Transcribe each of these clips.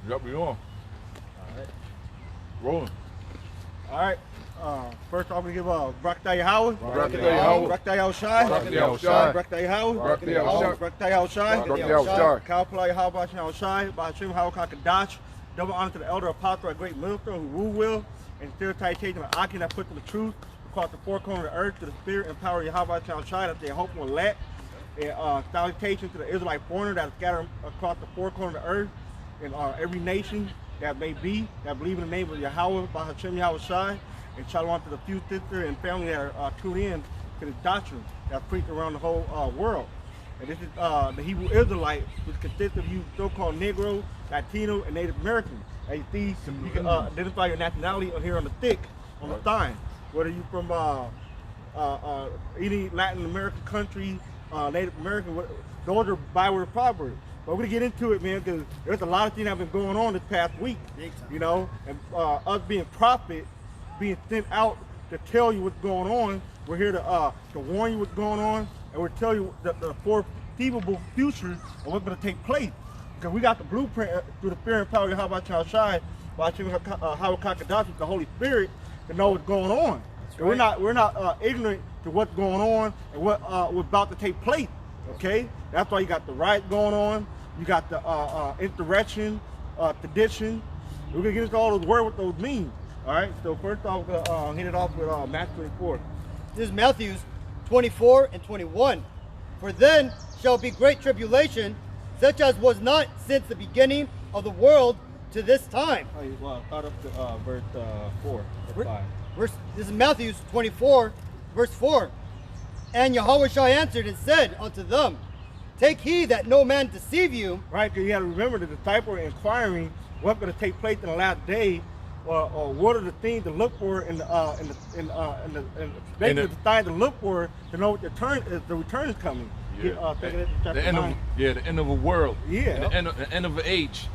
Yep, we on. All right. Rolling. All right. First off, we give Brakta Yahweh. Brakta Yahweh. Brakta Yahushai. Brakta Yahushai. Brakta Yahweh. Brakta Yahushai. Brakta Yahushai. Brakta Yahushai. Kawpala Yahweh Yahushai. Ba'ashem Hawakah Kadash. Double honor to the elder apostle, our great minister, who rule will, and still citation of Akin that put to the truth across the four corners of the earth, to the spirit and power of Yahweh Yahushai, that they hope will lack. And salutation to the Israelite foreigner that is scattered across the four corners of the earth, in every nation that may be, that believe in the name of Yahweh, Ba'ashem Yahushai. And shalom to the few sisters and family that are tuned in to this doctrine that's preached around the whole world. And this is the Hebrew Israelite, which consists of you so-called Negro, Latino, and Native American. As you see, you can identify your nationality here on the thick, on the thigh. Whether you're from any Latin American country, Native American, those are byword proverbs. But we're gonna get into it, man, because there's a lot of things that have been going on this past week. You know, and us being prophets, being sent out to tell you what's going on. We're here to warn you what's going on, and we're telling you the foreseeable future of what's going to take place. Because we got the blueprint through the fear and power of Yahweh Shai, by Hawakah Kadash, the Holy Spirit, to know what's going on. Right. We're not ignorant to what's going on and what was about to take place. Okay, that's why you got the riot going on. You got the insurrection, tradition. We're gonna get into all those words, what those mean. All right, so first off, we're going to hit it off with Matthew 24. This is Matthew 24 and 21. For then shall be great tribulation, such as was not since the beginning of the world to this time. Oh, well, start up to verse 4 or 5. This is Matthew 24, verse 4. And Yahweh answered and said unto them, take heed that no man deceive you. Right, because you got to remember the disciples are inquiring what's going to take place in the last day. Or what are the things to look for in the signs to look for to know what the return is coming. Yeah. The end of a world. Yeah. The end of an age.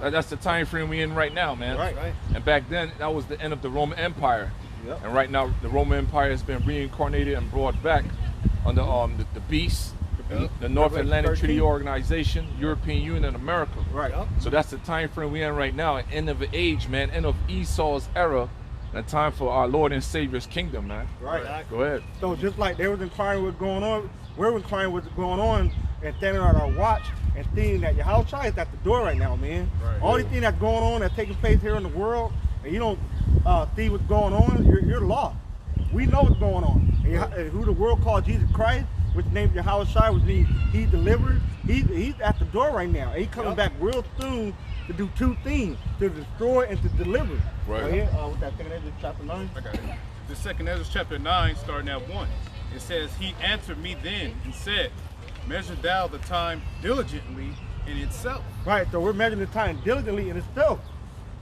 That's the time frame we're in right now, man. Right. And back then, that was the end of the Roman Empire. Yep. And right now, the Roman Empire has been reincarnated and brought back under the beast. The North Atlantic Treaty Organization, European Union, and America. Right. So that's the time frame we're in right now, an end of an age, man, end of Esau's era, and a time for our Lord and Savior's kingdom, man. Right. Go ahead. So just like they was inquiring what's going on, we're inquiring what's going on and standing on our watch and seeing that your house is at the door right now, man. Right. All these things that's going on, that's taking place here in the world, and you don't see what's going on, you're lost. We know what's going on. And who the world called Jesus Christ, which named Yahushai, which means he delivered. He's at the door right now. And he's coming back real soon to do two things, to destroy and to deliver. Right. With that 2 Ezra chapter 9. I got it. The 2 Ezra chapter 9, starting at 1. It says, he answered me then and said, measure thou the time diligently in itself. Right, so we're measuring the time diligently in itself.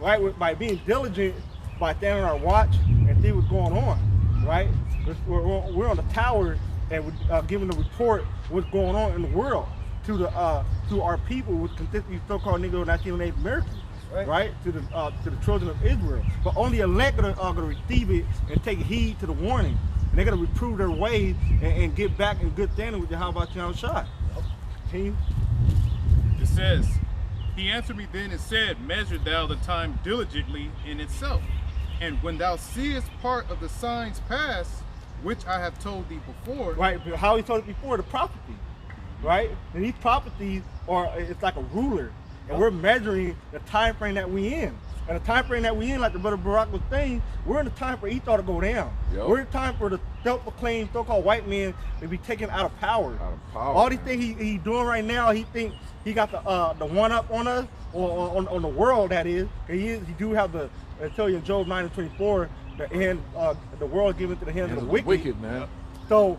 Right, by being diligent, by standing on our watch and see what's going on. Right, we're on the tower and we're giving the report what's going on in the world to our people, which consists of so-called Negro, Latino, Native Americans, right? To the children of Israel. But only elect are going to receive it and take heed to the warning, and they're going to reprove their ways and get back in good standing with Yahweh Shai. Continue. It says, he answered me then and said, measure thou the time diligently in itself, and when thou seest part of the signs pass, which I have told thee before. Right, but how he told it before, the prophecy, right? And these prophecies it's like a ruler, and we're measuring the time frame that we in. And the time frame that we in, like the brother Barack was saying, we're in the time for Esau to go down. Yep. We're in the time for the self-proclaimed so-called white man to be taken out of power. All these things he's doing right now, he thinks he got the one up on us, or on the world, that is. He do have the, I tell you in Job 9 and 24, the world given to the hands of the wicked, man. So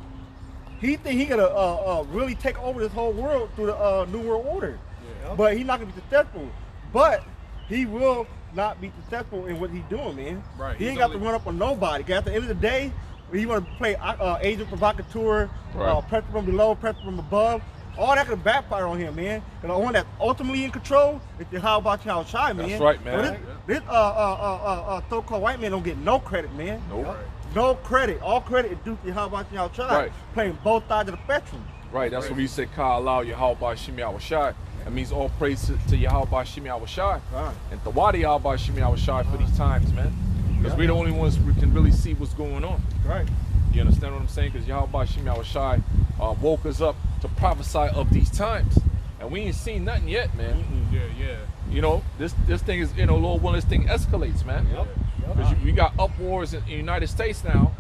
he think he gonna really take over this whole world through the New World Order. Yeah. But he's not gonna be successful. But he will not be successful in what he's doing, man. Right. He ain't got to run up on nobody. Cause at the end of the day, he want to play agent provocateur, pressure from below, pressure from above. All that could backfire on him, man. And the one that's ultimately in control is the how about y'all shy, man. That's right, man. So this so-called white man don't get no credit, man. Nope. No credit. All credit is due to how about y'all shy. Right. Playing both sides of the spectrum. Right, that's what we say, Ka Allah Yahweh Shimi Awashai. That means all praise to Yahweh Shimi Awashai. Right. And Tawadi Yahweh Shimi Awashai for these times, man. Because we're the only ones who can really see what's going on. Right. You understand what I'm saying? Because Yahweh Shimi Awashai woke us up to prophesy of these times. And we ain't seen nothing yet, man. Yeah. You know, this thing is, you know, Lord willing, this thing escalates, man. Because we got uproars in the United States now.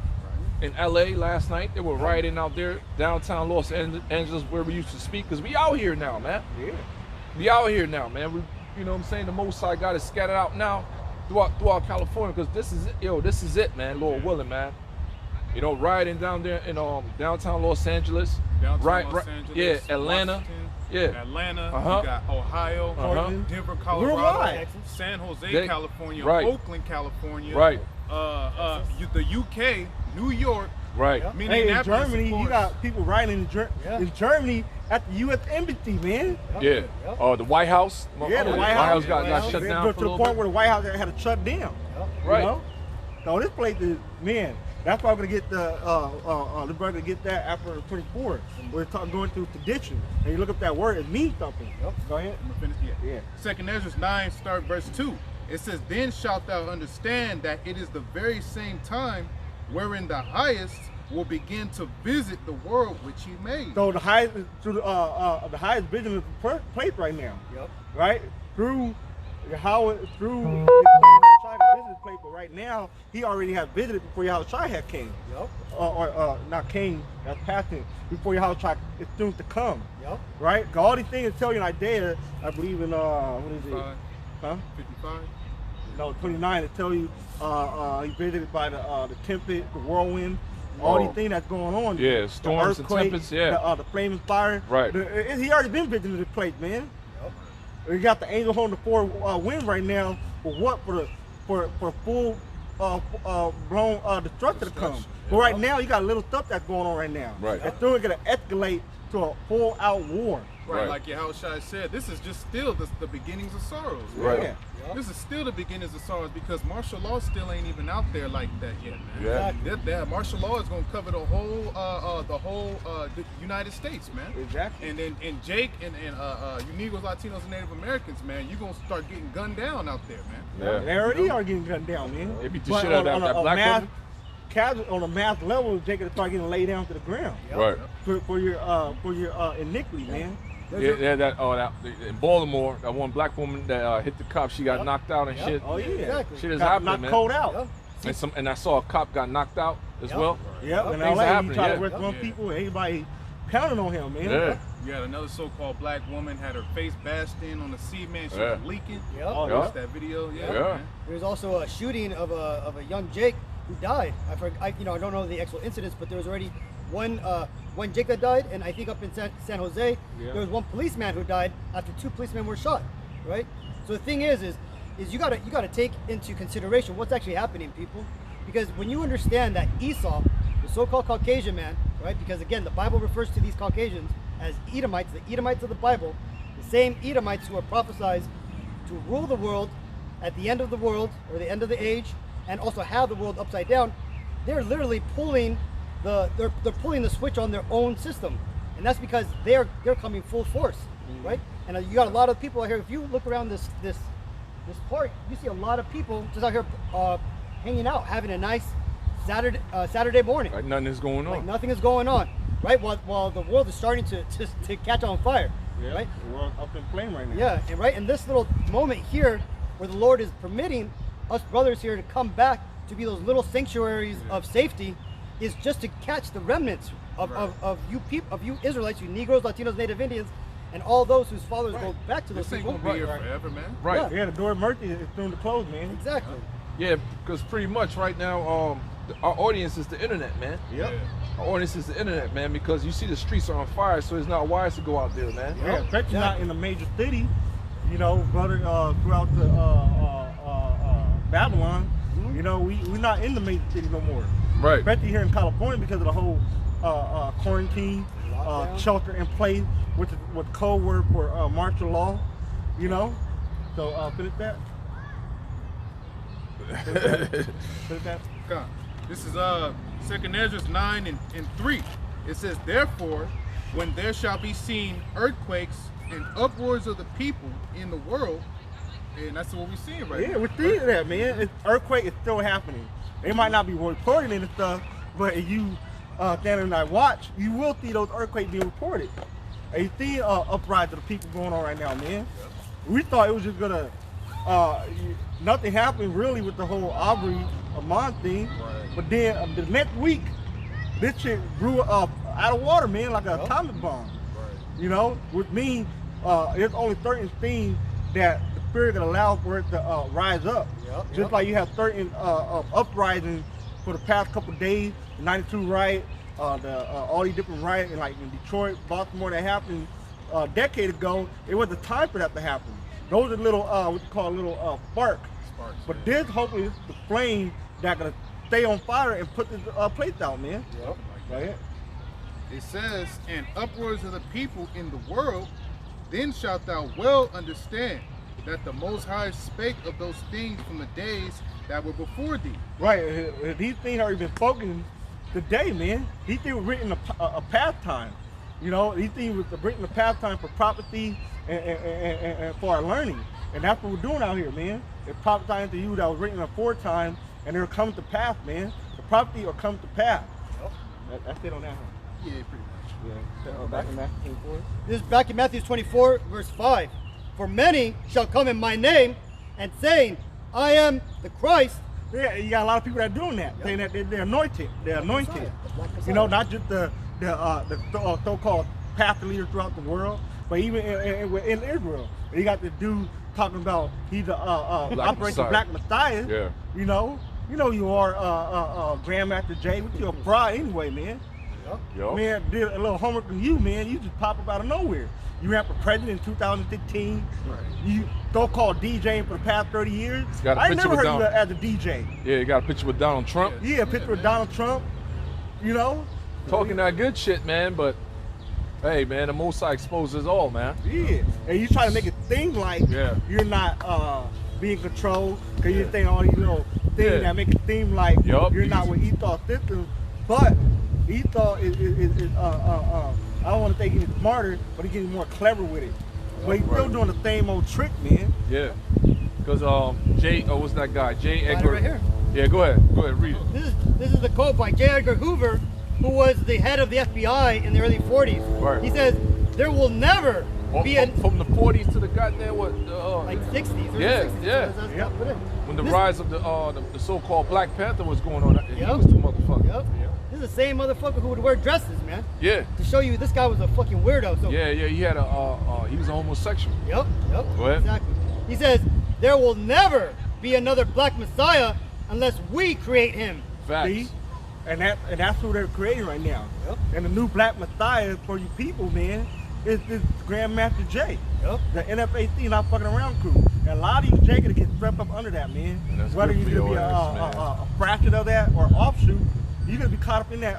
In LA last night, they were rioting out there, downtown Los Angeles, where we used to speak. Because we out here now, man. Yeah. We out here now, man. We, you know what I'm saying? The Most High got it scattered out now throughout California. Because this is it, this is it, man. Lord willing, man. You know, rioting down there in downtown Los Angeles. Downtown Los Angeles, yeah, Atlanta. Washington, Yeah. Atlanta, Uh-huh. you got Ohio, Uh-huh. Denver, Colorado, Worldwide. San Jose, They- California, right. Oakland, California, Right. The UK, New York, Right. Hey, in Minneapolis, Germany, of you course. got people writing in Germany at the U.S. Embassy, man. Yeah. The White House. Yeah, the the White House House got shut down to for a the little point bit. where the White House had to shut down. Right. You know? So this place is, man, that's why we're gonna get we're gonna get that after the 24th. We're going through tradition, and you look up that word, it means something. Go ahead. I'm gonna finish. Yeah. Yeah. Second Ezra 9, start verse 2. It says, "Then shalt thou understand that it is the very same time wherein the highest will begin to visit the world which he made." So the highest the highest vision is the place right now. Yep. Right? Through how through the business place, but right now he already had visited before Yahushua had came. Yep. Or not came, that's passing, before Yahushua is soon to come. Yep. Right? 'Cause all these things tell you in Isaiah, I believe in what is it? 55, Huh? 55. No, 29, it tell you he's visited by the tempest, the whirlwind, all these things that's going on. Yeah, The storms and earthquake, tempests, yeah. the flaming fire. Right. He already been visiting this place, man. Yep. We got the angel holding the four winds right now for what? For full blown destruction to come. Destruction, But right now you got a little stuff that's going on right now. Right. It's still gonna escalate to a full out war. Right, Right. like Yahushua said, this is just still the beginnings of sorrows. Right. Yeah. This is still the beginnings of sorrows because martial law still ain't even out there like that yet, man. Yeah. That martial law is gonna cover the whole the United States, man. Exactly. And then Jake and you Negroes, Latinos, and Native Americans, man, you gonna start getting gunned down out there, man. They Yeah. already are getting gunned down, man. They beat the But shit out of that black woman. On a mass level, Jacob is start getting laid down to the ground Right. for your iniquity, man. Yeah, that in Baltimore, that one black woman that hit the cop, she got knocked out and shit. Oh yeah, Exactly. Shit is Got happening, knocked man. cold out. Yep. And I saw a cop got knocked out as well. Yep, and Things LA, are you happening, try yeah. to arrest one Yeah. people, everybody pounding on him, man. Yeah. You had another so-called black woman had her face bashed in on the cement. She Yeah. was leaking. Yep. Oh, Yeah. Watch that video. Yeah. Yeah. Man. There was also a shooting of a young Jake who died. I don't know the actual incidents, but there was already one Jake that died, and I think up in San Jose, Yeah. there was one policeman who died after 2 policemen were shot. Right. So the thing is you gotta take into consideration what's actually happening, people, because when you understand that Esau, the so-called Caucasian man, right? Because again, the Bible refers to these Caucasians as Edomites, the Edomites of the Bible, the same Edomites who are prophesied to rule the world at the end of the world or the end of the age, and also have the world upside down. They're literally pulling they're pulling the switch on their own system, and that's because they're coming full force, right? And you got a lot of people out here. If you look around this park, you see a lot of people just out here hanging out, having a nice Saturday morning. Like nothing is going Like on. nothing is going on, right? While the world is starting to catch on fire, Yeah, right? the world's up in flame right now. Yeah, and right in this little moment here, where the Lord is permitting us brothers here to come back to be those little sanctuaries of safety, is just to catch the remnants of you Israelites, you Negroes, Latinos, Native Indians, and all those whose fathers go back to those This ain't people. gonna be here forever, man. Right. Yeah, the door of mercy is soon to close, man. Exactly. Yeah, because pretty much right now, our audience is the internet, man. Yep. Our audience is the internet, man, because you see the streets are on fire, so it's not wise to go out there, man. Yeah, especially not in a major city, you know, brother, throughout the Babylon, you know, we're not in the major city no more. Right. Especially here in California because of the whole quarantine, Lockdown. shelter in place, which is what code word for martial law, you know. So finish that. Finish that. God. This is 2nd Ezra 9 and 3. It says, therefore, when there shall be seen earthquakes and uproars of the people in the world, and that's what we're seeing right now. Yeah, we're seeing that, man. Earthquake is still happening. They might not be reporting it and stuff, but if you stand and watch, you will see those earthquakes being reported. And you see uprising of the people going on right now, man. We thought it was just gonna nothing happened really with the whole Aubrey Amon thing, but then the next week, this shit blew up out of water, man, like an atomic bomb. You know, which means there's only certain things that the spirit can allow for it to rise up. Just like you have certain uprisings for the past couple of days, the 92 riot, all these different riots, like in Detroit, Baltimore, that happened a decade ago. It was a time for that to happen. Those are little, what you call little sparks. But this hopefully is the flame that gonna stay on fire and put this place out, man. Right? It says, and uproars of the people in the world, then shalt thou well understand that the Most High spake of those things from the days that were before thee. Right, these things already been spoken today, man. These things were written a past time. You know, these things were written a past time for prophecy and for our learning. And that's what we're doing out here, man. It's prophesying to you that was written aforetime, and they're coming to pass, man. The prophecy will come to pass. That's it on that one. Yeah, pretty much. Yeah. Back in Matthew 24. This is back in Matthew 24, verse 5. For many shall come in my name, and saying, I am the Christ. Yeah, you got a lot of people that are doing that, saying that they're anointed. They're anointed. You know, not just the so-called pastor leaders throughout the world, but even in Israel. You got the dude talking about he's a Operation Black Messiah. Yeah. You know you are Grandmaster Jay. What you a fraud anyway, man. Yo. Man, did a little homework from you, man. You just pop up out of nowhere. You ran for president in 2015. You so-called DJing for the past 30 years. I ain't never heard you as a DJ. Yeah, you got a picture with Donald Trump. Yeah, a picture with Donald Trump. You know? Talking that good shit, man, but hey, man, the Most High exposes all, man. Yeah, and you try to make it seem like you're not being controlled because you're saying all these little things that make it seem like you're not with Esau's system. But Esau is I don't want to say he's smarter, but he's getting more clever with it. But he's still doing the same old trick, man. Yeah, because what's that guy? J. Edgar. Right here. Yeah, go ahead, read it. This is the quote by J. Edgar Hoover, who was the head of the FBI in the early 40s. Right. He says, there will never be from the 40s to the goddamn like 60s. Yeah, 60s, yeah. so that's put in. When the rise of the so-called Black Panther was going on, he was the motherfucker. This is the same motherfucker who would wear dresses, man. Yeah. To show you this guy was a fucking weirdo. So Yeah, he had he was a homosexual. Yep. Go ahead. Exactly. He says, there will never be another black Messiah unless we create him. Facts. See? And that's who they're creating right now. And the new black Messiah for you people, man, is this Grandmaster Jay. The NFAC not fucking around crew. And a lot of you Jay gonna get swept up under that, man. Whether you're gonna be a fraction of that or offshoot, you're gonna be caught up in that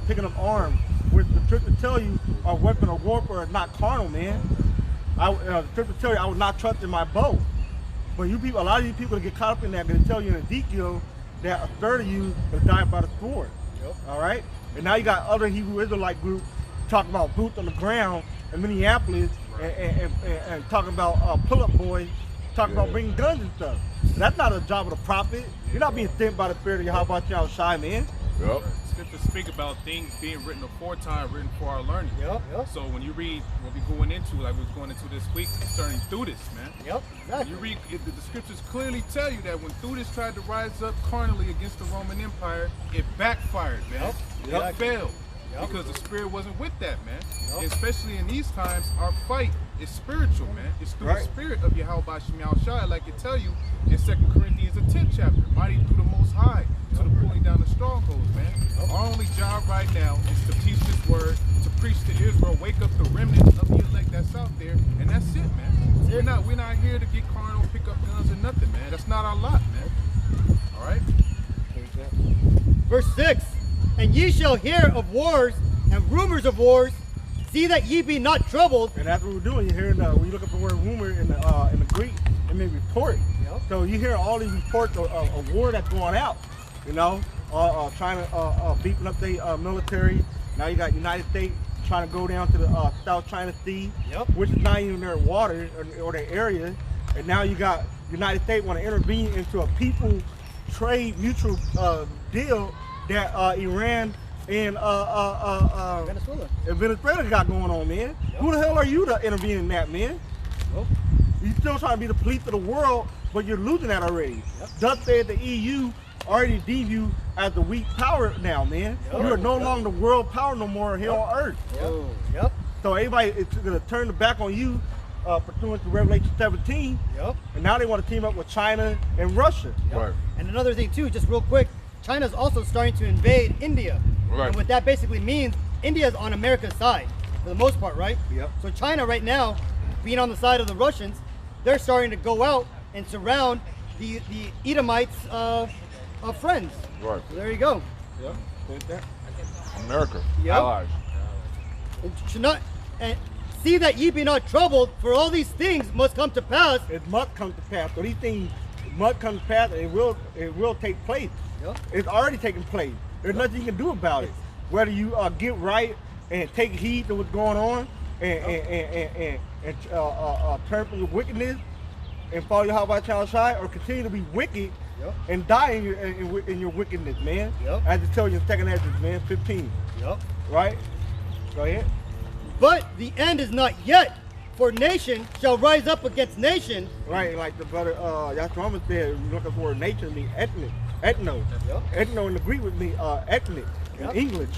picking up arms. With the trick to tell you our weapon of warfare is not carnal, man. The trick to tell you I would not trust in my bow. But you people, a lot of you people that get caught up in that, gonna tell you in Ezekiel that a third of you will die by the sword. All right? And now you got other Hebrew Israelite groups talking about boots on the ground in Minneapolis and talking about pull-up boys, talking about bringing guns and stuff. That's not a job of the prophet. You're not being sent by the spirit of Yahweh Shah Shai, man. Scriptures speak about things being written aforetime, written for our learning. So when you read what we're going into, like we was going into this week concerning Theudas, man. Exactly. You read the scriptures clearly tell you that when Theudas tried to rise up carnally against the Roman Empire, it backfired, man. It failed. Because the spirit wasn't with that, man. And especially in these times, our fight is spiritual, man. It's through the spirit of Yahweh Shemiah Shai, like it tell you in 2 Corinthians, the 10th chapter. Mighty through the Most High, to the pulling down the strongholds, man. Our only job right now is to teach this word, to preach to Israel, wake up the remnants of the elect that's out there, and that's it, man. We're not here to get carnal, pick up guns or nothing, man. That's not our lot, man. All right? Verse 6, and ye shall hear of wars and rumors of wars. See that ye be not troubled. And that's what we're doing. You're hearing when you look up the word rumor in the Greek, it means report. So you hear all these reports of war that's going out. You know, China beefing up the military. Now you got United States trying to go down to the South China Sea, which is not even their water or their area. And now you got United States want to intervene into a people trade mutual deal that Iran and Venezuela got going on, man. Who the hell are you to intervene in that, man? You still trying to be the police of the world, but you're losing that already. Thus said the EU already deemed you as the weak power now, man. You are no longer the world power no more here on Earth. So everybody is gonna turn the back on you, pursuant to Revelation 17. And now they want to team up with China and Russia. Right. And another thing too, just real quick, China's also starting to invade India. Right. And what that basically means, India's on America's side for the most part, right? So China right now, being on the side of the Russians, they're starting to go out and surround the Edomites' friends. Right. So there you go. America. Allies. And should not and see that ye be not troubled, for all these things must come to pass. It must come to pass. So these things must come to pass, and it will take place. It's already taking place. There's nothing you can do about it. Whether you get right and take heed to what's going on and turn from your wickedness and follow your Yahweh Child Shai, or continue to be wicked and die in your wickedness, man. As it tells you in 2nd Ezra, man, 15. Right? Go ahead. But the end is not yet, for nation shall rise up against nation. Right, like the brother Yashua said, looking for a nation means ethnic. Ethno. Ethno in the Greek would mean ethnic in English.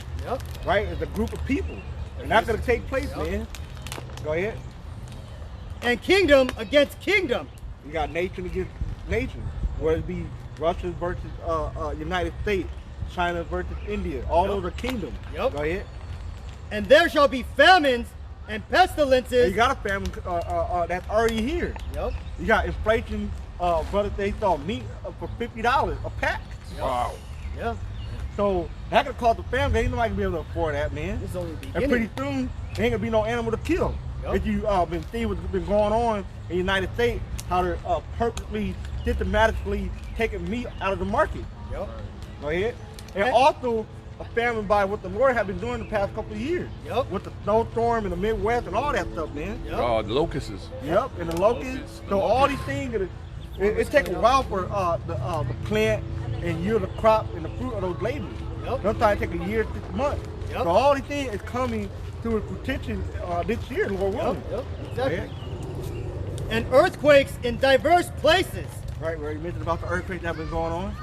Right? It's a group of people. And that's going to take place, man. Go ahead. And kingdom against kingdom. You got nation against nation. Whether it be Russia versus United States, China versus India. All those are kingdoms. Go ahead. And there shall be famines and pestilences. And you got a famine that's already here. You got inflation. Brother, they saw meat for $50 a pack. Wow. So that could cause the family. Ain't nobody gonna be able to afford that, man. This is only the And beginning. pretty soon, there ain't gonna be no animal to kill. If you been seeing what's been going on in the United States, how they're purposely, systematically taking meat out of the market. Go ahead. And also a famine by what the Lord have been doing the past couple of years. With the snowstorm in the Midwest and all that stuff, man. The locusts. And the locusts. So all these things, it takes a while for the plant and yield the crop and the fruit of those labors. Sometimes it takes a year, 6 months. So all these things is coming to a fruition this year, Lord willing. Exactly. And earthquakes in diverse places. Right, where you mentioned about the earthquakes that have been going on.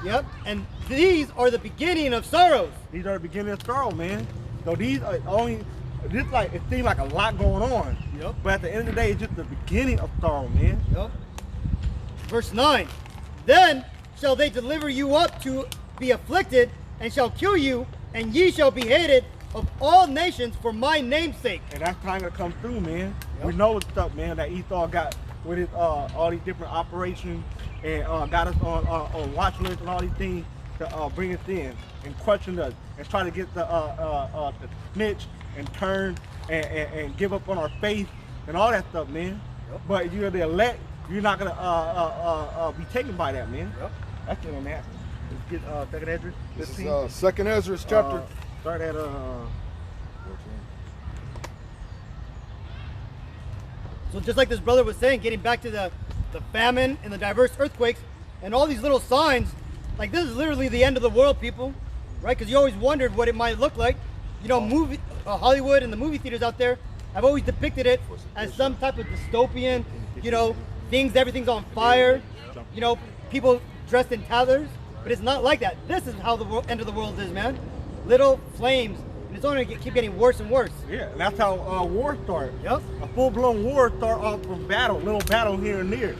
And these are the beginning of sorrows. These are the beginning of sorrow, man. So these are only, it seems like a lot going on. But at the end of the day, it's just the beginning of sorrow, man. Verse 9. Then shall they deliver you up to be afflicted, and shall kill you, and ye shall be hated of all nations for my name's sake. And that's time to come through, man. We know what's up, man, that Esau got with his all these different operations and got us on watch lists and all these things to bring us in and question us and try to get the snitch and turn and give up on our faith and all that stuff, man. But if you're the elect, you're not gonna be taken by that, man. That's it on that. Let's get 2nd Ezra. This is 2nd Ezra chapter. Start at 14. So just like this brother was saying, getting back to the famine and the diverse earthquakes and all these little signs, like this is literally the end of the world, people, right? Because you always wondered what it might look like. You know, Hollywood and the movie theaters out there have always depicted it as some type of dystopian, you know, everything's on fire, you know, people dressed in tatters, but it's not like that. This is how the end of the world is, man. Little flames, and it's only going to keep getting worse and worse. Yeah, and that's how war starts. A full-blown war starts off from little battle here and there.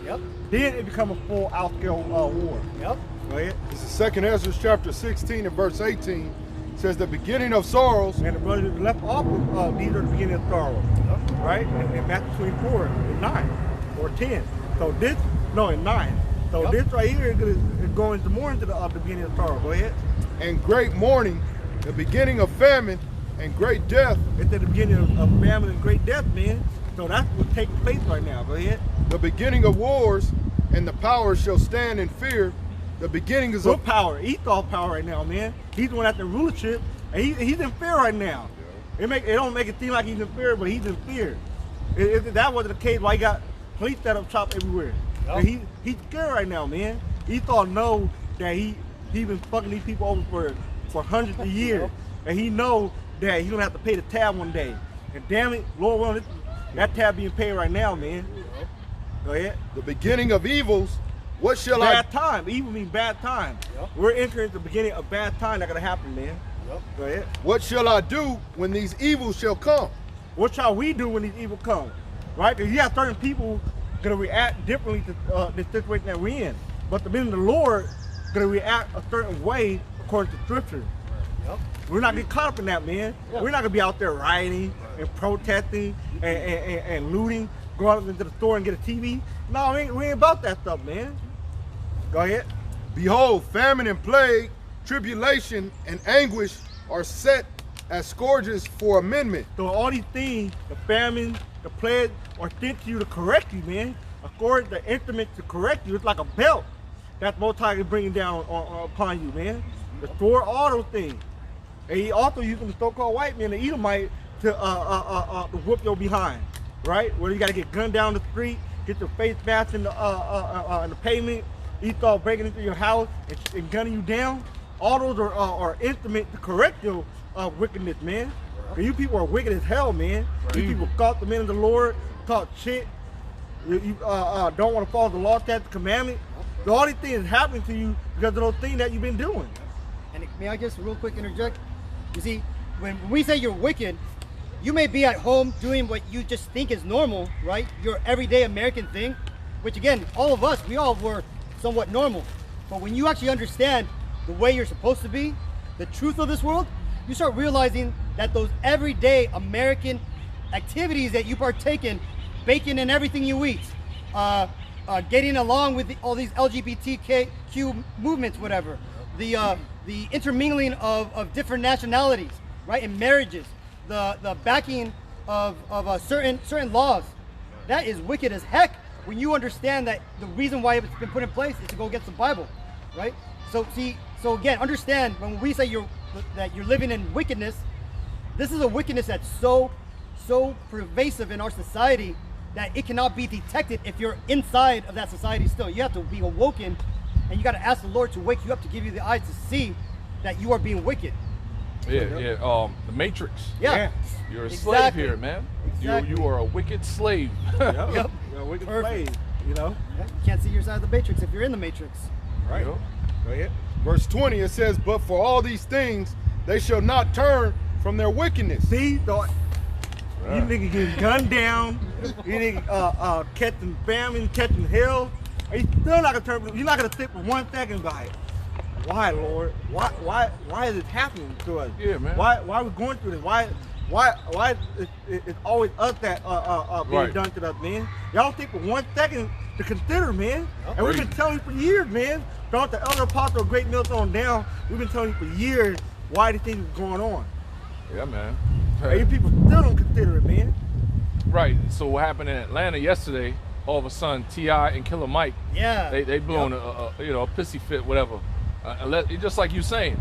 Then it becomes a full out-scale war. Go ahead. This is 2nd Ezra chapter 16 and verse 18. It says the beginning of sorrows. And the brothers left off with these are the beginning of sorrows. Right? In Matthew 24 and 9 or 10. So this, no, in 9. So this right here is going more into the beginning of sorrow. Go ahead. And great mourning, the beginning of famine, and great death. It's at the beginning of famine and great death, man. So that's what's taking place right now. Go ahead. The beginning of wars, and the powers shall stand in fear. The beginning is of power. Esau's power right now, man. He's the one at the rulership, and he's in fear right now. It don't make it seem like he's in fear, but he's in fear. If that wasn't the case, why he got police set up shop everywhere? Yep. And he's scared right now, man. He thought know that he been fucking these people over for hundreds of years, and he know that he's gonna have to pay the tab one day. And damn it, Lord willing, that tab being paid right now, man. Go ahead. The beginning of evils, what shall Bad time. Evil means bad time. Yep. We're entering the beginning of bad time that's gonna happen, man. Yep. Go ahead. what shall I do when these evils shall come? What shall we do when these evil come? Right? Because you have certain people gonna react differently to the situation that we're in. But the men of the Lord gonna react a certain way according to scripture. Yep. We're not getting caught up in that, man. Yeah. We're not gonna be out there rioting and protesting and looting, go out into the store and get a TV. No, we ain't about that stuff, man. Go ahead. Behold, famine and plague, tribulation and anguish are set as scourges for amendment. So all these things, the famine, the plague, are sent to you to correct you, man. According to the instrument to correct you, it's like a belt that Most High is bringing down upon you, man. Restore all those things. And he also using the so-called white man, the Edomite, to whoop your behind, right? Where you got to get gunned down the street, get your face bashed in the pavement, he start breaking into your house and gunning you down. All those are instruments to correct your wickedness, man. And you people are wicked as hell, man. You people caught the men of the Lord, talk shit. You don't want to follow the law, statutes, commandment. So all these things happening to you because of those things that you've been doing. And may I just real quick interject? You see, when we say you're wicked, you may be at home doing what you just think is normal, right? Your everyday American thing, which again, all of us, we all were somewhat normal. But when you actually understand the way you're supposed to be, the truth of this world, you start realizing that those everyday American activities that you partake in, bacon in everything you eat, getting along with all these LGBTQ movements, whatever, the intermingling of different nationalities, right, in marriages, the backing of certain laws, that is wicked as heck when you understand that the reason why it's been put in place is to go against the Bible, right? So again, understand when we say that you're living in wickedness, this is a wickedness that's so pervasive in our society that it cannot be detected if you're inside of that society still. You have to be awoken, and you got to ask the Lord to wake you up, to give you the eyes to see that you are being wicked. Yeah. The Matrix. Yeah. You're a Exactly. slave here, man. Exactly. You are a wicked slave. Yep. You're a wicked Perfect. slave, you know? You can't see your side of the matrix if you're in the matrix. Right. You know? Go ahead. Verse 20, it says, but for all these things, they shall not turn from their wickedness. See, thought you niggas getting gunned down, you niggas catching famine, catching hell. Are you still not gonna turn? You're not gonna sit for 1 second and be like, why, Lord? Why is it happening to us? Yeah, man. Why are we going through this? Why it's always us that being Right. done to us, man? Y'all don't take for 1 second to consider, man. And we've been telling you for years, man. Throughout the elder apostle, great millstone down, we've been telling you for years why these things is going on. Yeah, man. And you people still don't consider it, man. Right. So what happened in Atlanta yesterday? All of a sudden, T.I. and Killer Mike, Yeah. they blew in a pissy fit, whatever. Just like you saying,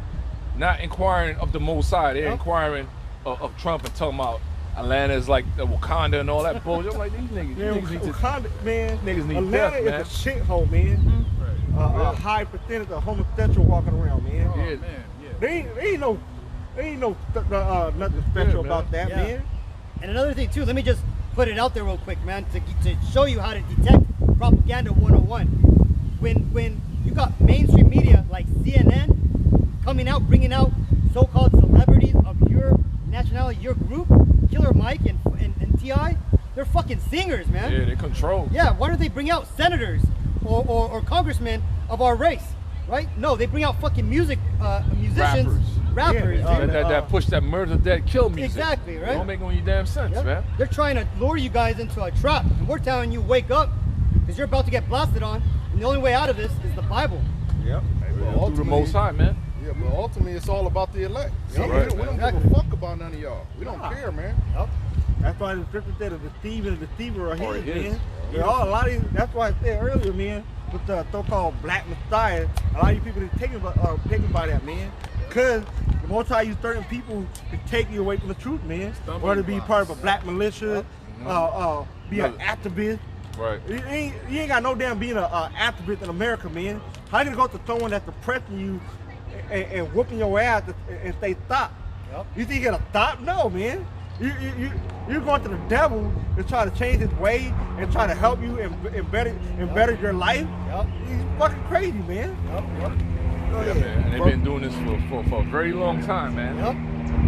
not inquiring of the Most High, they're inquiring of Trump and talking about Atlanta is like the Wakanda and all that bullshit. I'm like, these niggas, Man, niggas need to. Wakanda, man, niggas need Atlanta death, man. is a shithole, man. A high percentage of homosexual walking around, man. Yeah. Man, yeah. There ain't no nothing special man. about that, Yeah. man. And another thing too, let me just put it out there real quick, man, to show you how to detect propaganda 101. When you got mainstream media like CNN coming out, bringing out so-called celebrities of your nationality, your group, Killer Mike and T.I., they're fucking singers, man. Yeah, they control. Yeah, why don't they bring out senators or congressmen of our race, right? No, they bring out fucking musicians, rappers. Yeah, dude. That push that murder, dead, kill music. Exactly, right? Don't make any damn sense, Yep. man. They're trying to lure you guys into a trap, and we're telling you, wake up, because you're about to get blasted on, and the only way out of this is the Bible. Yep. Through the Most High, man. Yeah, but ultimately it's all about the elect. Yeah, We right, don't exactly. give a fuck about none of y'all. We don't care, man. Yep. That's why the scripture said the deceiver and the deceiver are Or his, his. man. They're all, a lot of these, that's why I said earlier, man, with the so-called black messiah, a lot of you people are taken by that, man. because the Most High use certain people to take you away from the truth, man. Whether it be part of a black militia, be an activist. Right. You ain't got no damn being an activist in America, man. How you gonna go to someone that's oppressing you and whooping your ass and say stop? Yep. You think you're gonna stop? No, man. You're going to the devil to try to change his way and try to help you and better your life. Yep. He's fucking crazy, man. Yep. Yep. Yeah, man. And they've been doing this for a very long time, man. Yep.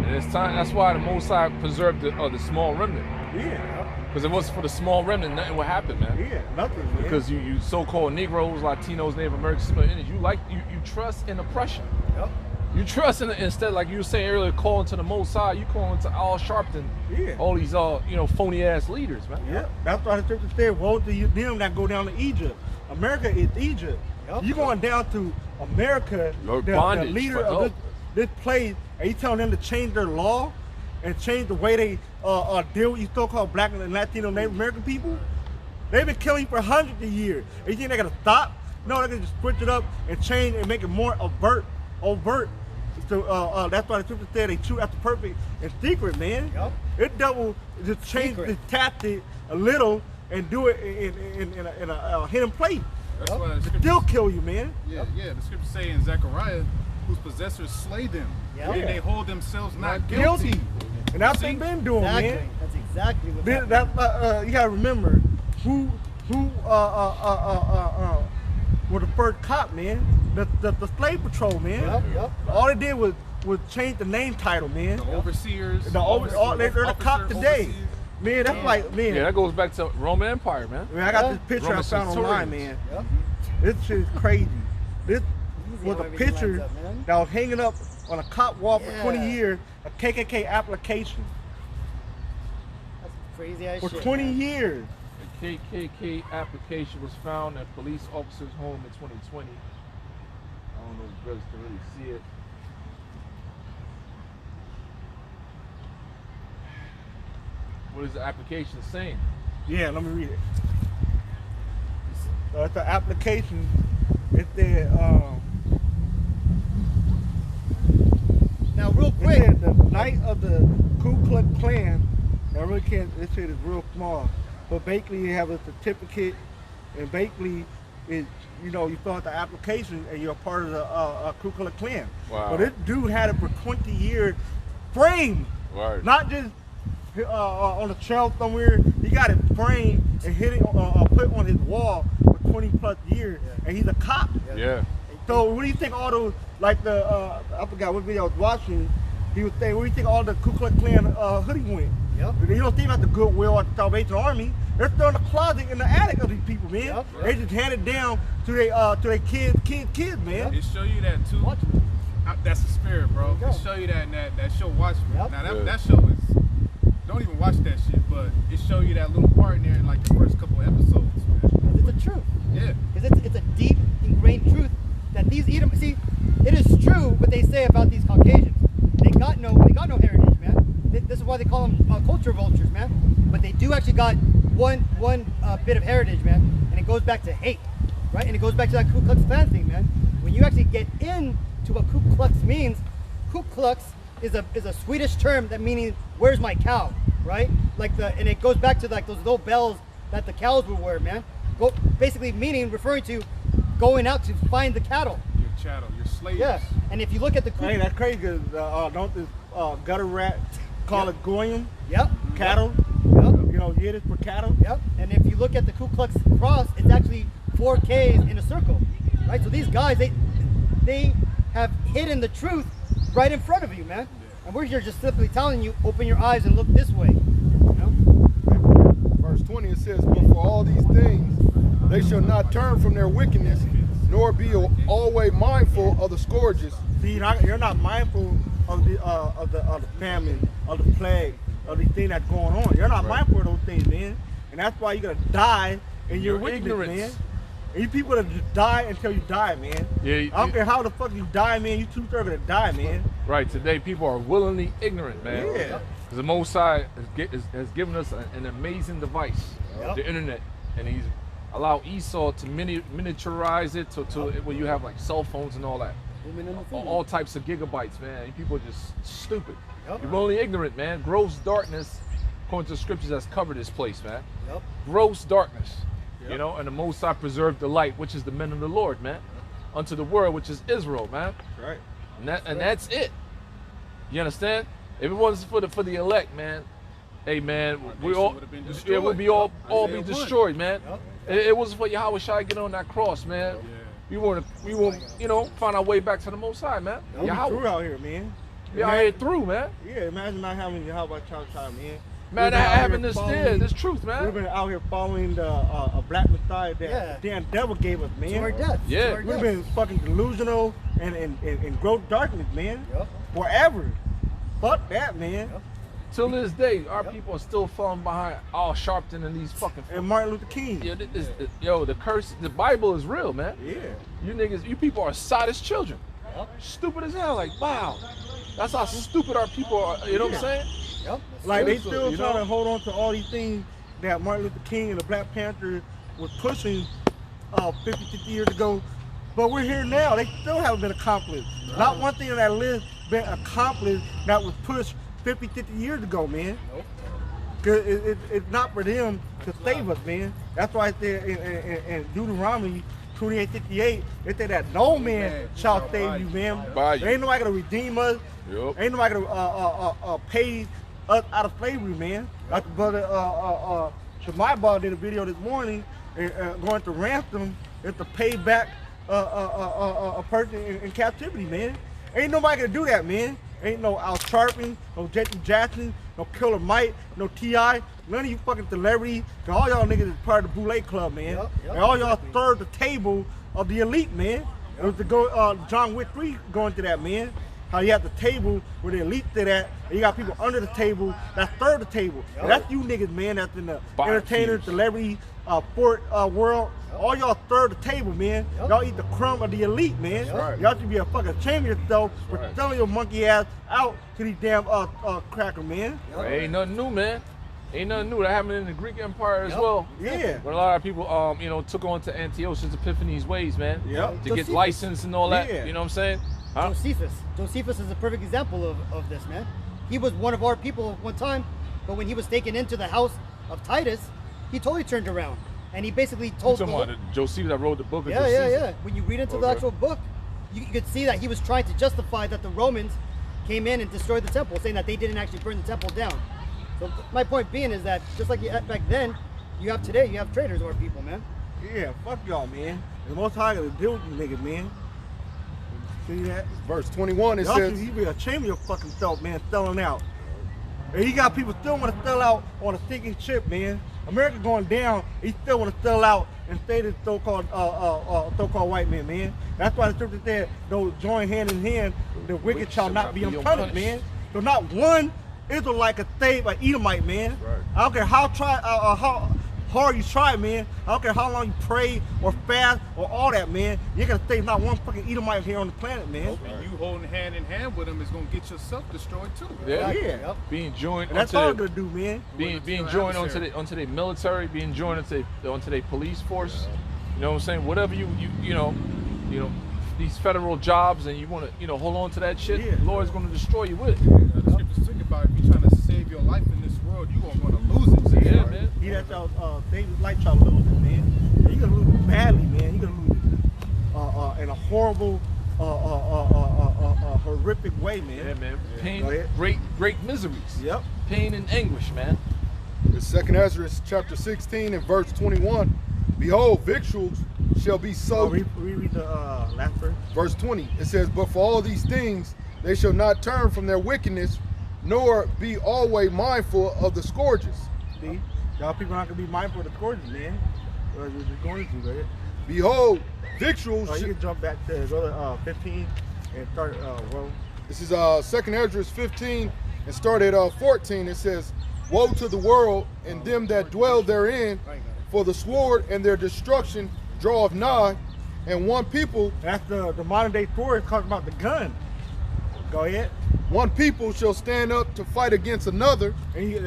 And it's time. That's why the Most High preserved the small remnant. Yeah. Because if it wasn't for the small remnant, nothing would happen, man. Yeah, nothing, man. Because you so-called Negroes, Latinos, Native Americans, you trust in oppression. Yep. You trust in instead, like you were saying earlier, calling to the Most High, you calling to Al Sharpton, all these phony ass leaders, man. Yeah, that's why the scripture said, woe to you them that go down to Egypt. America is Egypt. Yep. You going down to America, the leader of this place, and you telling them to change their law and change the way they deal with you so-called black and Latino Native American people? They've been killing you for hundreds of years. And you think they're gonna stop? No, they're gonna just switch it up and change and make it more overt. So that's why the scripture said they shoot after perfect and secret, man. Yep. It double just change the tactic a little and do it in a hidden place. That's why the It scripture, still kill you, man. yeah, the scripture say in Zechariah, whose possessors slay them, Yep. and Yeah. they hold themselves not Guilty. guilty. And that's what See? they've been doing, Exactly. man. That's exactly what's You gotta remember who were the first cop, man. The slave patrol, man. Yep. Yep. All they did was change the name title, man. The overseers, They're the cop today. overseers. Man, that's like, man. Yeah, that goes back to Roman Empire, man. Man, I got this picture Roman I found online, man. Yep. This shit is crazy. This Easy was how a everything picture lines up, man. that was hanging up on a cop wall for 20 Yeah. years, a KKK application. That's crazy as For shit. 20 man. years. The KKK application was found at police officer's home in 2020. I don't know if brothers can really see it. What is the application saying? Yeah, let me read it. It's the application. It said, Now, real it quick. said the night of the Ku Klux Klan. I really can't, this shit is real small. But basically you have a certificate and basically it, you fill out the application and you're a part of the Ku Klux Klan. Wow. But this dude had it for 20 years framed. Word. Not just on a shelf somewhere. He got it framed and put on his wall for 20 plus years. Yeah. And he's a cop. Yeah. So what do you think all those, like I forgot what video I was watching, he was saying, where do you think all the Ku Klux Klan hoodies went? Yep. You don't think about the Goodwill or the Salvation Army. They're still in the closet in the attic of these people, man. Yep. They just hand it down to their kids, man. It show you that too. Watch it. That's the spirit, bro. There you It go. show you that show Watchmen. Yep. Now Yeah. that show is, don't even watch that shit, but it show you that little part in there in like the first couple of episodes, man. It's the truth. Yeah. Because it's a deep, ingrained truth that these Edom. See, it is true what they say about these Caucasians. They got no heritage, man. This is why they call them culture vultures, man. But they do actually got one bit of heritage, man, and it goes back to hate, right? And it goes back to that Ku Klux Klan thing, man. When you actually get into what Ku Klux means, Ku Klux is a Swedish term that meaning where's my cow, right? And it goes back to like those little bells that the cows would wear, man. Basically referring to going out to find the cattle. Your chattel, your slaves. Yeah, and if you look at the Ku Hey, that's crazy because don't this gutter rat call it goyim, Yep. cattle? Yep. Yiddish for cattle? Yep. And if you look at the Ku Klux cross, it's actually 4 Ks in a circle, right? So these guys, they have hidden the truth right in front of you, man. And we're here just simply telling you, open your eyes and look this way. You know? Verse 20 it says, but for all these things they shall not turn from their wickedness, nor be always mindful of the scourges. See, you're not mindful of the famine, of the plague, of the thing that's going on. You're not mindful of those things, man. And that's why you're gonna die in your wickedness, ignorance. man. And you people that just die until you die, man. Yeah, I don't care how the fuck you die, man. You too deserve to die, man. Right, today people are willingly ignorant, man. Yeah. Because the Most High has given us an amazing device, Yep. the internet, and He's allowed Esau to miniaturize it to where you have like cell phones and all that. Booming in the thing. all types of gigabytes, man. You people are just stupid. Yep. You're only ignorant, man. Gross darkness, according to the scriptures, has covered this place, man. Yep. Gross darkness. Yep. You know, and the Most High preserved the light, which is the men of the Lord, man. Unto the world, which is Israel, man. Right. And that's it. You understand? If it wasn't for the elect, man, hey man, we all would have been it would be all Isaiah be 1. destroyed, man. Yep. It wasn't for Yahweh Shai get on that cross, man. We want to find our way back to the Most High, man. We Yahweh. through out here, man. We out here through, man. Yeah, imagine not having Yahweh Shai, man. Man, We've been out having here this following- this truth, We've man. been out here following the a black Messiah that Yeah. the damn devil gave us, man. To our death. Yeah. To our We've death. been fucking delusional and gross darkness, man. Yep. Forever. Fuck that, man. Yep. Till this day, our people are still falling behind Al Sharpton and these fucking. And Martin Luther King. Yeah, the curse, the Bible is real, man. Yeah. You niggas, you people are saddest children. Yep. Stupid as hell. Like, wow. That's how stupid our people are. You know what I'm saying? Yep. That's Like true. they still You trying know? to hold on to all these things that Martin Luther King and the Black Panther was pushing 50, 60 years ago. But we're here now. They still haven't been accomplished. Not one thing on that list been accomplished that was pushed 50, 50 years ago, man. Nope. Cause it's not for them to save us, man. That's why it's there in Deuteronomy 28:58. They say that no man shall save you, man. By you. There ain't nobody gonna redeem us. Yup. Ain't nobody gonna pay us out of slavery, man. Like the brother Shemai did a video this morning, going to ransom is to pay back a person in captivity, man. Ain't nobody gonna do that, man. Ain't no Al Sharpton, no J.T. Jackson, no Killer Mike, no T.I. None of you fucking celebrities. Cause all y'all niggas is part of the Boule Club, man. Yep. And all y'all third the table of the elite, man. It was to go John Wick 3 going to that, man. How you have the table where the elite sit at, and you got people under the table that's third the table. And that's you niggas, man, that's in the Fire entertainer, fuse. celebrity, sport world. All y'all third the table, man. Yep. Y'all eat the crumb of the elite, man. Right. Y'all should be a fucking ashamed of yourself for Right. selling your monkey ass out to these damn cracker, man. Yep. Ain't nothing new, man. Ain't nothing new. That happened in the Greek Empire as Yep. well. Yeah. When a lot of people, took on to Antiochus Epiphanes' ways, man. Yep. To get Josephus. licensed and all that. Yeah. You know what I'm saying? Huh? Josephus is a perfect example of this, man. He was one of our people at one time, but when he was taken into the house of Titus, he totally turned around. And he basically You told talking about the Josephus that wrote the book of yeah, Josephus? yeah, yeah. When you read into the Okay. actual book, you could see that he was trying to justify that the Romans came in and destroyed the temple, saying that they didn't actually burn the temple down. So my point being is that just like you had back then, you have today, you have traitors or people, man. Yeah, fuck y'all, man. The most high gonna deal with you niggas, man. See that? Verse 21, it Y'all should says, be ashamed of your fucking self, man, selling out. And you got people still want to sell out on a sinking ship, man. America going down, he still want to sell out and stay the so-called white man, man. That's why the scripture said, those join hand in hand, the wicked shall not be unpunished, man. So not one Israelite could save an Edomite, man. Right. I don't care how hard you try, man. I don't care how long you pray or fast or all that, man. You're gonna save not one fucking Edomite here on the planet, man. And you holding hand in hand with them is gonna get yourself destroyed too. Yeah. Yeah. Yep. Being joined And that's all I'm onto gonna do, man. being your joined adversary. onto the military, being joined onto the police force. You know what I'm saying? Whatever you know, these federal jobs, and you want to hold on to that shit. Yeah. The Lord's going to destroy you with it. The scriptures talk about if you're trying to save your life in this world, you're gonna lose it. Yeah, man. He that y'all David like y'all losing, man. And you're gonna lose it badly, man. You're gonna lose it in a horrible, horrific way, man. Yeah, man. Pain, Go ahead. great miseries. Yep. Pain and anguish, man. it's 2nd Ezra chapter 16 and verse 21. Behold, victuals shall be So sold. read the last verse. Verse 20, it says, but for all these things, they shall not turn from their wickedness, nor be always mindful of the scourges. See, y'all people not gonna be mindful of the scourges, man. You're just going to, right? Behold, victuals. You can jump back to go to 15 and start row. This is 2nd Ezra 15 and start at 14. It says, woe to the world and them that dwell therein, for the sword and their destruction draweth nigh, and one people That's the modern day Thor is talking about the gun. Go ahead. shall stand up to fight against another. And you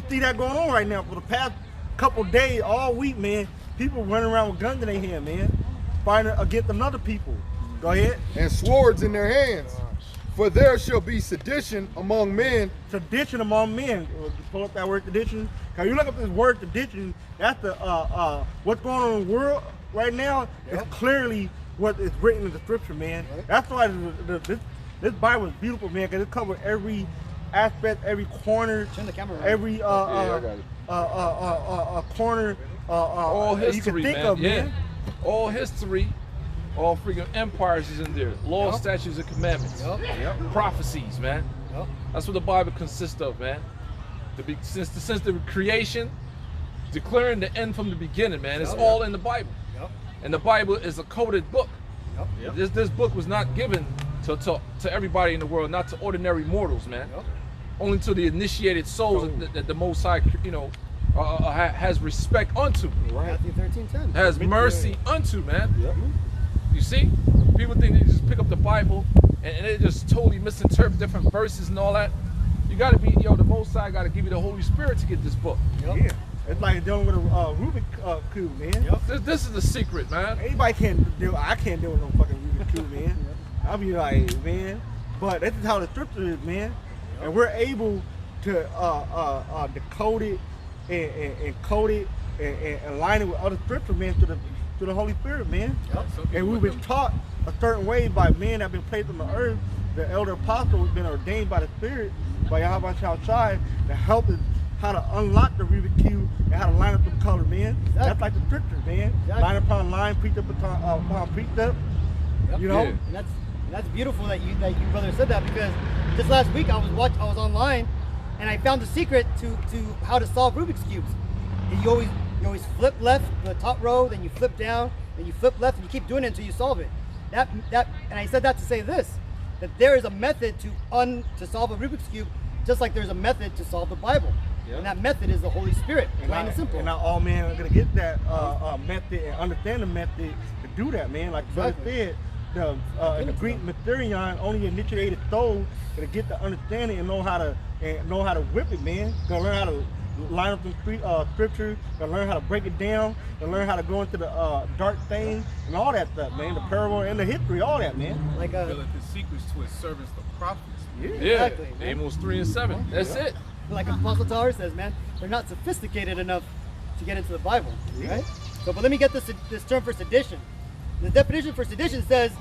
see that going on right now for the past couple days, all week, man. People running around with guns in their hand, man, fighting against another people. Go ahead. and swords in their hands. For there shall be sedition among men. Tradition among men. Pull up that word tradition. Cause you look up this word tradition, that's the what's going on in the world right now. It's clearly what is written in the scripture, man. That's why this Bible is beautiful, man, because it covers every aspect, every corner, Turn the camera around. every corner All history, you can think man. of, Yeah. man. All history, all freaking empires is in there. Law, statutes, and commandments. Prophecies, man. Yep. That's what the Bible consists of, man. Since the creation, declaring the end from the beginning, man. It's all in the Bible. Yep. And the Bible is a coded book. Yep. This book was not given to everybody in the world, not to ordinary mortals, man. Yep. Only to the initiated souls that the Most High, has respect unto. Matthew 13:10. Has mercy unto, man. You see? People think they just pick up the Bible and they just totally misinterpret different verses and all that. You gotta be, the Most High gotta give you the Holy Spirit to get this book. Yeah. It's like dealing with a Rubik cube, man. This is the secret, man. Anybody can't deal. I can't deal with no fucking Rubik cube, man. I'll be like, man. But this is how the scripture is, man. And we're able to decode it and code it and align it with other scripture, man, to the Holy Spirit, man. And we've been taught a certain way by men that have been placed on the earth. The elder apostle has been ordained by the Spirit, by Yahweh Shai, to help us how to unlock the Rubik cube and how to line up the color, man. That's like the scripture, man. Line upon line, precept upon precept. You know. Yeah. And that's beautiful that you brother said that, because just last week I was online and I found the secret to how to solve Rubik's cubes. And you always flip left the top row, then you flip down, then you flip left, and you keep doing it until you solve it. And I said that to say this, that there is a method to solve a Rubik's cube, just like there's a method to solve the Bible. And that method is the Holy Spirit, plain and simple. And not all men are gonna get that method and understand the method to do that, man. Like brother said, in the Greek Mysterion, only initiated souls gonna get the understanding and know how to whip it, man. Gonna learn how to line up some scripture, gonna learn how to break it down, gonna learn how to go into the dark things and all that stuff, man. The parable and the history, all that, man. Like Revealeth the secrets to his servants, the prophets. Yeah. Exactly, man. Amos 3 and 7. That's it. like Apostle Tower says, man, they're not sophisticated enough to get into the Bible, right? So, but let me get this term for sedition. The definition for sedition says,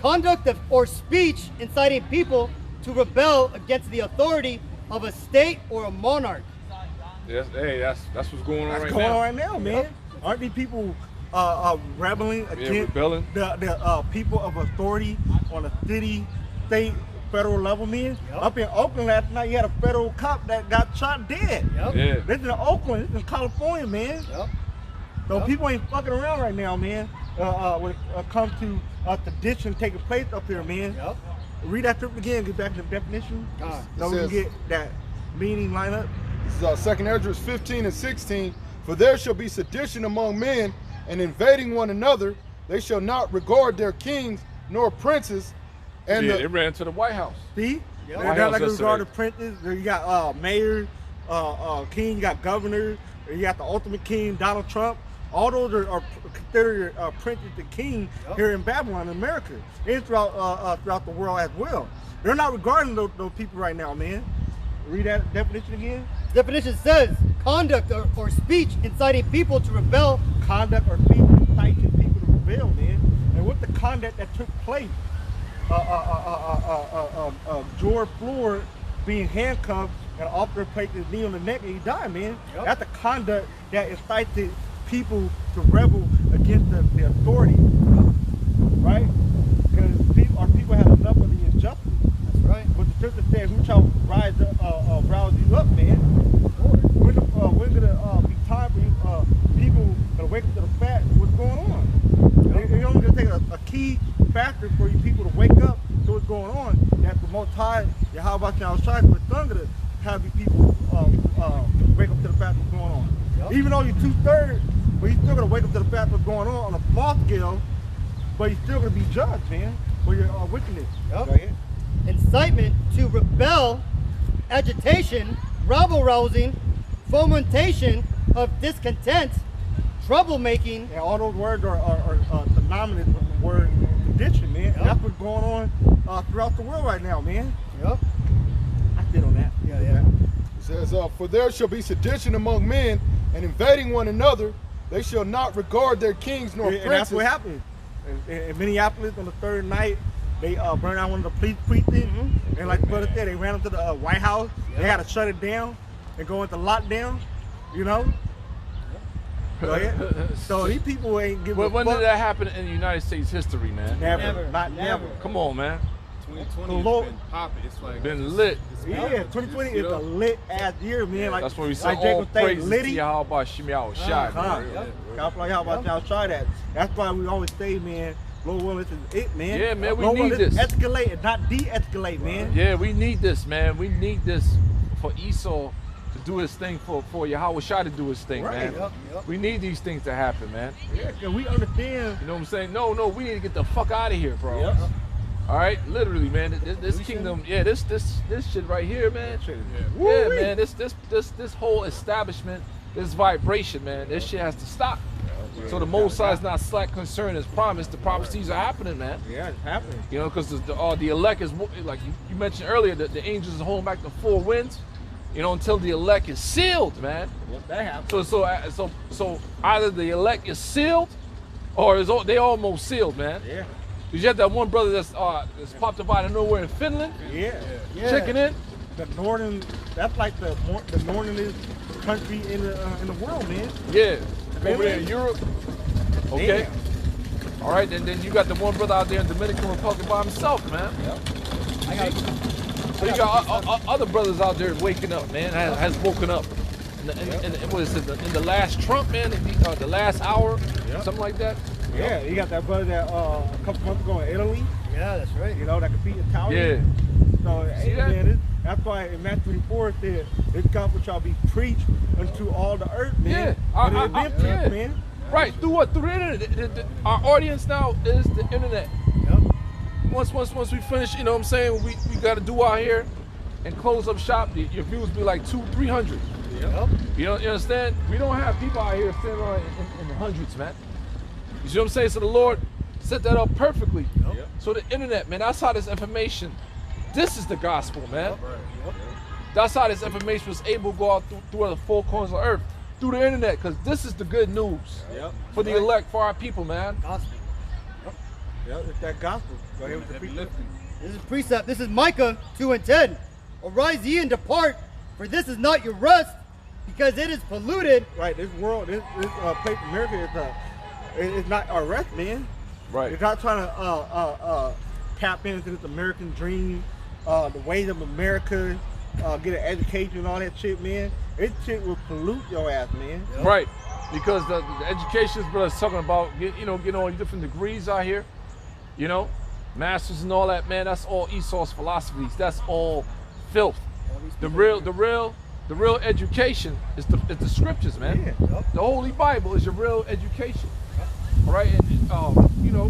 conduct of or speech inciting people to rebel against the authority of a state or a monarch. Yes, hey, that's what's going on That's right going now. on right now, man. Aren't these people rebelling against rebelling. the people of authority on a city, state, federal level, man? Up in Oakland last night, you had a federal cop that got shot dead. Yeah. This is in Oakland, this is in California, man. So people ain't fucking around right now, man. When it comes to tradition taking place up here, man. Read that script again, get back to the definition. So we can get that meaning line up. This is 2 Esdras 15 and 16. For there shall be sedition among men, and invading one another, they shall not regard their kings nor princes. And They ran to the White House. See? White They're House like yesterday. regard to princes. You got mayor, king, you got governor, you got the ultimate king, Donald Trump. All those are considered princes and kings here in Babylon, in America, and throughout the world as well. They're not regarding those people right now, man. Read that definition again. Definition says, conduct or speech inciting people to rebel. Conduct or speech inciting people to rebel, man. And with the conduct that took place, George Floyd being handcuffed and an officer placed his knee on the neck and he died, man. That's the conduct that incited people to rebel against the authority, right? Because people have enough of the injustice. That's right. But the scripture said, "Who shall rouse you up, man?" When gonna be time for you people to wake up to the fact of what's going on? It's only gonna take a key factor for you people to wake up to what's going on. That the Most High, Yahweh Shai, but it's gonna have you people wake up to the fact of what's going on. Even though you're 2/3, but you're still gonna wake up to the fact of what's going on a small scale. But you're still gonna be judged, man, for your wickedness. Right? Incitement to rebel, agitation, rabble-rousing, fomentation of discontent, troublemaking. And all those words are synonymous with the word sedition, man. Yep. And that's what's going on throughout the world right now, man. Yep. I did on that. Yeah. It says, for there shall be sedition among men, and invading one another, they shall not regard their kings nor And princes. that's what happened. In Minneapolis on the third night, they burned out one of the police precincts. And like the brother said, they ran up to the White House. They had to shut it down and go into lockdown, you know? So these people ain't giving a When fuck. did that happen in United States history, man? Never. Never. Never. Come on, man. 2020 has Lord- been popping. It's like Been lit. Yeah, 2020 is a lit ass year, man. Like, That's what we like say. All Jacob say, praises to litty. Yahweh Shemiah Shai. God bless y'all about y'all try that. That's why we always say, man, Lord willing, this is it, man. Yeah, man, we Lord need willing, this. Escalate and not de-escalate, man. Yeah, we need this, man. We need this for Esau to do his thing, for Yahweh Shai to do his thing, Right. man. Yep. We need these things to happen, man. Yeah, cause we understand. You know what I'm saying? No, we need to get the fuck out of here, bro. Yep. All right, literally, man. This kingdom, yeah, this shit right here, man. Yeah, man. This whole establishment, this vibration, man. This shit has to stop. So the Most High is not slack concerning His promise. The prophecies are happening, man. Yeah, it's happening. You know, because the elect is, like you mentioned earlier, that the angels are holding back the four winds. You know, until the elect is sealed, man. What that happened? So either the elect is sealed, or they almost sealed, man. Yeah. Cause you had that one brother that's popped up out of nowhere in Finland, Yeah. checking in. The northern, that's like the northernest country in the world, man. Yeah, over there in Europe. Okay. Damn. All right, then you got the one brother out there in Dominican Republic by himself, man. I got So you got other brothers out there waking up, man. Has woken up. What is it? In the last Trump, man. The last hour, something like that. Yeah, you got that brother that a couple months ago in Italy, Yeah, that's right. you know, that could beat Italian. Yeah. So, See hey, that? man, that's why in Matthew 24 it said, this gospel shall be preached unto all the earth, man. Yeah, And it's been preached, yeah. man. Right. Through what? Through the internet. Our audience now is the internet. Yep. Once we finish, you know what I'm saying, we got to do out here and close up shop. Your views be like 200-300. Yep. You understand? We don't have people out here standing around in the hundreds, man. You see what I'm saying? So the Lord set that up perfectly. Yep. So the internet, man, that's how this information, this is the gospel, man. Yep. That's how this information was able to go out through the four corners of earth, through the internet, because this is the good news for the elect, for our people, man. Gospel. Yeah, it's that gospel. Go ahead with the heavy precept. lifting. This is precept. This is Micah 2:10. Arise ye and depart, for this is not your rest, because it is polluted. Right, this world, this place, America it's not our rest, man. Right. It's not trying to tap into this American dream, the ways of America, get an education and all that shit, man. This shit will pollute your ass, man. Right. Because the education brother's talking about, getting all these different degrees out here, you know, masters and all that, man. That's all Esau's philosophies. That's all filth. The real education is the scriptures, man. Yeah. The Holy Bible is your real education. All right, and you know,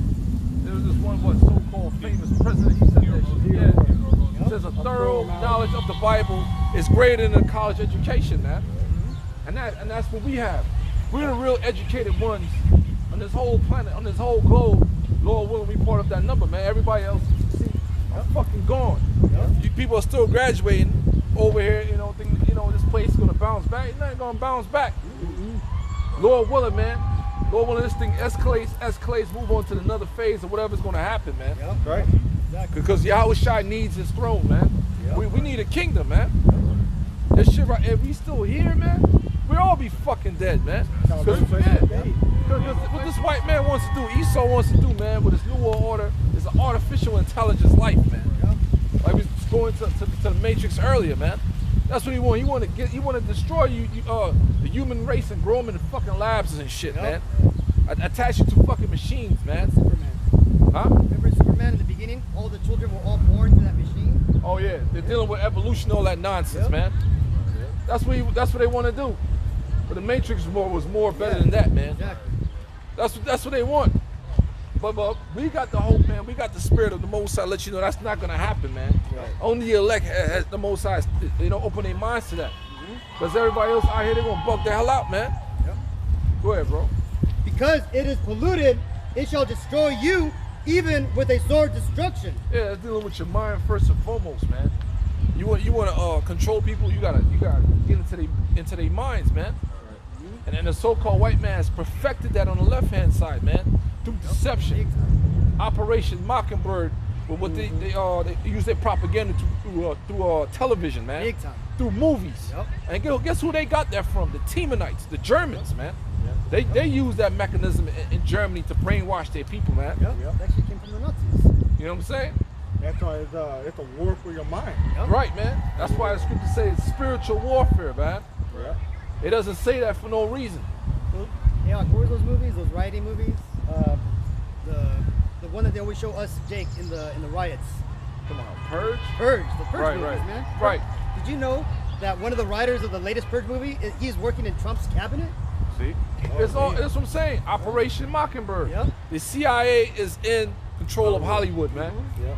there was this one so-called famous president. He said that shit. Yeah. He says a thorough knowledge of the Bible is greater than a college education, man. And that's what we have. We're the real educated ones on this whole planet, on this whole globe. Lord willing, we part of that number, man. Everybody else, see, I'm fucking gone. You people are still graduating over here, you know, thinking, you know, this place is gonna bounce back. It's not gonna bounce back. Lord willing, man. Lord willing, this thing escalates, move on to another phase of whatever's gonna happen, man. Yep. Right? Exactly. Because Yahweh Shai needs his throne, man. Yep. We need a kingdom, man. This shit right, if we still here, man, we'll all be fucking dead, man. Because what this white man wants to do, Esau wants to do, man, with his new world order, is an artificial intelligence life, man. Like we was going to the Matrix earlier, man. That's what he want. He want to destroy the human race and grow them in the fucking labs and shit, man. Attach you to fucking machines, man. Superman. Huh? Remember Superman in the beginning? All the children were all born to that machine. Oh yeah, they're dealing with evolution, all that nonsense, man. That's what they want to do. But the Matrix was more better than that, man. Exactly. That's what they want. But we got the hope, man. We got the spirit of the Most High. Let you know that's not gonna happen, man. Right. Only the elect has the Most High, open their minds to that. Because everybody else out here, they're gonna bug the hell out, man. Yep. Go ahead, bro. because it is polluted, it shall destroy you, even with a sword destruction. Yeah, it's dealing with your mind first and foremost, man. You want to control people. You gotta get into their minds, man. And then the so-called white man has perfected that on the left-hand side, man, through deception. Operation Mockingbird, with what they use their propaganda through television, man. Big time. Through movies. Yep. And guess who they got that from? The Teemanites, the Germans, man. They use that mechanism in Germany to brainwash their people, man. Yep. That actually came from the Nazis. You know what I'm saying? That's why it's a war for your mind. Yep. Right, man. That's why the scripture says it's spiritual warfare, man. Yeah. It doesn't say that for no reason. Yeah, what were those movies? Those rioting movies? The one that they always show us, Jake, in the riots. Come on, Purge? Purge, the Purge Right, movies, right. man. Right. Did you know that one of the writers of the latest Purge movie, he's working in Trump's cabinet? See? That's what I'm saying. Operation Mockingbird. Yep. The CIA is in control of Hollywood, man. Yep.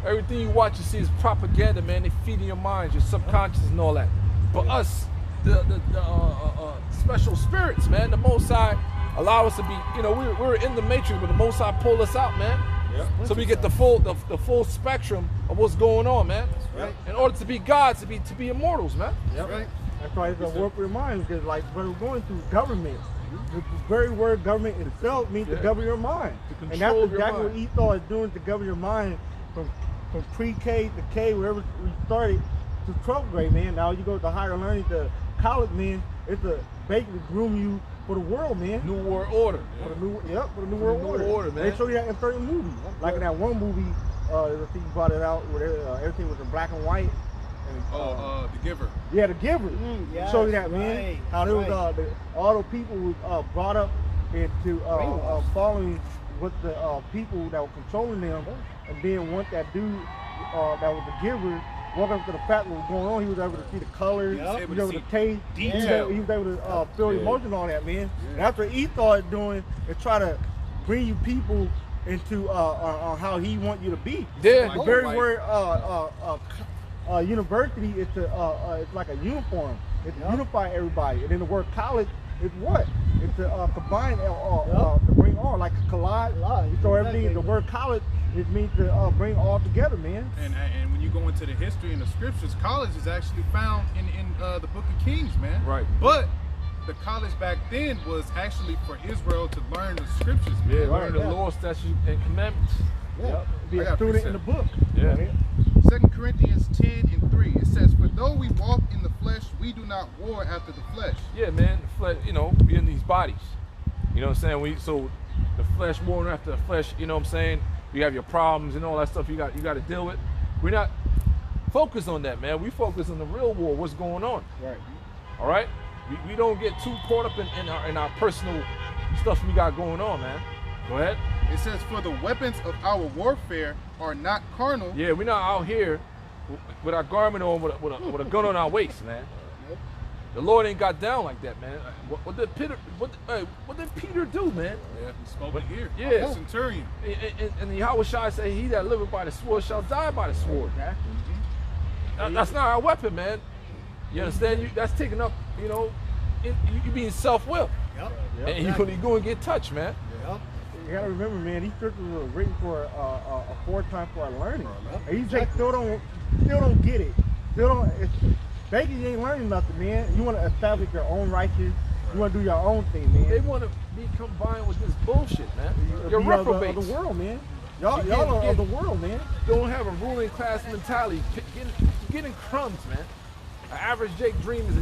Everything you watch and see is propaganda, man. They feed in your minds, your subconscious and all that. But us, the special spirits, man, the Most High allow us to be, we're in the matrix, but the Most High pulled us out, man. Yep. So we get the full spectrum of what's going on, man. Right. In order to be gods, to be immortals, man. Yep. Right. That's why it's a war for your mind, because like what we're going through government. The very word government itself means to govern your mind. To And that's control your exactly what mind. Esau is doing to govern your mind from pre-K to K, wherever we started, to 12th grade, man. Now you go to higher learning, to college, man. It's to basically groom you for the world, man. New World Order. For the new world New order. order, man. They show you that in certain movies. Like in that one movie, I think you brought it out, where everything was in black and white. And, The Giver. yeah, The Giver. Yes, Show you that, man. right, How there was right. all the people was brought up into following what the people that were controlling them, and then once that dude that was The Giver walked up to the fact what was going on, he was able to see the colors, Yep. he was able to taste, detail. he was able to feel emotion on that, man. And that's what Esau is doing, is try to bring you people into how he want you to be. Yeah. The very word university is it's like a uniform. It's to unify everybody. And then the word college is what? It's to combine to bring all, like collide. You throw everything. The word college, it means to bring all together, man. And when you go into the history and the scriptures, college is actually found in the Book of Kings, man. Right. But the college back then was actually for Israel to learn the scriptures, man. Yeah, learn the law, statutes, and commandments. Yeah. Be I a got student in the book. Yeah. 2 Corinthians 10:3, it says, "For though we walk in the flesh, we do not war after the flesh." Yeah, man. The flesh, we in these bodies. You know what I'm saying? So the flesh warring after the flesh. You know what I'm saying? You have your problems and all that stuff you got to deal with. We're not focused on that, man. We focus on the real war. What's going on? Right. All right. We don't get too caught up in our personal stuff we got going on, man. Go ahead. It says, "For the weapons of our warfare are not carnal." Yeah, we're not out here with our garment on, with a gun on our waist, man. The Lord ain't got down like that, man. What did Peter do, man? Yeah, he spoke it here. Yeah. The centurion. And the Yahweh Shai said, "He that liveth by the sword shall die by the sword." That's not our weapon, man. You understand? That's taking up, you being self-willed. Yep. And you're going to get touched, man. Yep. You gotta remember, man, these scriptures were written for a forethought for our learning. And you just still don't get it. Basically, you ain't learning nothing, man. You want to establish your own righteousness. You want to do your own thing, man. They want to be combined with this bullshit, man. You're Be reprobates. of the world, man. Y'all You are of the world, man. Don't have a ruling class mentality. Getting crumbs, man. An average Jake dream is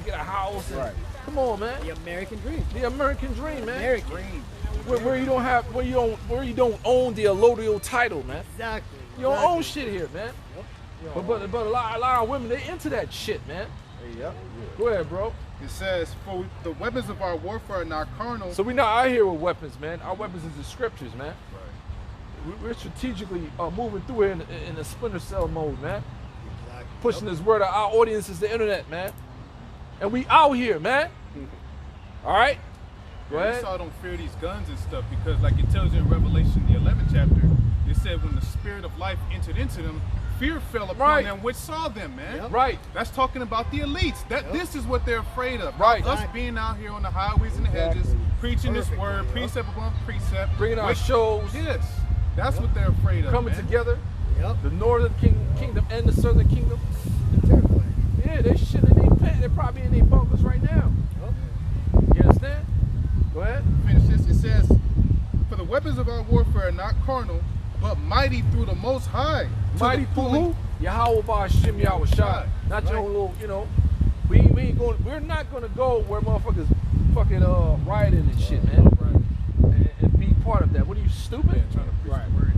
get a house. And, Right. Come on, man. The American dream. The American dream, man. American dream. Where you don't own the allodial title, man. Exactly. You don't own shit here, man. But a lot of women, they into that shit, man. Yep. Go ahead, bro. It says, "For the weapons of our warfare are not carnal." So we not out here with weapons, man. Our weapons is the scriptures, man. We're strategically moving through here in a splinter cell mode, man. Pushing this word out. Our audience is the internet, man. And we out here, man. All right? Go ahead. Esau don't fear these guns and stuff because, like it tells you in Revelation, the 11th chapter, it said when the spirit of life entered into them, fear fell upon them which saw them, man. Right. That's talking about the elites. This is what they're afraid of. Right. Us being out here on the highways and the hedges, preaching this Perfect, word, yeah. precept upon precept. Bringing our Wait, shows. Yes, that's what they're afraid of. Coming man. together. Yep. The northern kingdom and the southern kingdom. Terrifying. Yeah, they shit in their pants. They're probably in their bunkers right now. Yep. You understand? Go ahead. Finish this. It says, "For the weapons of our warfare are not carnal, but mighty through the Most High." to Mighty the through pulling- who? Yahweh Ba'Shem Yahweh Shai. Not your Right. own little, you know. We ain't going. We're not gonna go where motherfuckers fucking rioting and shit, man. And be part of that. What are you, stupid? Yeah, trying to preach Right. the word.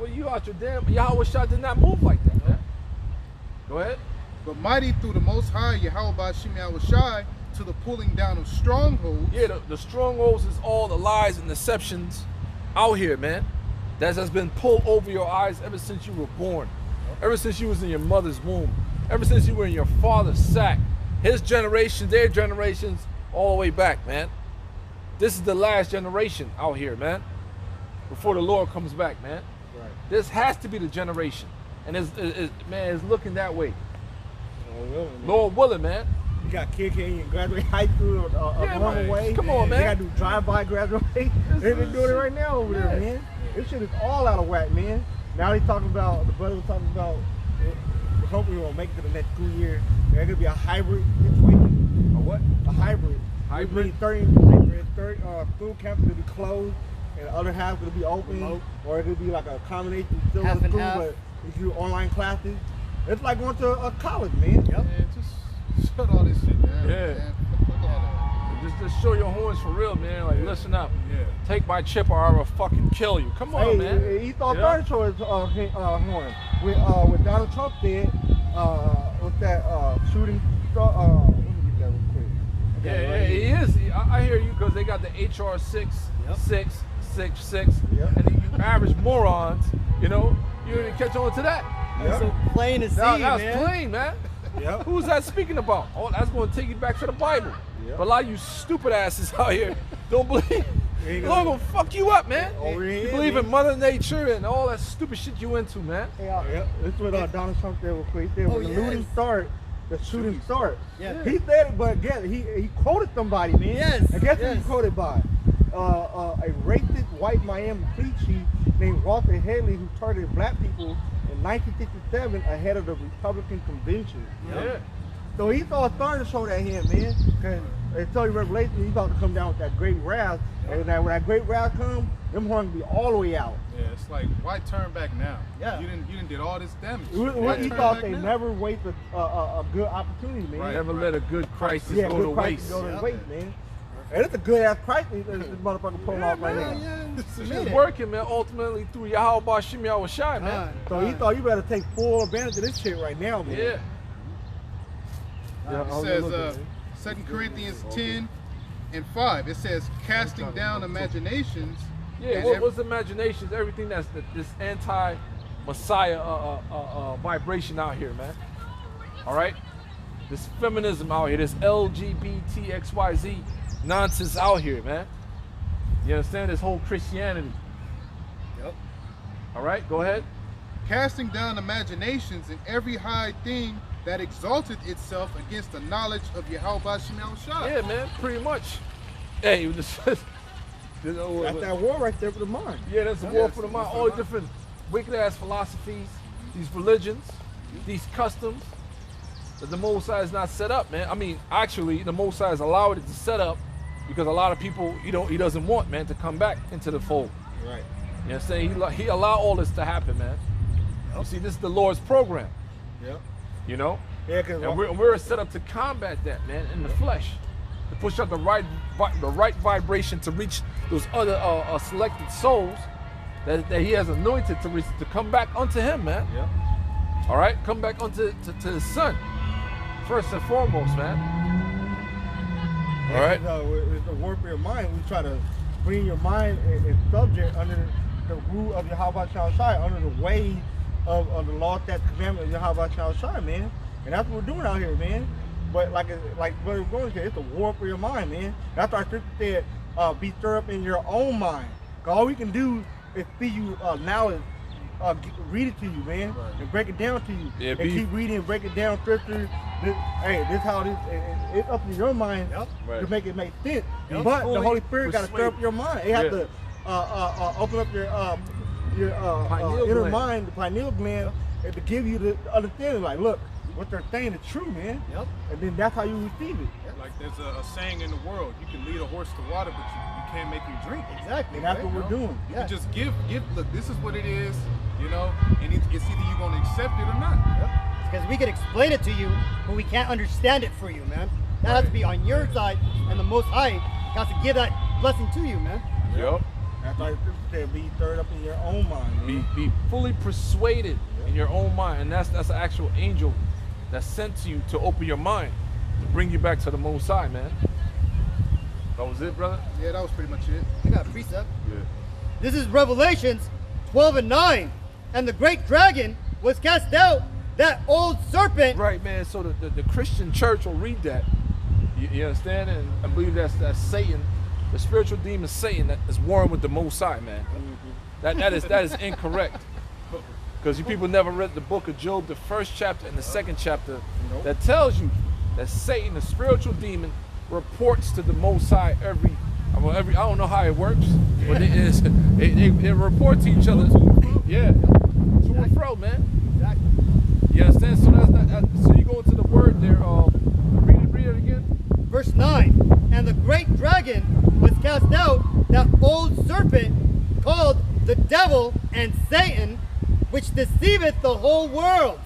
Well, you out your damn. Yahweh Shai did not move like that, man. Go ahead. But mighty through the Most High, Yahweh Ba'Shem Yahweh Shai, to the pulling down of strongholds. Yeah, the strongholds is all the lies and deceptions out here, man. That has been pulled over your eyes ever since you were born, ever since you was in your mother's womb, ever since you were in your father's sack. His generation, their generations, all the way back, man. This is the last generation out here, man. Before the Lord comes back, man. Right. This has to be the generation, and man, it's looking that way. Lord willing, man. You got kids can't even graduate high school a Yeah, normal man. way. Come on, man. They gotta do drive-by graduate. They're doing it right now over there, Yeah. man. This shit is all out of whack, man. Now they talking about, the brother was talking about, we're hoping we won't make it to the next school year. There's gonna be a hybrid situation. A what? A hybrid. Hybrid? 30 school campus will be closed, and the other half will be open, Remote. or it'll be like a combination still Half in and school, half. but if you do online classes, it's like going to a college, man. Yep. Man, just shut all this shit down. Yeah. Man. Fuck all that. Just show your horns for real, man. Like, listen up. Yeah. Take my chip or I will fucking kill you. Come on, Hey, man. he thought Yeah. third choice horn. With Donald Trump did, with that shooting, let me get that real quick. I got Yeah, it yeah, right he here. is. I hear you because they got the HR 666, Yep. and you average morons, you know, you didn't catch on to that. Yep. So plain to see, That's man. plain, man. Yep. Who's that speaking about? Oh, that's going to take you back to the Bible. Yep. But a lot of you stupid asses out here don't believe. Ain't The gonna- Lord gonna fuck you up, man. Oh, yeah, You believe man. in Mother Nature and all that stupid shit you into, man. Yep. This is what Donald Trump did real quick. He said Oh, when the yes. looting start, the shooting start. Yeah. He said it, but again, he quoted somebody, man. Yes, And guess who yes. he quoted by? A racist white Miami police chief named Walter Haley, who targeted black people in 1967 ahead of the Republican convention. Yeah. So he saw a thorn to show that him, man. Because they tell you Revelation, he's about to come down with that great wrath. And when that great wrath comes, them horns be all the way out. Yeah, it's like, why turn back now? Yeah. You didn't did all this damage. He Why turn thought back they now? never waste a good opportunity, man. Right. Never let a good crisis Yeah, go good to crisis waste. go to Yeah. waste, man. And it's a good ass crisis this motherfucker pulling off right Yeah, now. yeah. It's Made just it. working, man. Ultimately through Yahweh Ba'Shem Yahweh Shai, man. So he thought you better take full advantage of this shit right now, man. Yeah. Yeah, It says 2 Corinthians 10:5. It says, casting down imaginations. Yeah, and what's imaginations? Everything that's this anti-Messiah vibration out here, man. All right, this feminism out here, this LGBTXYZ nonsense out here, man. You understand this whole Christianity? Yep. All right, go ahead. casting down imaginations and every high thing that exalteth itself against the knowledge of Yahweh Ba'Shem Yahweh Shai. Yeah, man, pretty much. Hey, this That's that war right there for the mind. yeah, that's a war for the mind. All the different wicked ass philosophies, these religions, these customs that the Most High is not set up, man. I mean, actually, the Most High has allowed it to set up because a lot of people, he doesn't want, man, to come back into the fold. Right. You know what I'm saying? He allowed all this to happen, man. You see, this is the Lord's program, Yep. you know? Yeah, because And we're set up to combat that, man, in the flesh. To push out the right vibration to reach those other selected souls that he has anointed to come back unto him, man. Yep. All right? Come back unto to his son, first and foremost, man. All right? With the warfare mind, we try to bring your mind and subject under the rule of Yahweh Shai, under the way of the law, that commandment of Yahweh Shai, man. And that's what we're doing out here, man. But like what we're going to, it's a war for your mind, man. That's why Scripture said, be stirred up in your own mind. 'Cause all we can do is feed you knowledge read it to you, man, and break it down to you. Yeah, and keep reading and break it down scripture. Hey, this how this. It's up to your mind to make it make sense. But the Holy Spirit got to stir up your mind. It has to open up your inner mind, the pineal gland, and to give you the understanding. Like, look, what they're saying is true, man. And then that's how you receive it. Like there's a saying in the world: you can lead a horse to water, but you can't make him drink. Exactly. And that's what we're doing. You can just give. Look, this is what it is, you know, and it's either you're gonna accept it or not. Because we can explain it to you, but we can't understand it for you, man. That has to be on your side, and the Most High has to give that blessing to you, man. Yep. That's why the scripture said, be stirred up in your own mind, man. Be fully persuaded in your own mind, and that's an actual angel that's sent to you to open your mind, to bring you back to the Most High, man. That was it, brother? Yeah, that was pretty much it. I got a precept. Yeah. This is Revelations 12:9. And the great dragon was cast out, that old serpent. Right, man. So the Christian church will read that. You understand? And I believe that's Satan, the spiritual demon Satan, that is warring with the Most High, man. That is incorrect. Because you people never read the book of Job, the first chapter and the second chapter, that tells you that Satan, the spiritual demon, reports to the Most High every I don't know how it works, but they report to each other. Yeah, to and fro, man. Exactly. You understand? So you go into the word there. Read it again. Verse 9. And the great dragon was cast out, that old serpent called the devil and Satan, which deceiveth the whole world.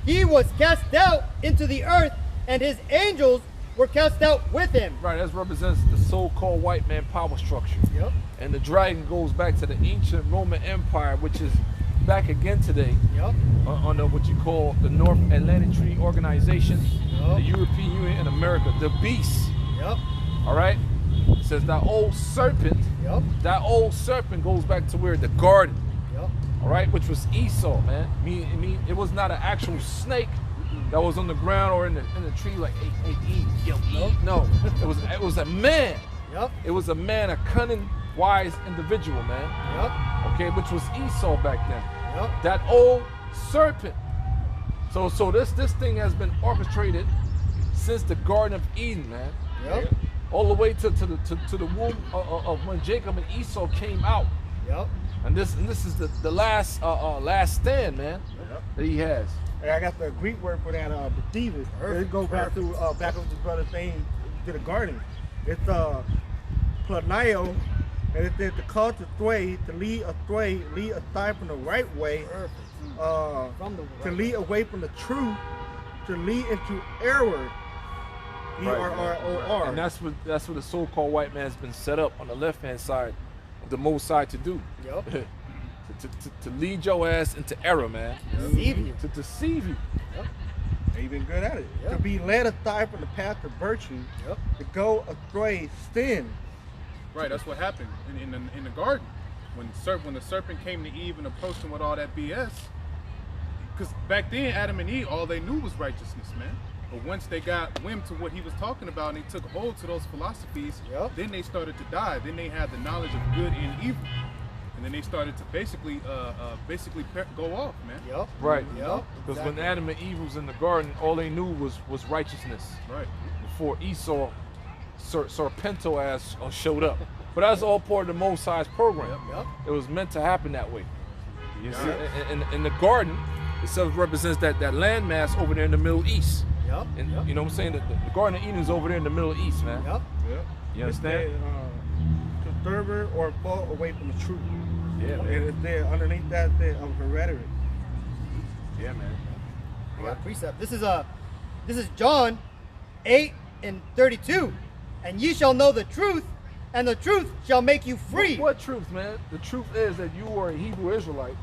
He was cast out into the earth, and his angels were cast out with him. Right, that represents the so-called white man power structure. Yep. And the dragon goes back to the ancient Roman Empire, which is back again today. Yep. Under what you call the North Atlantic Treaty Organization, the European Union, and America, the beast. Yep. All right. It says that old serpent. Yep. That old serpent goes back to where the garden. Yep. All right, which was Esau, man. I mean, it was not an actual snake that was on the ground or in the tree like, hey, eat, yo, eat. No, it was a man. Yep. It was a man, a cunning, wise individual, man. Yep. Okay, which was Esau back then. Yep. That old serpent. So this thing has been orchestrated since the Garden of Eden, man. Yep. All the way to the womb of when Jacob and Esau came out. Yep. And this is the last stand, man, that he has. And I got the Greek word for that, deceiver. It goes back to back of the brother saying to the garden. It's planio, and it says to cause astray, to lead astray, lead aside from the right way, to lead away from the truth, to lead into error. E-R-R-O-R. And that's what the so-called white man has been set up on the left-hand side of the Most High to do. Yep. to lead your ass into error, man. Deceive you. To deceive you. Yep. They've been good at it. Yep. To be led aside from the path of virtue, to go astray, sin. Right, that's what happened in the garden when the serpent came to Eve and approached him with all that BS. Because back then, Adam and Eve, all they knew was righteousness, man. But once they got wind to what he was talking about and they took hold to those philosophies, then they started to die. Then they had the knowledge of good and evil. And then they started to basically go off, man. Yep. Right. Yep. Because when Adam and Eve was in the garden, all they knew was righteousness. Right. Before Esau, Serpento ass showed up. But that's all part of the Most High's program. Yep. It was meant to happen that way. You see, in the garden, it represents that landmass over there in the Middle East. Yep. And you know what I'm saying? The Garden of Eden is over there in the Middle East, man. Yep. Yep. You understand? To serve or fall away from the truth. Yeah, man. And it's there underneath that of heredity. Yeah, man. I got a precept. This is John 8:32. And ye shall know the truth, and the truth shall make you free. What truth, man? The truth is that you are a Hebrew Israelite,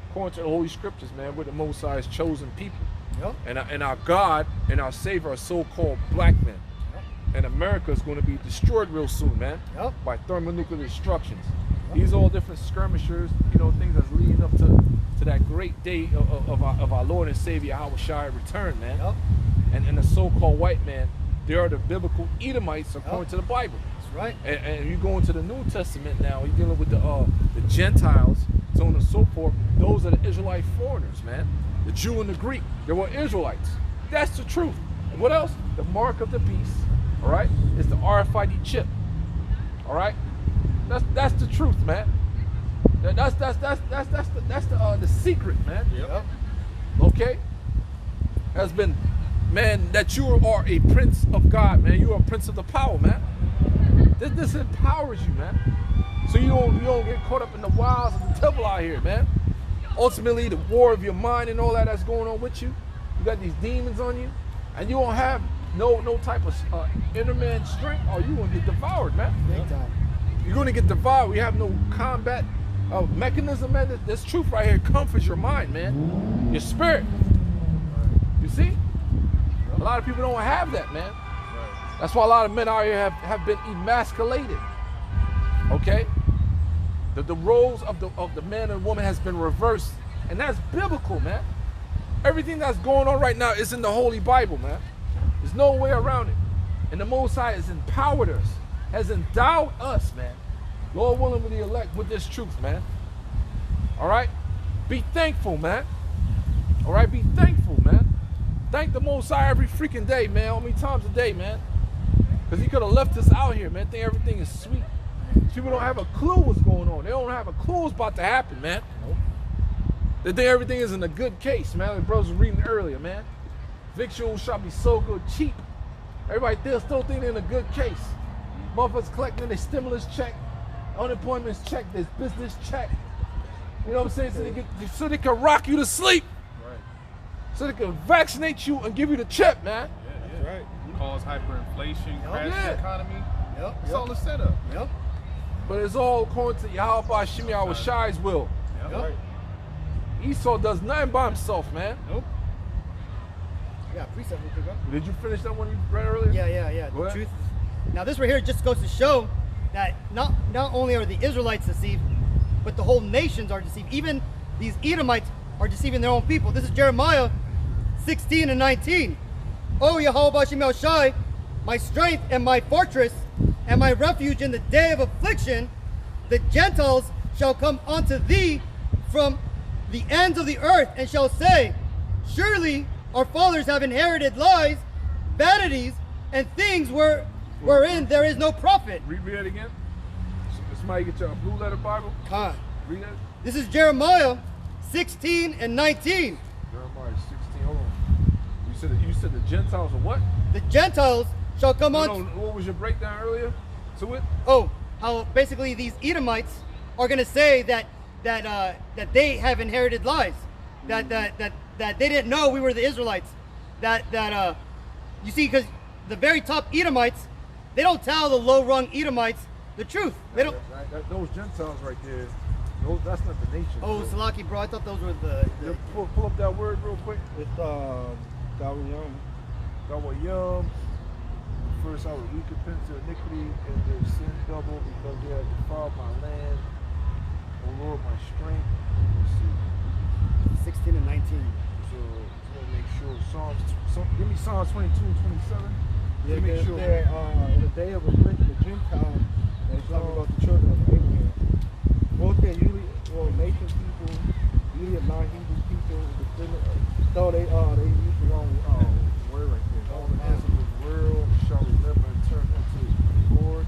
according to the Holy Scriptures, man. We're the Most High's chosen people. Yep. And our God and our Savior are so-called black men. Yep. And America is going to be destroyed real soon, man. Yep. By thermonuclear destructions. Yep. These are all different skirmishers, things that's leading up to that great day of our Lord and Savior, Yahushua return, man. Yep. And the so-called white man, they are the biblical Edomites according to the Bible. That's right. And you go into the New Testament now, you're dealing with the Gentiles, so on and so forth. Those are the Israelite foreigners, man. The Jew and the Greek, they were Israelites. That's the truth. And what else? The mark of the beast, all right, is the RFID chip. All right, that's the truth, man. That's the secret, man. Yep. Okay, has been, man, that you are a prince of God, man. You are a prince of the power, man. This empowers you, man. So you don't get caught up in the wiles of the devil out here, man. Ultimately, the war of your mind and all that's going on with you. You got these demons on you, and you don't have no type of inner man strength, or you gonna get devoured, man. Big time. You're gonna get devoured. We have no combat mechanism, man. This truth right here comforts your mind, man. Your spirit. You see? A lot of people don't have that, man. That's why a lot of men out here have been emasculated. Okay? The roles of the man and woman has been reversed. And that's biblical, man. Everything that's going on right now is in the Holy Bible, man. There's no way around it. And the Most High has empowered us, has endowed us, man. Lord willing, with the elect, with this truth, man. All right? Be thankful, man. All right? Be thankful, man. Thank the Most High every freaking day, man. How many times a day, man? Because he could have left us out here, man. Think everything is sweet. People don't have a clue what's going on. They don't have a clue what's about to happen, man. They think everything is in a good case, man. The brothers were reading earlier, man. Victuals shall be so good, cheap. Everybody still think they're in a good case. Motherfuckers collecting their stimulus check, unemployment check, their business check. You know what I'm saying? So they can rock you to sleep. Right. So they can vaccinate you and give you the chip, man. That's right. Cause hyperinflation, crash yeah. the economy. Yep. It's all a setup. Yep. But it's all according to Yahweh Shimi Shai's will. Yep. Yep. Right. Esau does nothing by himself, man. Nope. Yeah, precept we could go. Did you finish that one you read earlier? Yeah. Go The ahead. truth. Now this right here just goes to show that not only are the Israelites deceived, but the whole nations are deceived. Even these Edomites are deceiving their own people. This is Jeremiah 16 and 19. O Yahweh Hashem El Shai, my strength and my fortress, and my refuge in the day of affliction, the Gentiles shall come unto thee from the ends of the earth, and shall say, surely our fathers have inherited lies, vanities, and things wherein there is no profit. Read it again. Somebody get your blue letter Bible. Con. Read it. This is Jeremiah 16 and 19. Jeremiah 16. Hold on. You said the Gentiles are what? The Gentiles shall come on. What was your breakdown earlier to it? Oh, how basically these Edomites are going to say that they have inherited lies, that they didn't know we were the Israelites, that you see, because the very top Edomites, they don't tell the low-rung Edomites the truth. They don't. Those Gentiles right there, that's not the nation. Oh, bro. Salaki, bro, I thought those were the Pull up that word real quick. It's Gawayam. Gawayam. First I would recompense their iniquity and their sin double because they have defiled my land. O Lord, my strength. Let's see. 16 and 19. So let's make sure give me Psalms 22 and 27. Yeah, to make sure. In the day of affliction, the Gentiles, and it's talking about the children of Abraham. Both they usually, nation people, usually non-Hebrew people, though they use the wrong word right there. All the ends of the world shall remember and turn unto the Lord,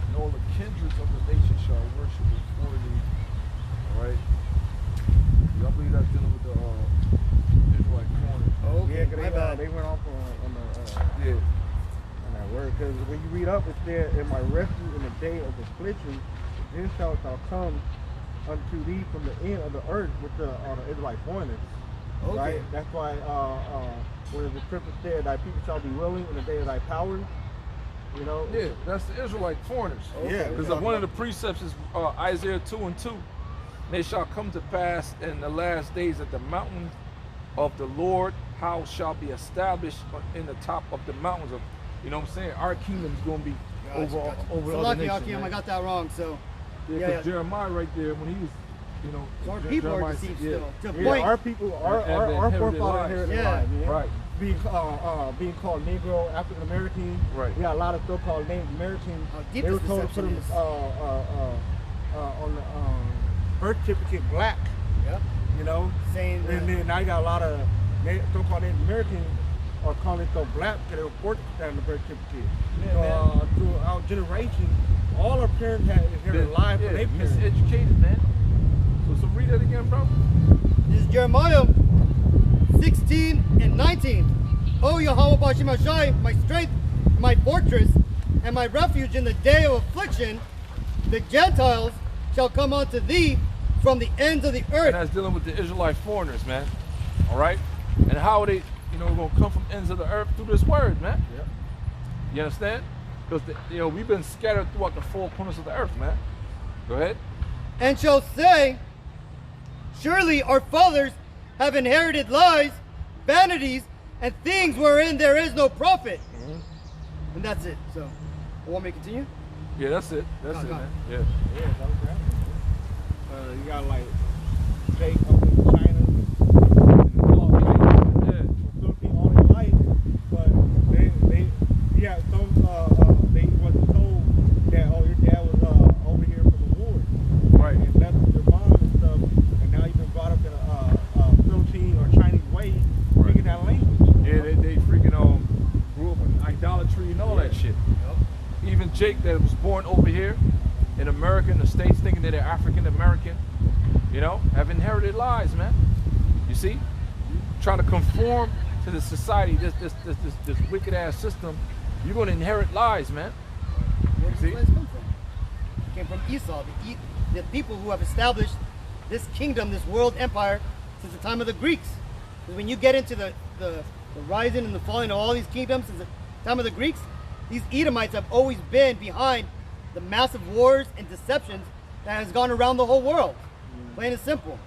and all the kindreds of the nation shall worship before thee. All right. I believe that's dealing with the Israelite corner. Oh, okay, Yeah, my bad. they went off on Yeah. that word, because when you read up, it's there, in my refuge in the day of affliction, the Gentiles shall come unto thee from the end of the earth with the Israelite foreigners. Okay. Right? That's why when the scripture said, thy people shall be willing in the day of thy power, you know? Yeah, that's the Israelite foreigners. Yeah, Because one of the precepts is Isaiah 2 and 2. They shall come to pass in the last days that the mountain of the Lord house shall be established in the top of the mountains of, you know what I'm saying? Our kingdom's going to be over other Salaki, nations. Hakim, I man. got that wrong. So Yeah, because Jeremiah right there, when he was, you know, So our people are Jeremiah deceived said, yeah. still. To the Yeah, point. our people, our inherited forefathers lives. inherited Yeah. lives, man. Right. Being called Negro, African American. Right. We got a lot of so-called Native Americans. How deep They were this told to put them deception is. on the birth certificate black. Yep. You know, Saying and then now you got a lot of so-called Native Americans are calling themselves black because they were forced to stand on the birth certificate. Yeah, Throughout generations, all our parents had inherited lives from their parents. Miseducated, man. So read that again, bro. This is Jeremiah 16 and 19. O Yahweh Bashim Hashai, my strength, my fortress, and my refuge in the day of affliction, the Gentiles shall come unto thee from the ends of the And earth. that's dealing with the Israelite foreigners, man. All right? And how are they, going to come from ends of the earth through this word, man? Yep. You understand? Because, we've been scattered throughout the four corners of the earth, man. Go ahead. And shall say, surely our fathers have inherited lies, vanities, and things wherein there is no profit. And that's it. So, you want me to continue? Yeah, that's it. That's it, Go. man. Yeah. Yeah, that was right. You got like Jake up in China, Yeah. Philippines all their life, but they wasn't told that your dad was over here for the war, Right. and left with your mom and stuff, and now you've been brought up in a Philippine or Chinese way, speaking that language. Yeah, they freaking grew up in idolatry and all that shit. Even Jake that was born over here in America, in the States, thinking that they're African American, have inherited lies, man. You see? Trying to conform to the society, this wicked ass system, you're gonna inherit lies, man. Where does See? this come from? It came from Esau, the people who have established this kingdom, this world empire, since the time of the Greeks. Because when you get into the rising and the falling of all these kingdoms since the time of the Greeks, these Edomites have always been behind the massive wars and deceptions that has gone around the whole world. Plain and simple.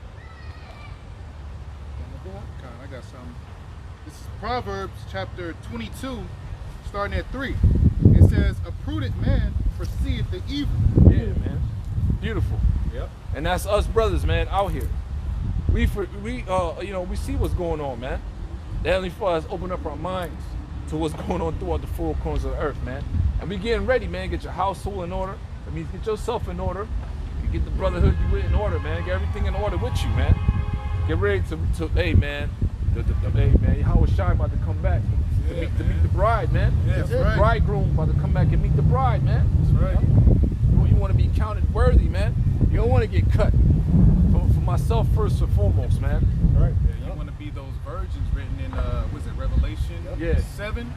I got something. This is Proverbs chapter 22, starting at 3. It says, "A prudent man foreseeth the evil." Yeah, man. Beautiful. Yep. And that's us brothers, man, out here. We see what's going on, man. The Heavenly Father has opened up our minds to what's going on throughout the four corners of the earth, man. And we getting ready, man. Get your household in order. That means get yourself in order. You get the brotherhood you with in order, man. Get everything in order with you, man. Get ready to hey, man. Hey, man. Yahweh Shai about to come back to meet the bride, man. Yeah, that's The right. bridegroom about to come back and meet the bride, man. That's right. You want to be counted worthy, man. You don't want to get cut. For myself first and foremost, man. Right. Yeah, you want to be those virgins written in, was it Revelation Yeah. 7?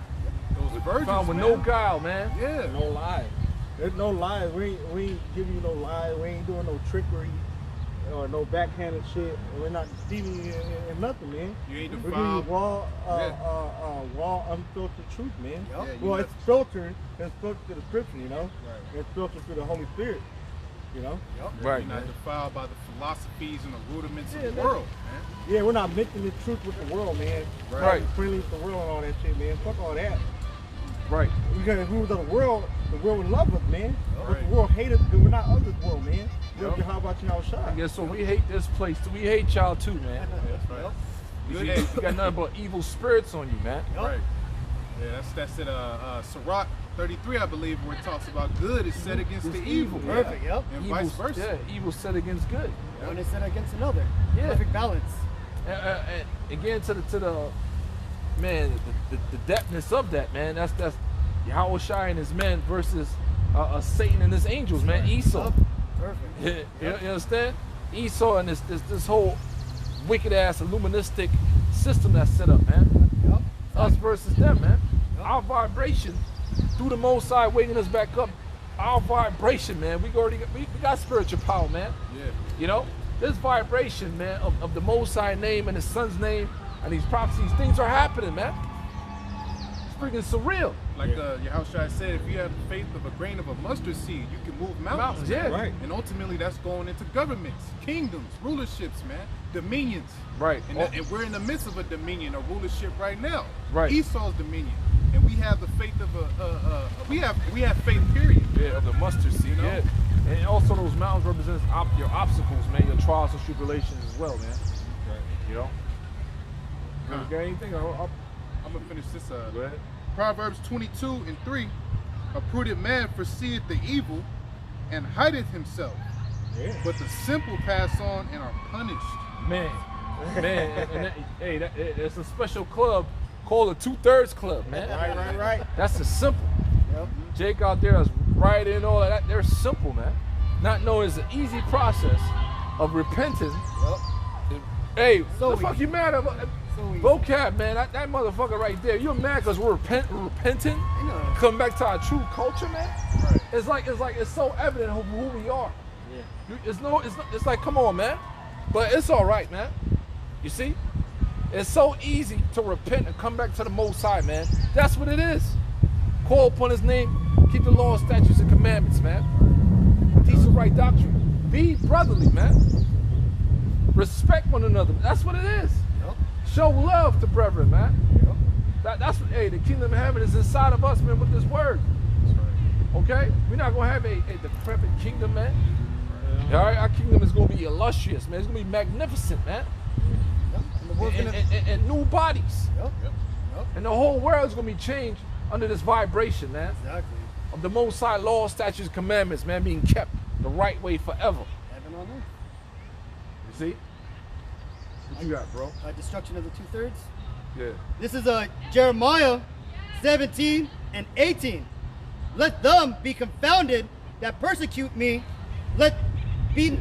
Those virgins, Found with man. no guile, man. Yeah. No lies. There's no lies. We ain't giving you no lies. We ain't doing no trickery or no backhanded shit. We're not deceiving you in nothing, man. You ain't We're giving you defiled. raw, unfiltered truth, man. Yep. Yeah, you Well, got- it's filtered. It's filtered through the scripture, you know. Right. It's filtered through the Holy Spirit, you know. Yep. Right, You're not man. defiled by the philosophies and the rudiments of Yeah, the man. world, man. Yeah, we're not mixing the truth with the world, man. Right. Friendly with the world and all that shit, man. Fuck all that. Right. Because if we was of the world would love us, man. But Right. the world hate us because we're not of this world, man. Yep. How about you outside? Yeah, so we hate this place. We hate y'all too, man. That's right. You Good. got nothing but evil spirits on you, man. Right. Yeah, that's it. Sirach 33, I believe, where it talks about good is set against It's the evil. evil, Perfect, yep. And Evil, vice versa. Yeah, evil set against good. One is set against another. Yeah. Perfect balance. And again, to the man, the depthness of that, man. That's Yahweh Shai and his men versus Satan and his angels, man. Esau. Perfect. You understand? Esau and this whole wicked ass illuministic system that's set up, man. Yep. Us versus them, man. Our vibration through the Most High waking us back up. Our vibration, man. We got spiritual power, man. Yeah. You know, this vibration, man, of the Most High name and His Son's name and these prophecies, things are happening, man. It's freaking surreal. Like Yahushua said, if you have the faith of a grain of a mustard seed, you can move mountains. Mountains, yeah. Right. And ultimately, that's going into governments, kingdoms, rulerships, man, dominions. Right. And we're in the midst of a dominion, a rulership right now. Right. Esau's dominion, and we have the faith of we have faith. Period. Yeah, of the mustard seed, You know? yeah. And also those mountains represent your obstacles, man, your trials and tribulations as well, man. Right. You know? Huh. You got anything? I'll I'm gonna finish this. go ahead. Proverbs 22:3. A prudent man foreseeth the evil, and hideth himself. Yeah. but the simple pass on and are punished. Man, it's a special club called the 2/3 Club, man. Right. That's the simple. Yep. Jake out there is right in all of that. They're simple, man. Not knowing it's an easy process of repenting. Yep. Hey, So the fuck easy. you mad about? So easy. Vocab, man, that motherfucker right there. You're mad because we're repenting, I know. come back to our true culture, man. Right. It's so evident who we are. It's like, come on, man. But it's all right, man. You see, it's so easy to repent and come back to the Most High, man. That's what it is. Call upon His name, keep the law, statutes, and commandments, man. Teach the right doctrine. Be brotherly, man. Respect one another. That's what it is. Yep. Show love to brethren, man. Yep. That's what. Hey, the kingdom of heaven is inside of us, man. With this word. That's right. Okay, we're not gonna have a decrepit kingdom, man. All right, our kingdom is gonna be illustrious, man. It's gonna be magnificent, man. Yep. And the world's gonna. And new bodies, Yep. Yep. Yep. and the whole world's gonna be changed under this vibration, man, Exactly. of the Most High law, statutes, commandments, man, being kept the right way forever. Heaven on earth. You see? What you got, bro? Destruction of the 2/3. Yeah. This is Jeremiah 17 and 18. Let them be confounded that persecute me. Let be.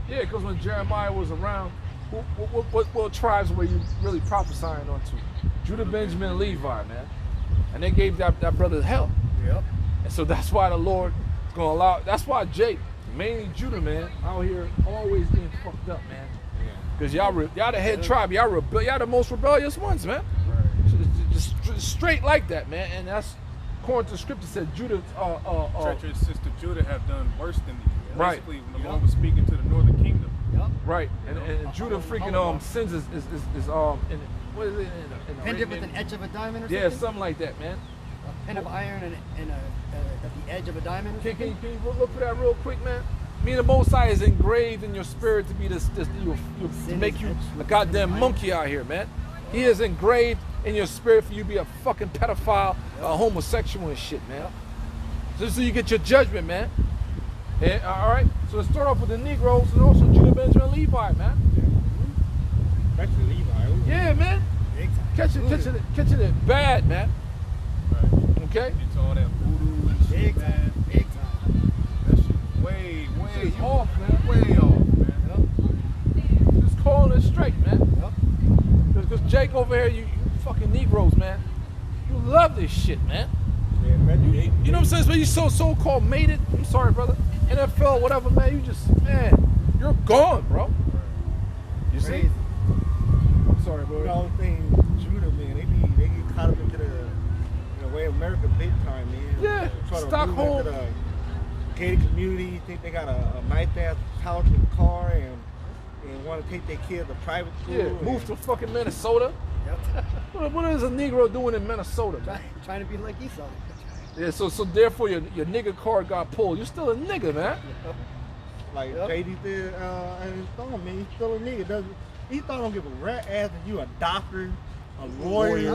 Yeah, because when Jeremiah was around, what tribes were you really prophesying onto? Judah, Benjamin, and Levi, man. And they gave that brother hell. Yep. And so that's why the Lord is going to allow, that's why Jake, mainly Judah, man, out here always getting fucked up, man. Because y'all the head tribe, y'all the most rebellious ones, man. Just straight like that, man. And that's according to the scripture said Judah, Treacherous sister Judah have done worse than thee. Right. Basically, when the Lord was speaking to the northern kingdom. Yep. right. And Judah freaking sins is in what is it? In Pendant with an edge of a diamond or yeah, something? something like that, man. A pen of iron and at the edge of a diamond or Can something? you look for that real quick, man? Me, the Most High is engraved in your spirit to be to make you a goddamn monkey out here, man. He is engraved in your spirit for you to be a fucking pedophile, a homosexual and shit, man. Just so you get your judgment, man. And, all right. So let's start off with the Negroes and also Judah, Benjamin, and Levi, man. Especially Levi. Yeah, man. Big time. Catching it bad, man. Right. Okay. It's all that voodoo and Big shit, time. man. Big time. That shit way It's off, man. way off, man. Just calling it straight, man. Yep. Because Jake over here, you fucking Negroes, man. You love this shit, man. Yeah, man, You know what I'm saying? But you so-called made it. I'm sorry, brother. NFL, whatever, man. You just, man, you're gone, bro. You see? Crazy. I'm sorry, bro. You know, thing Judah, man, they get caught up into the way of America big time, man. Yeah, Try to Stockholm. move into the gated community, think they got a nice ass house and car and want to take their kids to private school. Yeah, and- move to fucking Minnesota. Yep. What is a Negro doing in Minnesota, man? Trying to be like Esau. Yeah, so therefore your nigga card got pulled. You're still a nigga, man. Like Yep. JD said, and his song, man, he's still a nigga. Esau don't give a rat ass if you a doctor, a lawyer,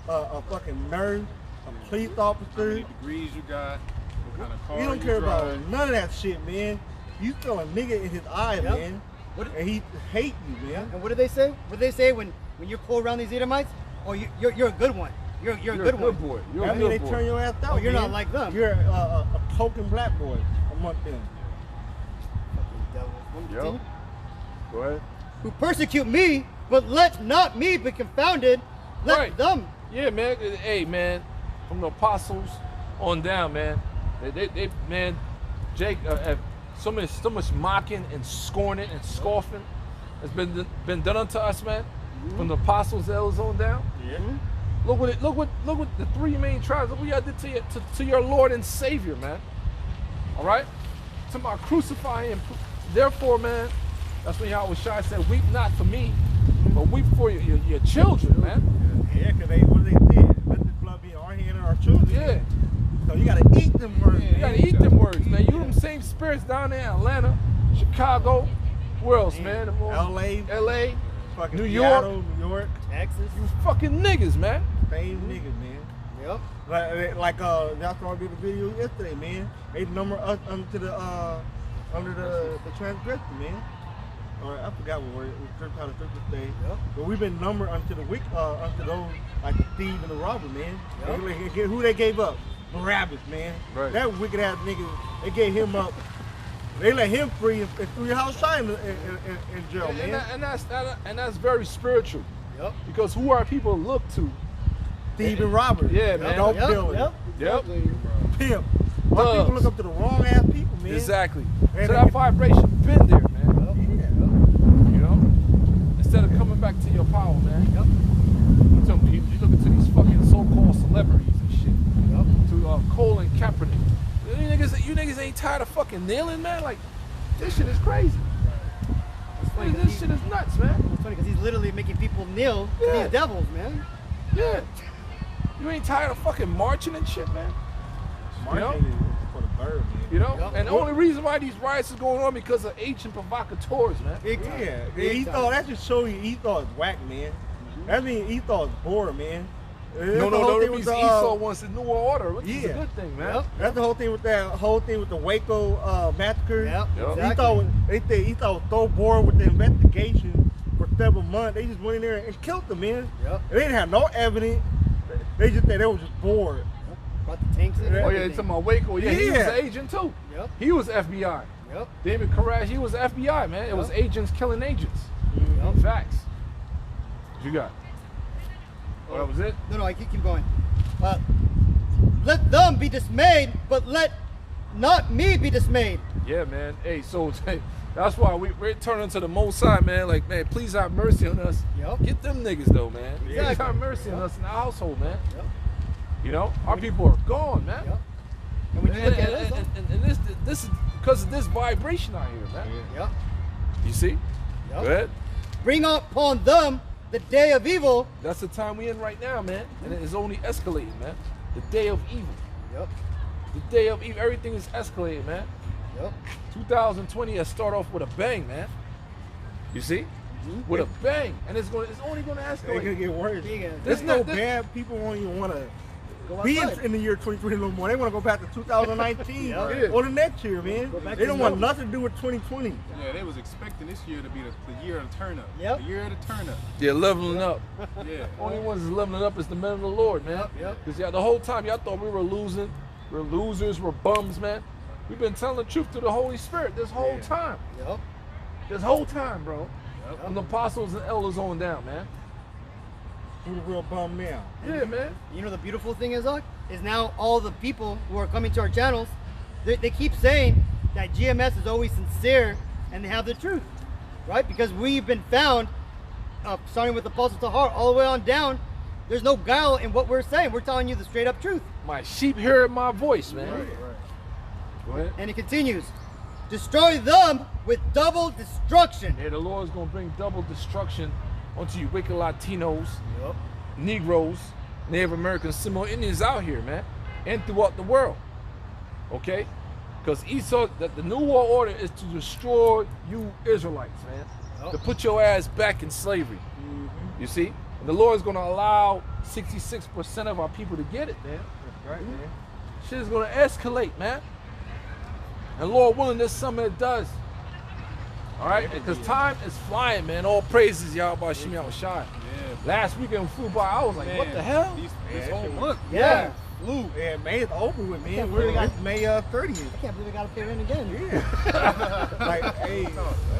a fucking nurse, a police How officer. many degrees you got? What kind of car He don't you care about drive. none of that shit, man. You still a nigga in his eye, Yep. man. And he hate you, man. And what do they say? What do they say when you're cool around these Edomites? Oh, you're a good one. You're a You're good a good one. boy. You're I a mean, they good turn boy. your ass out. Oh, you're man. not like them. You're a token black boy among them. Fucking devils. Want me to Yep. continue? Go ahead. Who persecute me, but let not me be confounded. Let Right. them. Yeah, man. Hey, man. From the apostles on down, man. They man, Jake, so much mocking and scorning and scoffing has been done unto us, man. From the apostles, elders on down. Yeah. Look what the three main tribes. Look what y'all did to your Lord and Savior, man. All right. To my crucify him. Therefore, man, that's when Yahweh Shai said, "Weep not for me, but weep for your children, man." Yeah, because what they did, let this blood be in our hand and our children. Yeah. So you gotta eat them words. You gotta eat them words, man. You them same spirits down there in Atlanta, Chicago, where else, man? LA, fucking New Seattle, New York, Texas. you fucking niggas, man. same niggas, man. Yep. Like y'all saw me the video yesterday, man. They number us onto the under the transgression, man. Or I forgot what word. How the scripture say. Yep. But we've been numbered unto the wicked, unto those like the thief and the robber, man. Yep. Who they gave up? Barabbas, man. Right. That wicked ass nigga. They gave him up. They let him free and threw your house shine in jail, man. And that's very spiritual. Yep. Because who are people look to? Thief and robber. Yeah, man. Dope Yep. dealer. Yep. Yep. Pimp. Why Thugs. people look up to the wrong ass people, man? Exactly. And So that vibration been there, man. Yeah. You know? Instead of coming back to your power, man. Yep. You look into these fucking so-called celebrities and shit. Yep. To Colin Kaepernick. You niggas ain't tired of fucking kneeling, man? Like, this shit is crazy. funny 'cause This shit is nuts, man. It's funny because he's literally making people kneel to Yeah. these devils, man. Yeah. You ain't tired of fucking marching and shit, man? You know? Marketing is for the bird, man. You know? Yep. And the only reason why these riots is going on because of agent provocateurs, man. Big time. Yeah, Big Esau, time. that just show you Esau is whack, man. That means Esau is bored, man. No, that means Esau wants a new order, which is a yeah. good thing, man. Yep. That's the whole thing with the Waco massacre. Yep, Yep. exactly. They said Esau was so bored with the investigation for several months. They just went in there and killed them, man. Yep. They didn't have no evidence. They just said they were just bored. Brought the tanks in. and Oh, yeah, everything. it's talking about Waco. Yeah, he was Yeah. an agent, too. Yep. He was FBI. Yep. David Koresh, he was FBI, man. It was Yep. agents killing agents. Yep. Facts. What you got? Oh, that was it? No, I keep going. Let them be dismayed, but let not me be dismayed. Yeah, man. Hey, so that's why we're turning to the Most High, man. Like, man, please have mercy on us. Yep. Get them niggas, though, man. Please Exactly. have mercy on Yep. us in our household, man. Yep. You know, our people are gone, man. Yep. And when you look at this, And this is because of this vibration out here, man. yep. You see? Yep. Go ahead. Bring upon them the day of evil. That's the time we in right now, man. And it is only escalating, man. The day of evil. Yep. The day of evil. Everything is escalating, man. Yep. 2020 has started off with a bang, man. You see? With a bang. And it's only gonna It's escalate. gonna get worse. Big ass. There's This- no this- bad people won't even want to Go be outside. in the year 2020 no more. They want to go back to 2019 Yeah. or the next year, man. Go back They to don't want normal. nothing to do with 2020. Yeah, they was expecting this year to be the year of the turn up. Yep. The year of the turn up. Yeah, leveling up. Yeah. Only ones that's leveling up is the men of the Lord, man. Yep. Because the whole time y'all thought we were losing. We're losers. We're bums, man. We've been telling the truth to the Holy Spirit this whole time. Yep. This whole time, bro. From the apostles and elders on down, man. Who the real bum now? Yeah, man. You know the beautiful thing is now all the people who are coming to our channels, they keep saying that GMS is always sincere and they have the truth, right? Because we've been found, starting with Apostle Tahar all the way on down, there's no guile in what we're saying. We're telling you the straight up truth. My sheep hear my voice, man. Go ahead. And it continues, destroy them with double destruction. Yeah, the Lord's gonna bring double destruction onto you wicked Latinos, Yep. Negroes, Native Americans, Samoan Indians out here, man, and throughout the world. Okay? Because Esau, that the New World Order is to destroy you Israelites, man. Yep. To put your ass back in slavery. You see? And the Lord is gonna allow 66% of our people to get it, man. That's right, man. Shit is gonna escalate, man. And Lord willing, this summer it does. All right, because time is flying, man. All praises, y'all, by Shimi Shai. Yeah. Last weekend flew by, I was like, what the hell? This Yeah, whole shit was- month. Yeah. Flu. Yeah, May is over with, man. can't We're believe it's May 30th. I can't believe I gotta pay rent again. Yeah. Like, hey,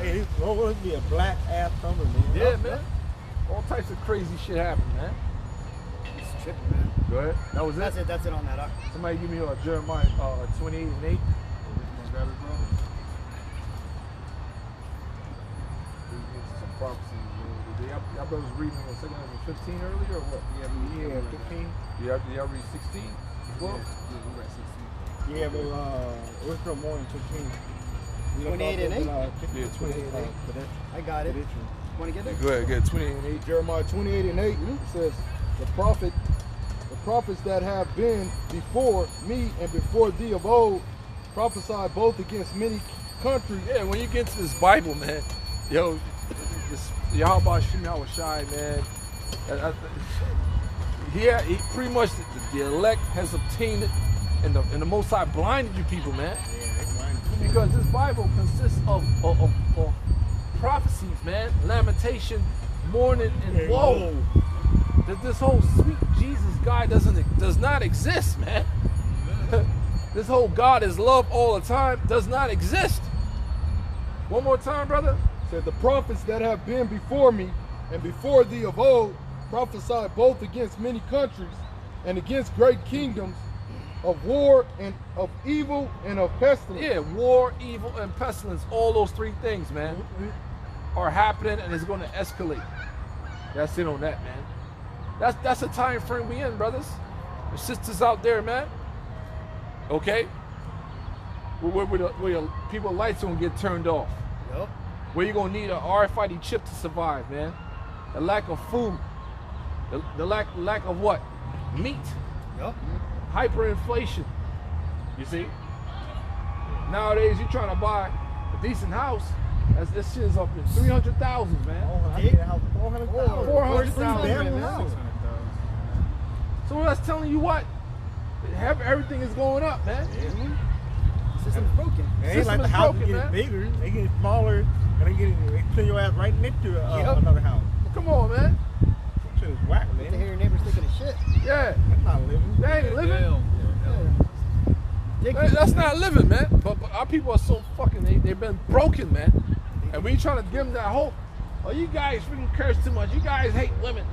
it's going to be a black ass summer, man. Yeah, man. All types of crazy shit happened, man. It's tripping, man. Go ahead. That was it. That's it on that. Somebody give me Jeremiah 28 and 8. Grab it, bro. Some prophecies. Y'all brothers reading 2 15 earlier or what? Yeah, 15. Y'all read 16 as well? Yeah, but we're still more than 15. 28 and 8? Yeah, 28 and 8. I got it. Want to get it? Go ahead, get 28 and 8. Jeremiah 28 and 8 it says, the prophets that have been before me and before thee of old prophesied both against many countries. Yeah, when you get to this Bible, man, yo, this Yahweh Shemi Shai, man, he pretty much the elect has obtained it, and the Most High blinded you people, man. Because this Bible consists of prophecies, man. Lamentation, mourning, and woe. This whole sweet Jesus guy does not exist, man. This whole God is love all the time does not exist. One more time, brother. Said the prophets that have been before me and before thee of old prophesied both against many countries and against great kingdoms, of war and of evil and of pestilence. Yeah, war, evil, and pestilence. All those three things, man, are happening, and it's going to escalate. That's it on that, man. That's the time frame we in, brothers. The sisters out there, man. Okay? Where your people lights gonna get turned off. Yep. Where you gonna need an RFID chip to survive, man. The lack of food. The lack of what? Meat. Yep. Hyperinflation. You see? Nowadays, you're trying to buy a decent house. This shit's up to 300,000, man. I get a house 400,000. 400,000, house. So that's telling you what? Everything is going up, man. The system's broken. It ain't like the house is getting bigger, they getting smaller, and they send your ass right into another house. Come on, man. Shit is whack, To man. hear your neighbors taking a shit. Yeah. That's not living. They ain't living. Ridiculous. That's not living, man. But our people are so fucking, they've been broken, man. And we trying to give them that hope. Oh, you guys freaking curse too much. You guys hate women.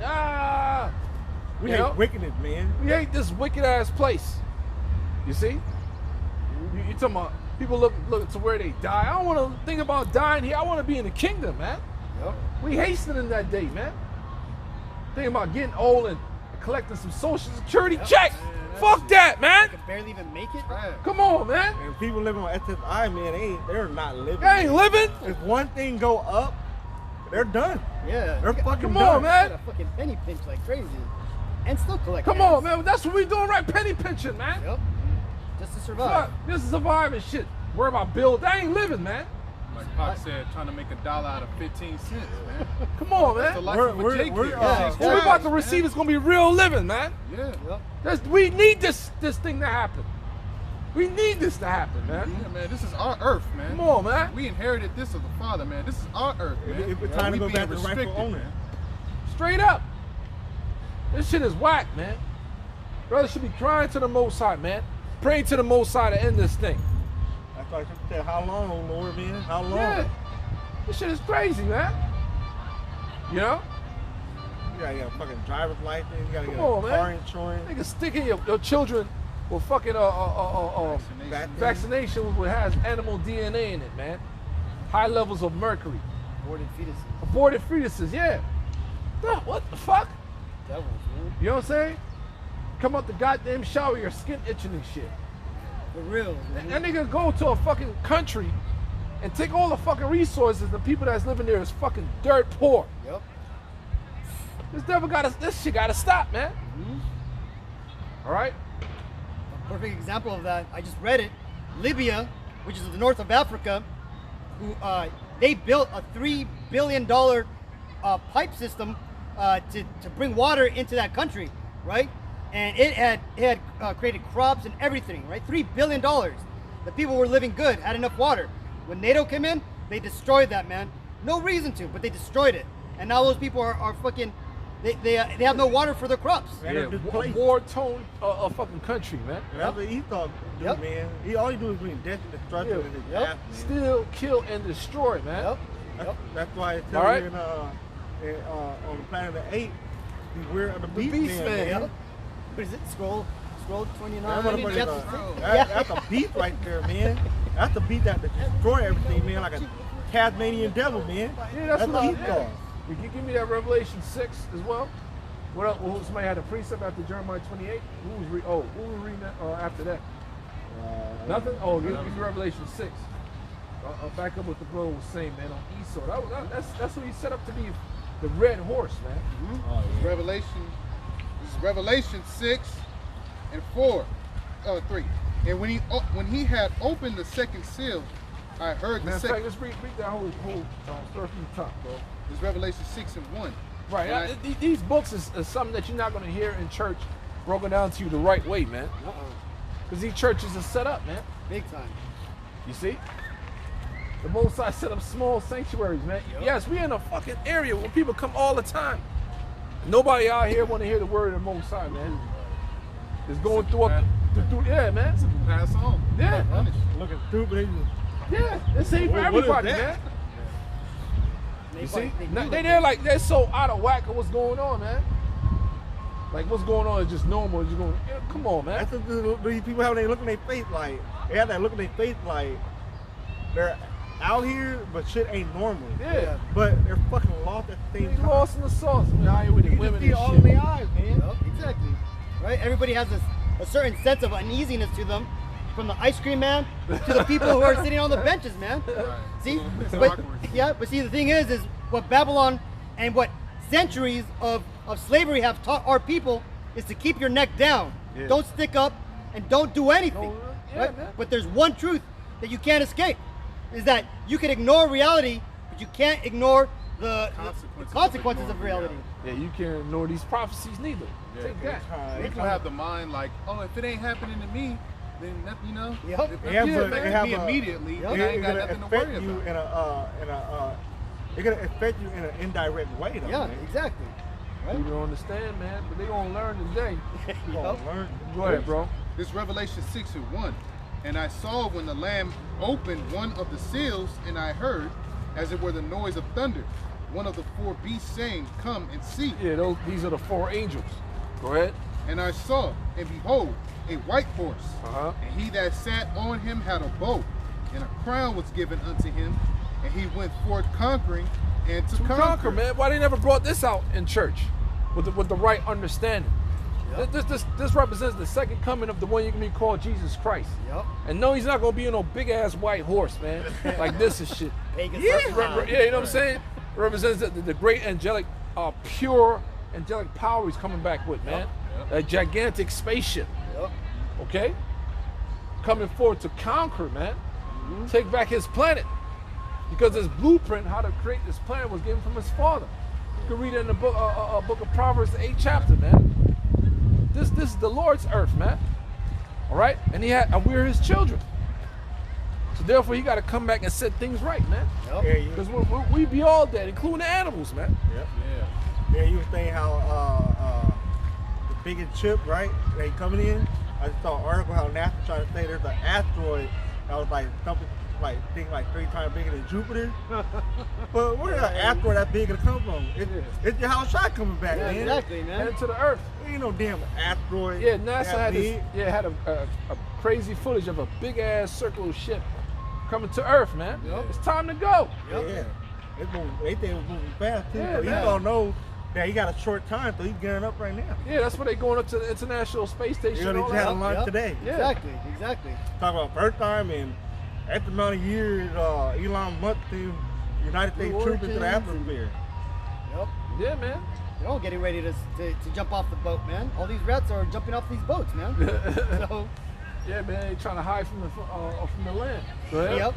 We You hate know? wickedness, man. We hate this wicked ass place. You see? You talking about people look to where they die. I don't want to think about dying here. I want to be in the kingdom, man. Yep. We hastening that day, man. Thinking about getting old and collecting some social security checks. Fuck that, man. Could barely even make it. Come on, man. And people living on SSI, man, they're not living. They ain't living. If one thing go up, they're done. Yeah. They're fucking Come done. on, man. Got a fucking penny pinch like crazy. And still collect. Come on, man. That's what we doing, right? Penny pinching, man. Yep. Just to survive. Fuck, this is surviving shit. Worry about bills. They ain't living, man. Like Pac said, trying to make $1 out of 15 cents, man. Come on, That's the man. life We're- of a we're- J kid. we're, What we about to receive is gonna be real living, man. Yeah. We need this thing to happen. We need this to happen, man. Yeah, man, this is our earth, man. Come on, man. We inherited this of the Father, man. This is our earth, man. If it's time to We go being back to the rightful restricted, owner. man. Straight up. This shit is whack, man. Brothers should be crying to the Most High, man. Praying to the Most High to end this thing. That's why I said, how long, oh Lord, man? How long? Yeah. This shit is crazy, man. You know? You gotta get a fucking driver's license. You gotta Come get on, a man. car insurance. Nigga sticking your children with fucking vaccination that has animal DNA in it, man. High levels of mercury. Aborted fetuses. Aborted fetuses, yeah. Nah, what the fuck? Devils, man. You know what I'm saying? Come out the goddamn shower, your skin itching and shit. For real. Man. That nigga go to a fucking country and take all the fucking resources. The people that's living there is fucking dirt poor. Yep. This shit gotta stop, man. All right? A perfect example of that, I just read it. Libya, which is the north of Africa, who they built a $3 billion pipe system to bring water into that country, right? And it had created crops and everything, right? $3 billion. The people were living good, had enough water. When NATO came in, they destroyed that, man. No reason to, but they destroyed it. And now those people are fucking, they have no water for their crops. Yeah, war-torn fucking country, man. And that's what Esau do, Yep. man. All he do is bring death and destruction in his Yep. path, man. Steal, kill, and destroy, man. Yep. That's why it's All telling right. you on the planet of the apes, beware of the beast, beast man. Yep. What is it? Scroll 29. That motherfucker's chapter 6. that's a beast right there, man. That's a beast that destroy everything, man, like a Tasmanian devil, man. Yeah, that's what what I Esau. You can give me that Revelation 6 as well. What else? Well, somebody had a precept after Jeremiah 28. Who was reading that after that? Nothing? Oh, give me Revelation 6. I'll back up what the brother was saying, man, on Esau. That's what he set up to be the red horse, man. Revelation, this is Revelation 6 and 4, 3. And when he had opened the second seal, I heard the Matter of fact, second. let's read that whole start from the top, bro. This is Revelation 6 and 1. Right. Right. These books is something that you're not going to hear in church broken down to you the right way, man. Because these churches are set up, man. Big time. You see? The Most High set up small sanctuaries, man. Yes, we're in a fucking area where people come all the time. Nobody out here want to hear the word of the Most High, man. It's going through, yeah, man. Pass on. Yeah. Looking stupid. Yeah, it's ain't for everybody, man. You see? They're like, they're so out of whack of what's going on, man. Like, what's going on is just normal. It's just going, yeah, come on, man. That's what these people have. They look in their face like, they have that look in their face like they're out here, but shit ain't normal. Yeah. But they're fucking lost at the same They time. lost in the sauce. Man, out here with the You women can see and it all shit. in their eyes, man. Yep, exactly. Right? Everybody has a certain sense of uneasiness to them, from the ice cream man to the people who are sitting on the benches, man. See? But see, the thing is what Babylon and what centuries of slavery have taught our people is to keep your neck down. Yeah. Don't stick up and don't do anything. Right? man. But there's one truth that you can't escape, is that you can ignore reality, but you can't ignore the consequences of reality. Yeah, you can't ignore these prophecies neither. Take that. People have the mind like, oh, if it ain't happening to me, then nothing, you know. Yep. If Yeah, it but affects they have me a- immediately, Yep. then I ain't It's got gonna nothing to affect worry you about. it's gonna affect you in an indirect way, though. Yeah, man. exactly. Right? You don't understand, man, but they gonna learn today. You gonna learn. Go ahead, bro. This Revelation 6:1. And I saw when the Lamb opened one of the seals, and I heard, as it were the noise of thunder, one of the four beasts saying, come and see. Yeah, these are the four angels. Go ahead. And I saw, and behold, a white horse. Uh-huh. And he that sat on him had a bow, and a crown was given unto him, and he went forth conquering and to Conquer, man. Why they never brought this out in church with the right understanding? Yep. This represents the second coming of the one you can be called Jesus Christ. Yep. And no, he's not gonna be on no big ass white horse, man, like this and shit. Pagan Yeah, circumcision. you know what I'm saying? Represents the great angelic, pure angelic power he's coming back with, man. A gigantic spaceship. Yep. Okay? Coming forward to conquer, man. Take back his planet. Because his blueprint, how to create this planet, was given from his father. You can read it in the book of Proverbs, the 8th chapter, man. This is the Lord's earth, man. All right? And we're his children. So therefore, he got to come back and set things right, man. Yep. Yeah, Because we be all dead, including the animals, man. Yep. Yeah, you was saying how the biggest chip, right? They coming in. I just saw an article how NASA trying to say there's an asteroid that was like something like 3 times bigger than Jupiter. But where did an asteroid that big gonna come from? It's your house shot coming back, Yeah, man. exactly, man. Headed to the earth. There ain't no damn asteroid. Yeah, NASA that big. had a crazy footage of a big ass circular ship coming to Earth, man. Yep. It's time to go. Yeah. It's moving, they think it was moving fast too. Yeah, So you man. don't know that he got a short time, so he's gearing up right now. Yeah, that's why they going up to the International Space Station. You and know, all they just had that. a launch Yep. today. Yeah. Exactly. Talk about first time in X amount of years, Elon Musk to United States Blue troops into the Origins atmosphere. Yep. Yeah, man. They're all getting ready to jump off the boat, man. All these rats are jumping off these boats, man. So, Yeah, man. They trying to hide from the land. Go ahead. yep.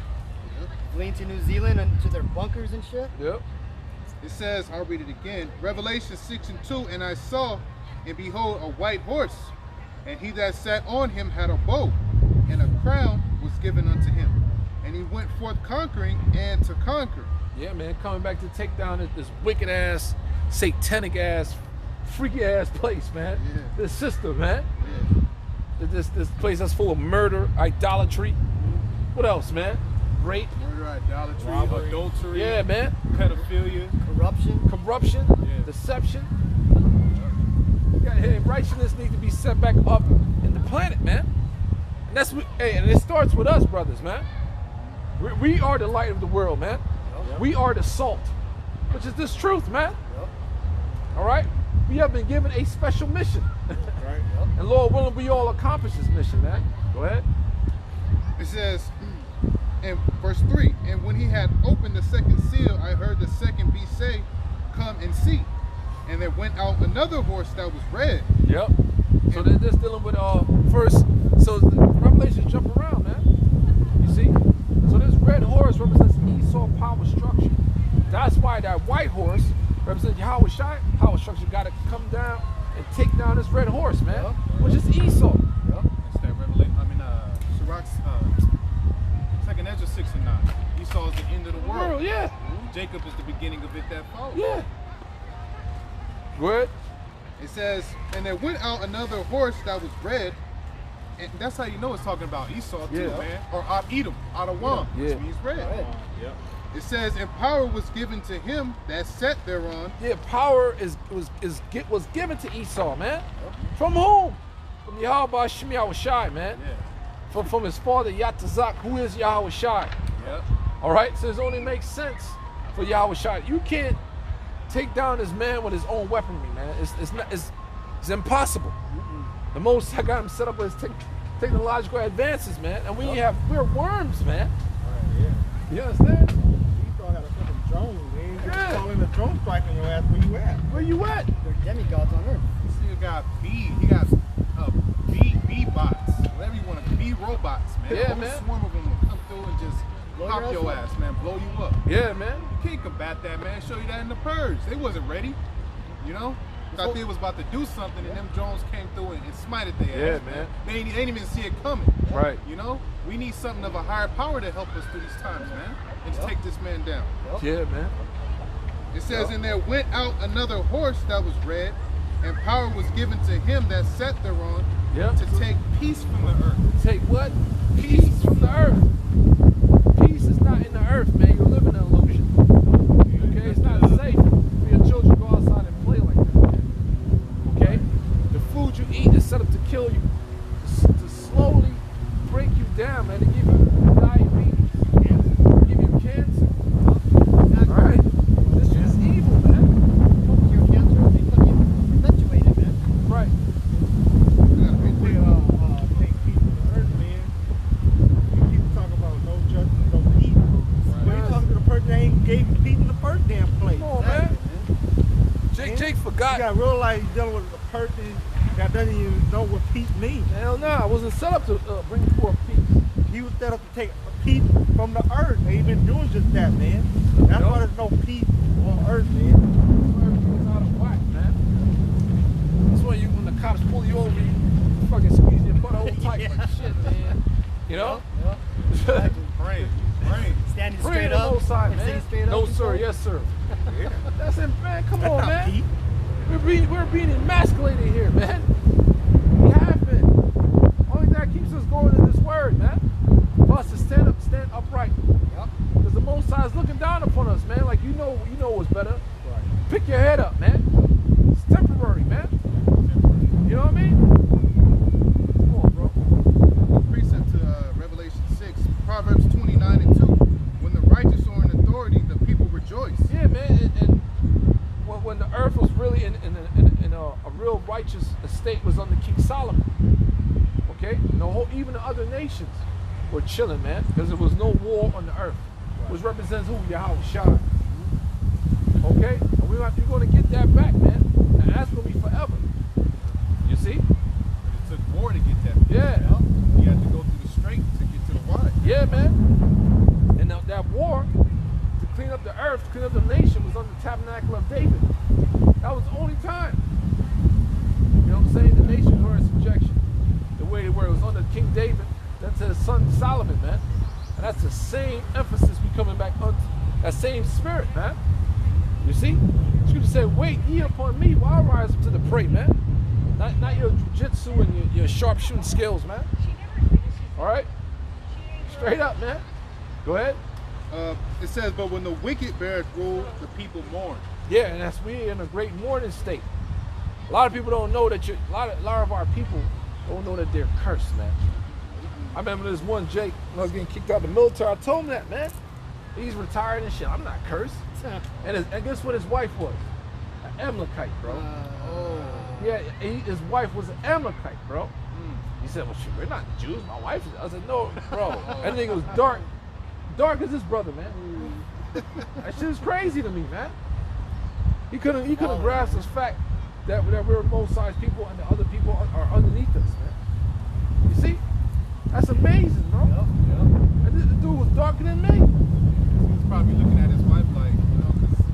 Fleeing to New Zealand and to their bunkers and shit. Yep. It says, I'll read it again. Revelation 6:2. And I saw, and behold, a white horse, and he that sat on him had a bow, and a crown was given unto him. And he went forth conquering and to conquer. Yeah, man. Coming back to take down this wicked ass, satanic ass, freaky ass place, man. Yeah. This system, man. Yeah. This place that's full of murder, idolatry. What else, man? Rape. Murder, idolatry, Robbery. adultery, Yeah, man. pedophilia. Corruption. Corruption, Yeah. deception. Hey, righteousness needs to be set back up in the planet, man. And that's what, hey, and it starts with us, brothers, man. We are the light of the world, man. We are the salt, which is this truth, man. All right? We have been given a special mission. Right? And Lord willing, we all accomplish this mission, man. Go ahead. It says in verse 3, and when he had opened the second seal, I heard the second beast say, come and see. And there went out another horse that was red. Yep. So they're just dealing with first. So the Revelations jump around, man. You see? So this red horse represents Esau power structure. That's why that white horse represents Yahweh Shai power structure. Got to come down and take down this red horse, man, which is Esau. It's that Revelation. Sirach's second 2nd Ezra 6 and 9. Esau is the end of the world. Yeah. Jacob is the beginning of it that follows. Yeah. Go ahead. It says, and there went out another horse that was red, and that's how you know it's talking about Esau too, Yeah. man. Or Edom, Adawam, Yeah. which means red. Yeah. It says, and power was given to him that sat thereon. Yeah, power was given to Esau, man. From whom? From Yahweh Shem Yahushai, man. Yeah. From his father Yatazak, who is Yahushai. Yep. All right, so it only makes sense for Yahushai. You can't take down this man with his own weaponry, man. It's impossible. The most I got him set up with his technological advances, man. And we're worms, man. You understand? Esau had a fucking drone, man. You Yeah. calling a drone strike on your ass where you at? Where you at? They're demigods on earth. This nigga got he got bee bots, whatever you want to, bee robots, man. Yeah, A whole man. swarm of them will come through and just Blow pop your your ass ass, man, blow you up. Yeah, man. You can't combat that, man. Show you that in the purge. They wasn't ready, you know. Thought they was about to do something, and them drones came through and smited their Yeah, ass, man. They ain't even see it coming. Right. You know, we need something of a higher power to help us through these times, man, and to take this man down. Yeah, man. It says, and there went out another horse that was red, and power was given to him that sat thereon Yeah. to take peace from the earth. Take what? Peace from the earth. Peace is not in the earth, man. You're living in an illusion. Okay, it's not safe for your children to go outside and play like that, man. Okay? The food you eat is set up to kill you, to slowly break you down, man, to give you diabetes, give you cancer. All right? This shit is evil, man. Don't cure cancer. They fucking perpetuate it, man. Right. Take peace from the earth, man. You keep talking about no justice, no peace. When you talking to the person that ain't gave you peace in the first damn place. Come on, man. Jake You forgot. gotta realize you're dealing with a person that doesn't even know what peace means. Hell no, I wasn't set up to bring forth peace. He was set up to take peace from the earth. They ain't been doing just that, man. That's why there's no peace on earth, man. Everything's out of whack, man. That's when the cops pull you over, you fucking squeeze your butthole tight like shit, man. You know? Pray. Standing Pray straight to the up. Most High, and sitting man. straight No up. sir, yes sir. That's it, man. Come That's on, not man. peace. We're being emasculated here, man. We have been. Only thing that keeps us going is this word, man. For us to stand upright. Yep. Because the Most High is looking down upon us, man. Like you know what's better. Pick your head up, man. It's temporary, man. You know what I mean? Come on, bro. Precept to Revelation 6, Proverbs 29 and 2. When the righteous are in authority, the people rejoice. Yeah, man. And when the earth was really in a real righteous estate was under King Solomon. Okay? Even the other nations were chilling, man. Because there was no war on the earth. Which represents who? Yahweh Shai. Okay? And you're going to get that back, man. And that's going to be forever. You see? But it took war to get that. Yeah. You had to go through the straight to get to the wide. Yeah, man. And that war to clean up the earth, to clean up the nation was under the tabernacle of David. That was the only time. You know what I'm saying? The nations were in subjection. The way they were. It was under King David, then to his son Solomon, man. And that's the same emphasis we coming back onto. That same spirit, man. You see? Scripture said, wait ye upon me while I rise up to the prey, man. Not your jujitsu and your sharpshooting skills, man. All right? Straight up, man. Go ahead. It says, but when the wicked beareth rule, the people mourn. Yeah, and that's we in a great mourning state. A lot of people don't know that a lot of our people don't know that they're cursed, man. I remember this one Jake, when I was getting kicked out of the military, I told him that, man. He's retired and shit. I'm not cursed. And guess what his wife was? An Amalekite, bro. Yeah, his wife was an Amalekite, bro. He said, well, shoot, we're not Jews. My wife is. I said, no, bro. That nigga was dark. Dark as his brother, man. That shit is crazy to me, man. He couldn't grasp this fact that we're both sides people and the other people are underneath us, man. You see? That's amazing, bro. And this dude was darker than me. He was probably looking at his wife like, you know, because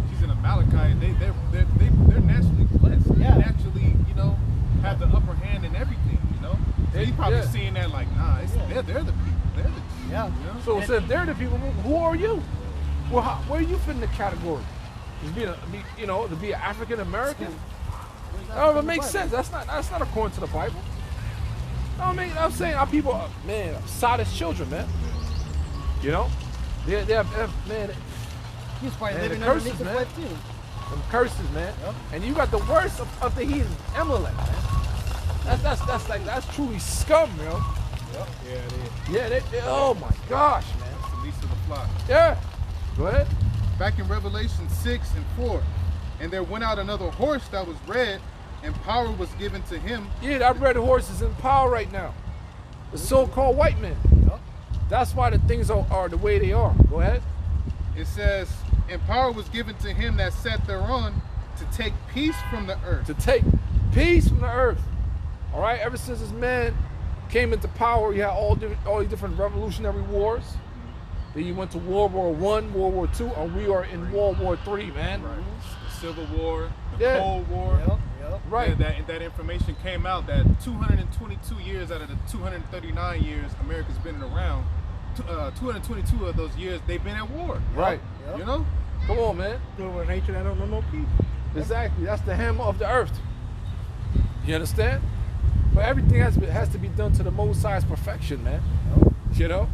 she's an Amalekite. They're naturally blessed. Yeah. They naturally, you know, have the upper hand in everything, you know. So he's probably seeing that like, nah, they're the people. They're the Yeah. you know? So So if they're the people, who are you? Well, where are you fit in the category? To be an African American? That don't even make sense. That's not according to the Bible. I mean, I'm saying our people, man, Sodom's children, man. You know, they have man. He's probably Man, living the curses, underneath the man. flag too. Them curses, man. Yep. And you got the worst of the heathen, Amalek, man. That's truly scum, yo. Yep. Yeah, it is. Yeah, they oh my gosh, man. It's the least of the flock. Yeah. Go ahead. Back in Revelation 6 and 4, and there went out another horse that was red, and power was given to him. Yeah, that red horse is in power right now. The so-called white men. Yep. That's why the things are the way they are. Go ahead. It says, and power was given to him that sat thereon to take peace from the earth. To take peace from the earth. All right. Ever since this man came into power, you had all these different revolutionary wars. Then you went to World War I, World War II, and we are in World War III, man. Right. The Civil War, the Yeah. Cold War. Yep. Right. That information came out that 222 years out of the 239 years America's been around, 222 of those years they've been at war. Right. Yep. You know? Come on, man. Still a nation that don't know no peace. Exactly. That's the hammer of the earth. You understand? But everything has to be done to the Most High's perfection, man. You know?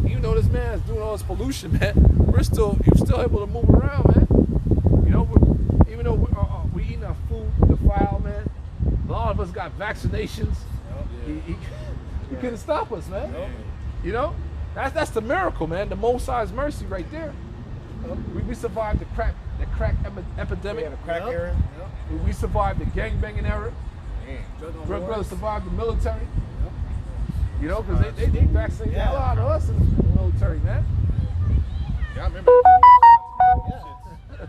Even though this man is doing all this pollution, man, you're still able to move around, man. You know, even though we eating our food defiled, man. A lot of us got vaccinations. He couldn't stop us, man. You know, that's the miracle, man. The Most High's mercy right there. We survived the crack epidemic. Yeah, the crack Yep. era. We survived the gangbanging era. Drug brothers survived the military. You know, because they vaccinated the hell out of us in the military, man. Yeah, I remember.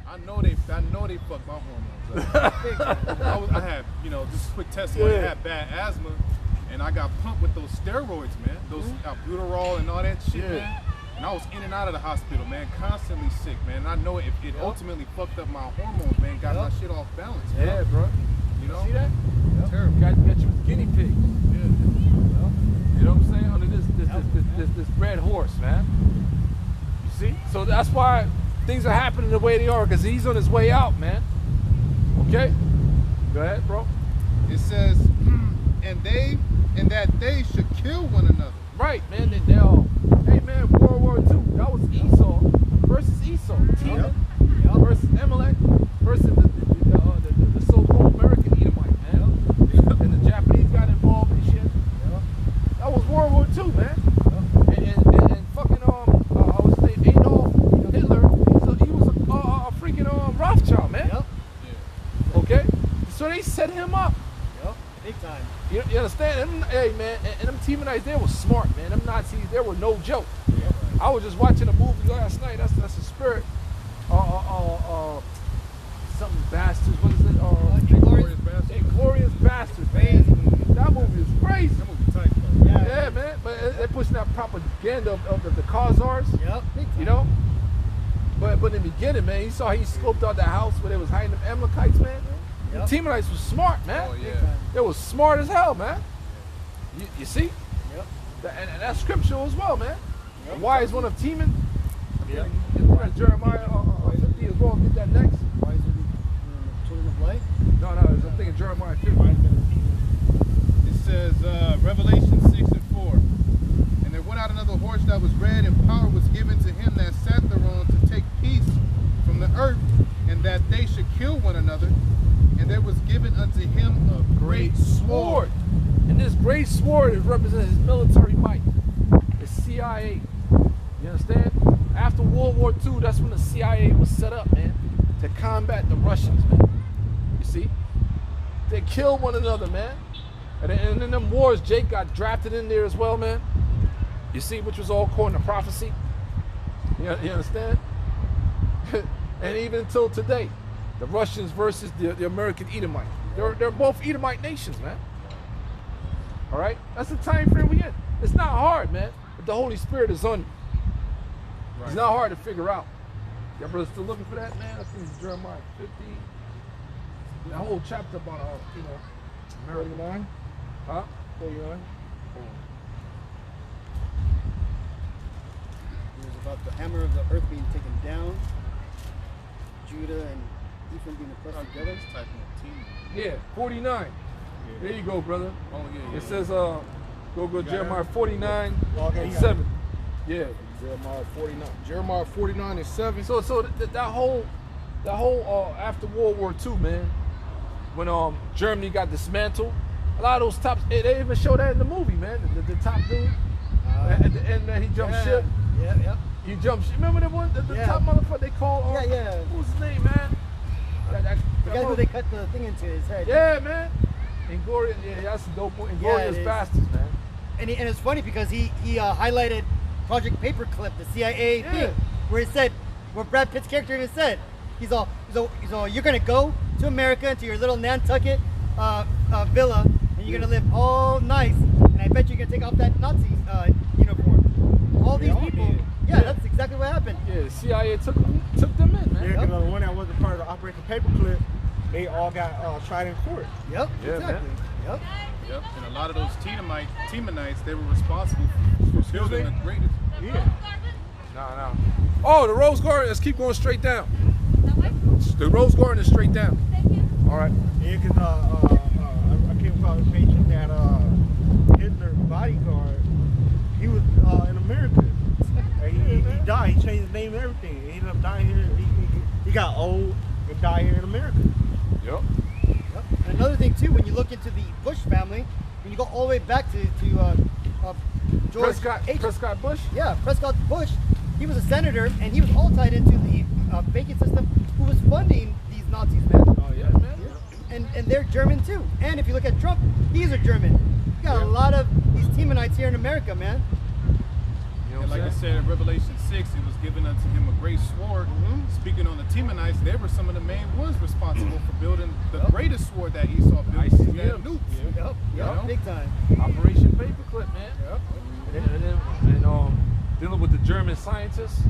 I know they fucked my hormones. I had, just quick testimony. Yeah. I had bad asthma, and I got pumped with those steroids, man. Those albuterol and all that shit, Yeah. man. And I was in and out of the hospital, man, constantly sick, man. And I know it ultimately fucked up my hormones, man. Got my shit off balance, man. Yeah, bro. You know? See that? Terrible. Got you with guinea pigs. You know what I'm saying? Under this red horse, man. You see? So that's why things are happening the way they are, because he's on his way out, man. Okay? Go ahead, bro. It says, and that they should kill one another. Right, man. Hey, man, World War II. That was Esau versus Esau. Timon versus Amalek versus the so-called American Edomite, man. And the Japanese got involved and shit. That was World War II, man. And fucking what's his name? Adolf Hitler. He was a freaking Rothschild, man. Yep. Okay, so they set him up. Yep. Big time. You understand? Hey, man, and them Timonites, they were smart, man. Them Nazis, they were no joke. I was just watching a movie last night. That's the spirit. Something bastards. What is it? Inglorious Bastards. Inglorious Bastards, man. That movie is crazy. That movie tight, though. Yeah, man. But they're pushing that propaganda of the Khazars. Yep. Big time. You know. But in the beginning, man, he scoped out the house where they was hiding them Amalekites, man. Yep. The Timonites was smart, man. Oh, yeah. They was smart as hell, man. You see? Yep. And that's scriptural as well, man. The wise one of Timon. Yep. Look at Jeremiah 50 as well. Get that next. Why is it children of light? No, I'm thinking Jeremiah 50. It says, Revelation 6 and 4. And there went out another horse that was red, and power was given to him that sat thereon to take peace from the earth, and that they should kill one another. And there was given unto him a great sword. And this great sword represents his military might. The CIA. You understand? After World War II, that's when the CIA was set up, man, to combat the Russians, man. You see? They killed one another, man. And in them wars, Jake got drafted in there as well, man. You see, which was all according to prophecy. You understand? And even until today, the Russians versus the American Edomite. They're both Edomite nations, man. All right? That's the time frame we in. It's not hard, man. But the Holy Spirit is on you. Right. It's not hard to figure out. Y'all brothers still looking for that, man? I think it's Jeremiah 50. That whole chapter about, American 9. Huh? 49. about the hammer of the earth being taken down, Judah and Ephraim being oppressed together. Typing a team. Yeah, 49. There you go, brother. Oh yeah. It says, go Jeremiah 49 Okay, and you got 7. Yeah. Jeremiah 49. Jeremiah 49 and 7. So that whole after World War II, man, when Germany got dismantled, a lot of those tops, they even show that in the movie, man. The top dude at the end, man, he jumped ship. Yeah. He jumped ship. Remember the one, the Yeah. top motherfucker they called? Yeah. What was his name, man? The guy who they cut the thing into his head. Yeah, man. Inglorious, yeah, that's a dope one. Inglorious it is. Bastards, man. And it's funny because he highlighted Project Paperclip, the CIA thing, where he said, where Brad Pitt's character even said, he's all, you're gonna go to America into your little Nantucket villa, and you're gonna live all nice, and I bet you're gonna take off that Nazi uniform. All these people, that's exactly what happened. Yeah, the CIA took them in, man. Yeah, because the one that wasn't part of the Operation Paperclip, they all got tried in court. Yep, Yeah, exactly. man. Yep. Yep. And a lot of those Temanites, they were responsible for building the greatest. Yeah. Nah. Oh, the Rose Garden. Let's keep going straight down. The Rose Garden is straight down. All right. Yeah, because I came across a page that Hitler's bodyguard, he was in America. And he died. He changed his name and everything. He ended up dying here. He got old and died here in America. Yep. And another thing too, when you look into the Bush family, when you go all the way back to George Prescott Bush. Yeah, Prescott Bush. He was a senator, and he was all tied into the banking system, who was funding these Nazis, man. Oh yeah, man. And they're German too. And if you look at Trump, he's a German. You got a lot of these Temanites here in America, man. You know And what like I'm it saying? said in Revelation 6, it was given unto him a great sword. Speaking on the Temanites, they were some of the main ones responsible for building the greatest sword that Esau built. ICBMs. Nukes. Yep, You know? big time. Operation Paperclip, man. Yep. And dealing with the German scientists,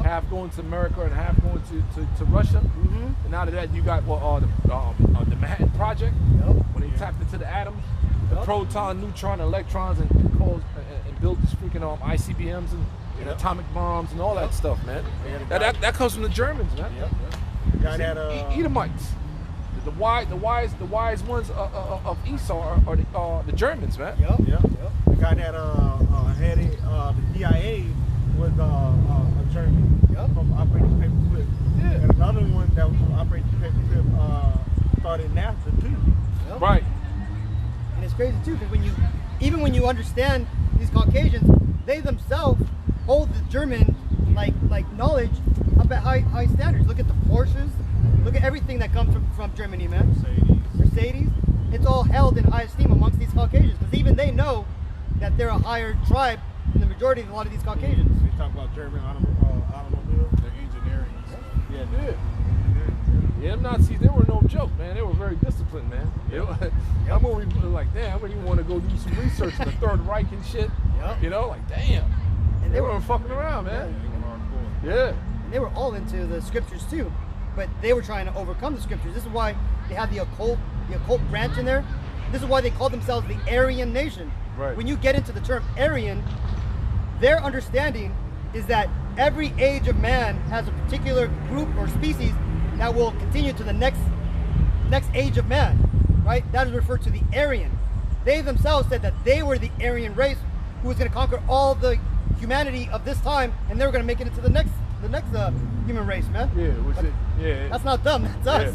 half going to America and half going to Russia. And out of that, you got the Manhattan Project, when they tapped into the atoms, the proton, neutron, electrons, and built these freaking ICBMs and atomic bombs and all that stuff, man. That comes from the Germans, man. Got that Edomites. The wise ones of Esau are the Germans, man. The guy that headed the CIA was a German from Operation Paperclip. Yeah. And another one that was from Operation Paperclip started NASA too. Right. And it's crazy too, because even when you understand these Caucasians, they themselves hold the German like knowledge up at high standards. Look at the Porsches, look at everything that comes from Germany, man. Mercedes. It's all held in high esteem amongst these Caucasians, because even they know that they're a higher tribe than the majority of a lot of these Caucasians. They talk about German automobiles. Their engineering. Yeah, them Nazis, they were no joke, man. They were very disciplined, man. That movie was like, damn, I wouldn't even want to go do some research in the Third Reich and shit. You know, like, damn. And they weren't fucking around, man. Yeah. And they were all into the scriptures too, but they were trying to overcome the scriptures. This is why they have the occult branch in there. This is why they call themselves the Aryan nation. Right. When you get into the term Aryan, their understanding is that every age of man has a particular group or species that will continue to the next age of man, right? That is referred to the Aryan. They themselves said that they were the Aryan race who was going to conquer all the humanity of this time, and they were going to make it into the next human race, man. Yeah, That's not them. That's us.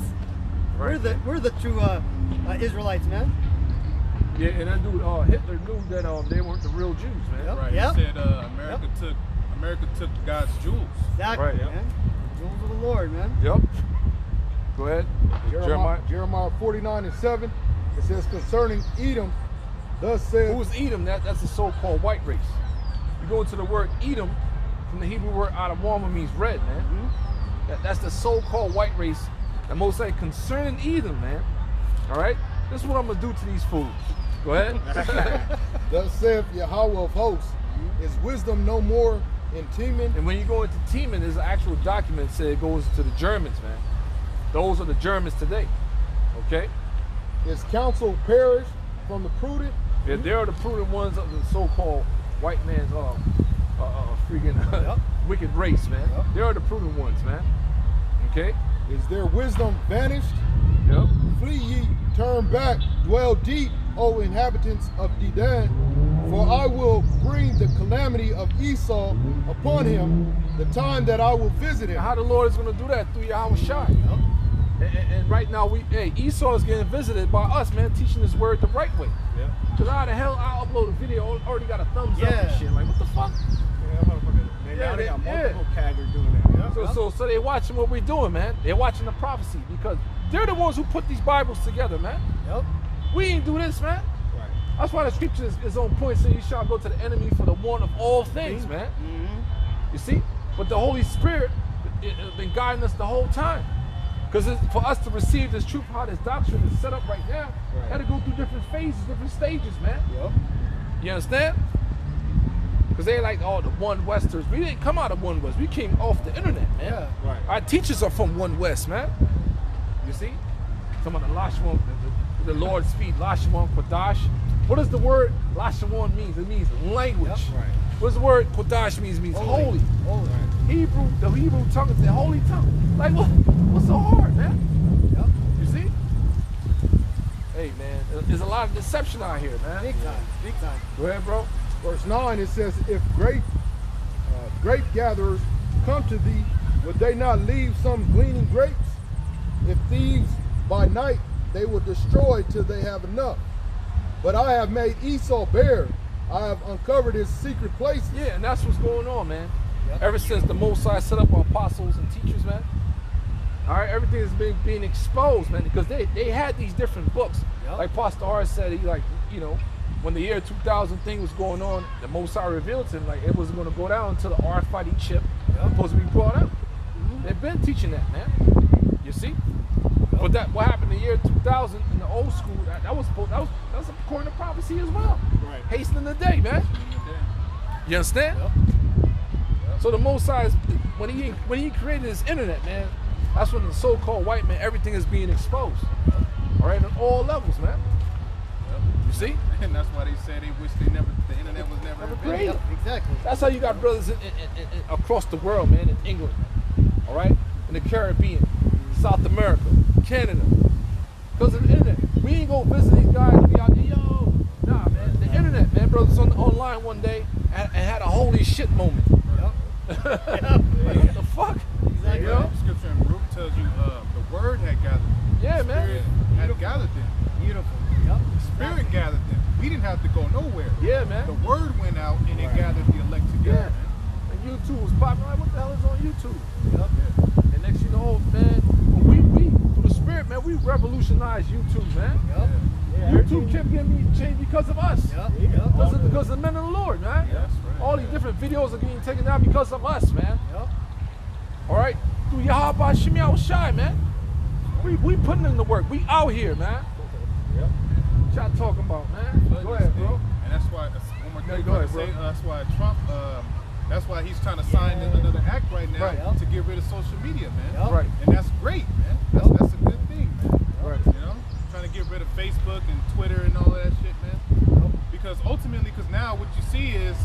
Right. We're the true Israelites, man. Yeah, and that dude Hitler knew that they weren't the real Jews, man. Right. Yep. He said America took God's jewels. Exactly, Right, man. Jewels of the Lord, man. Yep. Go ahead. Jeremiah 49 and 7. It says concerning Edom, thus says. Who's Edom? That's the so-called white race. You go into the word Edom, from the Hebrew word Adamah, means red, man. That's the so-called white race. And most like concerning Edom, man. All right. This is what I'm gonna do to these fools. Go ahead. Thus saith Yahweh of hosts, is wisdom no more in Teman? And when you go into Teman, there's an actual document that says it goes to the Germans, man. Those are the Germans today. Okay? Is counsel perished from the prudent? Yeah, they're the prudent ones of the so-called white man's freaking wicked race, man. Yep. They are the proven ones, man. Okay? Is their wisdom vanished? Yep. Flee ye, turn back, dwell deep, O inhabitants of Dedan, for I will bring the calamity of Esau upon him, the time that I will visit him. How the Lord is going to do that through Yahweh Shai. And right now, Esau is getting visited by us, man, teaching his word the right way. Yeah. Because how the hell I upload a video, already got a thumbs up and shit. Like, what the fuck? Yeah, motherfucker. Man, now they got multiple caggers doing that. So they watching what we're doing, man. They're watching the prophecy because they're the ones who put these Bibles together, man. Yep. We ain't do this, man. Right. That's why the scripture is on point, saying you shall go to the enemy for the one of all things, man. Mm-hmm. You see? But the Holy Spirit has been guiding us the whole time. Because for us to receive this truth, how this doctrine is set up right now, had to go through different phases, different stages, man. Yep. You understand? Because they like, oh, the One Westers. We didn't come out of One West. We came off the internet, man. Yeah. Right. Our teachers are from One West, man. You see? Some of the Lashwan, the Lord's feet, Lashwan Kodash. What does the word Lashwan mean? It means language. Yep. Right. What does the word Kodash means? It means holy. Holy. The Hebrew tongue is the holy tongue. Like, what's so hard, man? Yep. You see? Hey, man, there's a lot of deception out here, man. Big time. Big time. Go ahead, bro. Verse 9, it says, if grape gatherers come to thee, would they not leave some gleaning grapes? If thieves by night, they will destroy till they have enough. But I have made Esau bare. I have uncovered his secret places. Yeah, and that's what's going on, man. Yep. Ever since the Most High set up our apostles and teachers, man. All right, everything has been being exposed, man, because they had these different books. Yep. Like Pastor R said, he like, you know, when the year 2000 thing was going on, the Most High revealed to him like it wasn't going to go down until the RFID chip was supposed to be brought out. They've been teaching that, man. You see? But that what happened in the year 2000 in the old school, that was according to prophecy as well. Right. Hastening the day, man. You understand? Yep. So the Most High, when he created this internet, man, that's when the so-called white man, everything is being exposed. All right, on all levels, man. You see? And that's why they say they wish the internet was never invented. created. Yep. Exactly. That's how you got brothers in across the world, man, in England, all right, in the Caribbean, South America, Canada, because of the internet. We ain't gonna visit these guys and be out there, yo, nah, man. The internet, man, brothers online one day and had a holy shit moment. Yep. Like, what the fuck? Exactly. You know? Scripture in Ruth tells you the word had gathered them. Yeah, The man. Spirit had gathered them. Beautiful. Yep. Spirit gathered them. We didn't have to go nowhere. Yeah, man. The word went out and it gathered the elect together. Yeah. And YouTube was popping. Like, what the hell is on YouTube? Yep. And next you know, man, we through the Spirit, man, we revolutionized YouTube, man. Yep. YouTube kept getting changed because of us. Yep. Yep. Because of the men of the Lord, man. Yeah, that's right. All these different videos are getting taken down because of us, man. Yep. All right? Through Yahweh Shem Yahweh Shai, man. We putting in the work. We out here, man. Yep. What y'all talking about, man? Go ahead, bro. And that's why, one more Yeah, thing go I ahead, say, bro. that's why Trump, that's why he's trying to sign another act right now Right. to get rid of social media, man. Yep. Right. And that's great, man. That's a good thing, man. Right. You know, trying to get rid of Facebook and Twitter and all of that shit, man. Because ultimately, because now what you see is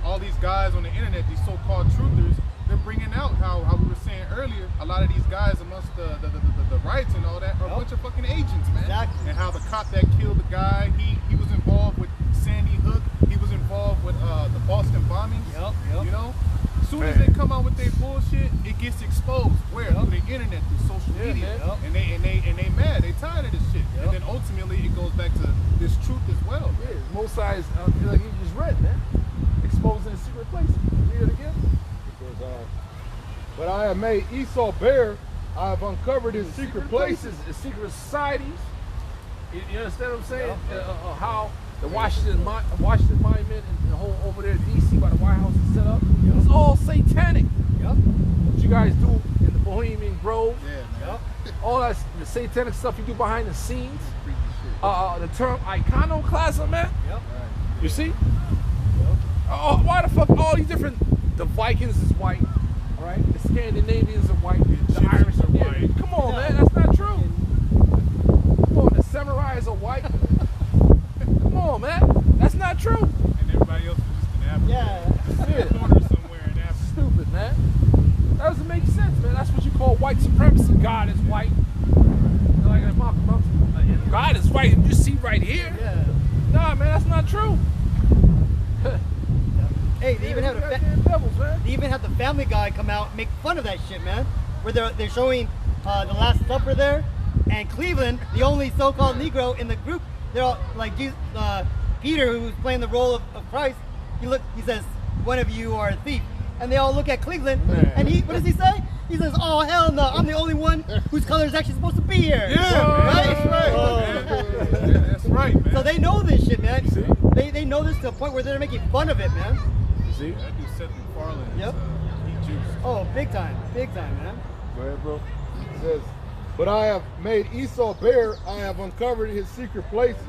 all these guys on the internet, these so-called truthers, they're bringing out how we were saying earlier, a lot of these guys amongst the riots and all that are a bunch of fucking agents, man. Exactly. And how the cop that killed the guy, he was involved with Sandy Hook, he was involved with the Boston bombings. Yep. Yep. You know? As soon as they come out with their bullshit, it gets exposed. Where? Through the internet, through social Yeah, media. man. And they mad, they tired of this shit. Yep. And then ultimately it goes back to this truth as well. Yeah, most sides, like you just read, man. Exposing secret places. Read it again. But I have made Esau bare. I have uncovered his secret places. The secret societies. You understand what I'm saying? How the Washington Monument and the whole over there in D.C. by the White House is set up. It's all satanic. Yep. What you guys do in the Bohemian Grove. Yeah, man. All that the satanic stuff you do behind the scenes. The term iconoclasm, man. Yep. You see? Why the fuck all these different? The Vikings is white, all right? The Scandinavians are white. The Irish are white. Come on, man, that's not true. Come on, the samurais are white. Come on, man, that's not true. And everybody else is just an average. Yeah. Yeah. Corner supremacy. God is white. Like God is white. You see right here. Yeah. Nah, man, that's not true. Hey, they even have devils, man. they even had the Family Guy come out and make fun of that shit, man. Where they're showing the Last Supper there, and Cleveland, the only so-called Negro in the group, they're all like Peter, who's playing the role of Christ. He says, "One of you are a thief," and they all look at Cleveland, and what does he say? He says, "Oh hell no! I'm the only one whose color is actually supposed to be here." Yeah, right? That's right. Man. That's right, man. So they know this shit, man. See? They know this to the point where they're making fun of it, man. See? That dude Seth MacFarlane. Yep. He juiced. Oh, big time, man. Go ahead, bro. It says, but I have made Esau bare, I have uncovered his secret places,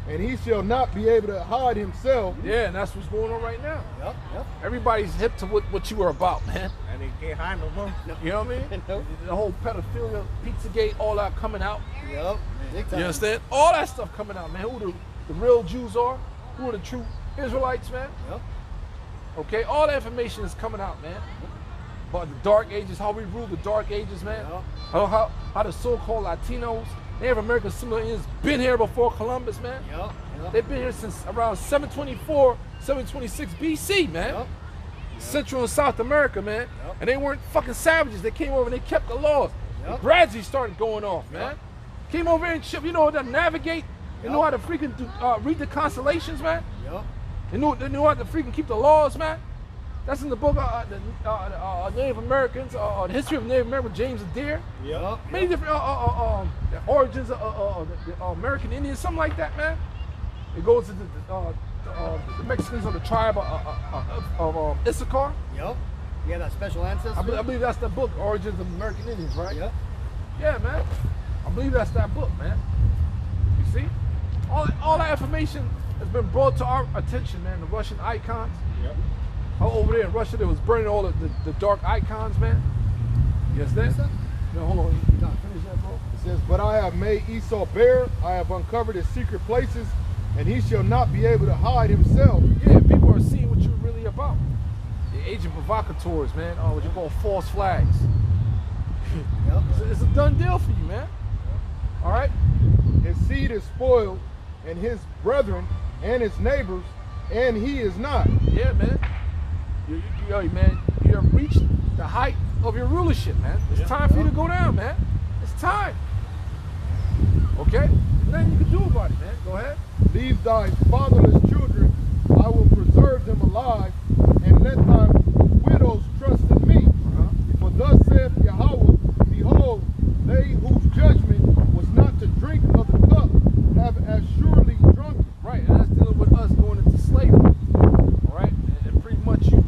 and he shall not be able to hide himself. Yeah, and that's what's going on right now. Yep. Everybody's hip to what you were about, man. And they can't hide no more. You know what I mean? Nope. The whole pedophilia, Pizzagate, all that coming out. Yep. Big time. You understand? All that stuff coming out, man. Who the real Jews are, who are the true Israelites, man. Yep. Okay, all that information is coming out, man. About the Dark Ages, how we ruled the Dark Ages, man. Yep. How the so-called Latinos, Native American similar Indians been here before Columbus, man. Yep. They've been here since around 724, 726 BC, man. Yep. Central and South America, man. Yep. And they weren't fucking savages. They came over and they kept the laws. Yep. Bradley started going off, man. Yep. Came over here and shit. You know how to navigate. You know how to freaking read the constellations, man. Yep. They knew how to freaking keep the laws, man. That's in the book the Native Americans, the history of Native America, James Adair. Yep. Many different the origins of the American Indians, something like that, man. It goes to the Mexicans of the tribe of Issachar. Yep. Yeah, that special ancestor. I believe that's the book, Origins of American Indians, right? Yep. Yeah, man. I believe that's that book, man. You see? All that information has been brought to our attention, man. The Russian icons. Yep. Over there in Russia, they was burning all the dark icons, man. Yes, that? No, hold on. You gotta finish that, bro. It says, but I have made Esau bare, I have uncovered his secret places, and he shall not be able to hide himself. Yeah, people are seeing what you're really about. The agent provocateurs, man. What you call false flags. Yep. It's a done deal for you, man. All right? His seed is spoiled, and his brethren and his neighbors, and he is not. Yeah, man. Man, you have reached the height of your rulership, man. It's time for you to go down, man. It's time. Okay? There's nothing you can do about it, man. Go ahead. Leave thy fatherless children, I will preserve them alive, and let thy widows trust in me. For thus saith Yahweh, behold, they whose judgment was not to drink of the cup have as surely drunk it. Right, and that's dealing with us going into slavery. All right? And pretty much you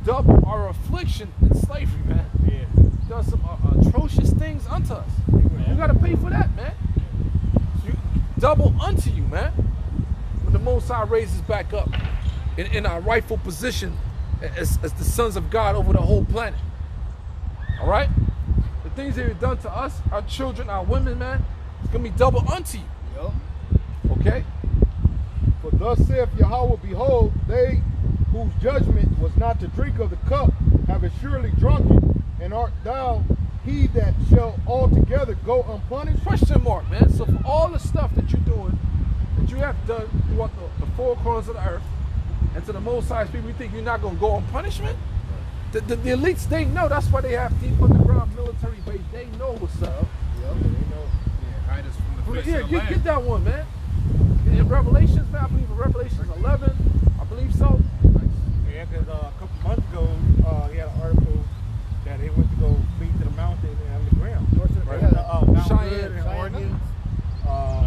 double our affliction in slavery, man. Yeah. Done some atrocious things unto us. You got to pay for that, man. You double unto you, man. When the Most High raises back up in our rightful position as the sons of God over the whole planet. All right? The things that you've done to us, our children, our women, man, it's going to be double unto you. Yep. Okay? For thus saith Yahweh, behold, they whose judgment was not to drink of the cup have assuredly drunk it, and art thou he that shall altogether go unpunished? Question mark, man. So for all the stuff that you're doing, that you have done throughout the four corners of the earth, and to the Most High people, you think you're not going to go on punishment? The elites, they know. That's why they have deep underground military base. They know what's up. Yep. Yeah, hide us from the face of the land. Get that one, man. In Revelations, man, I believe in Revelations 11, I believe so. Yeah, because a couple months ago, he had an article that they went to go feed to the mountain and underground. Right. Mount Cheyenne. Hood and Cheyenne. Oregon.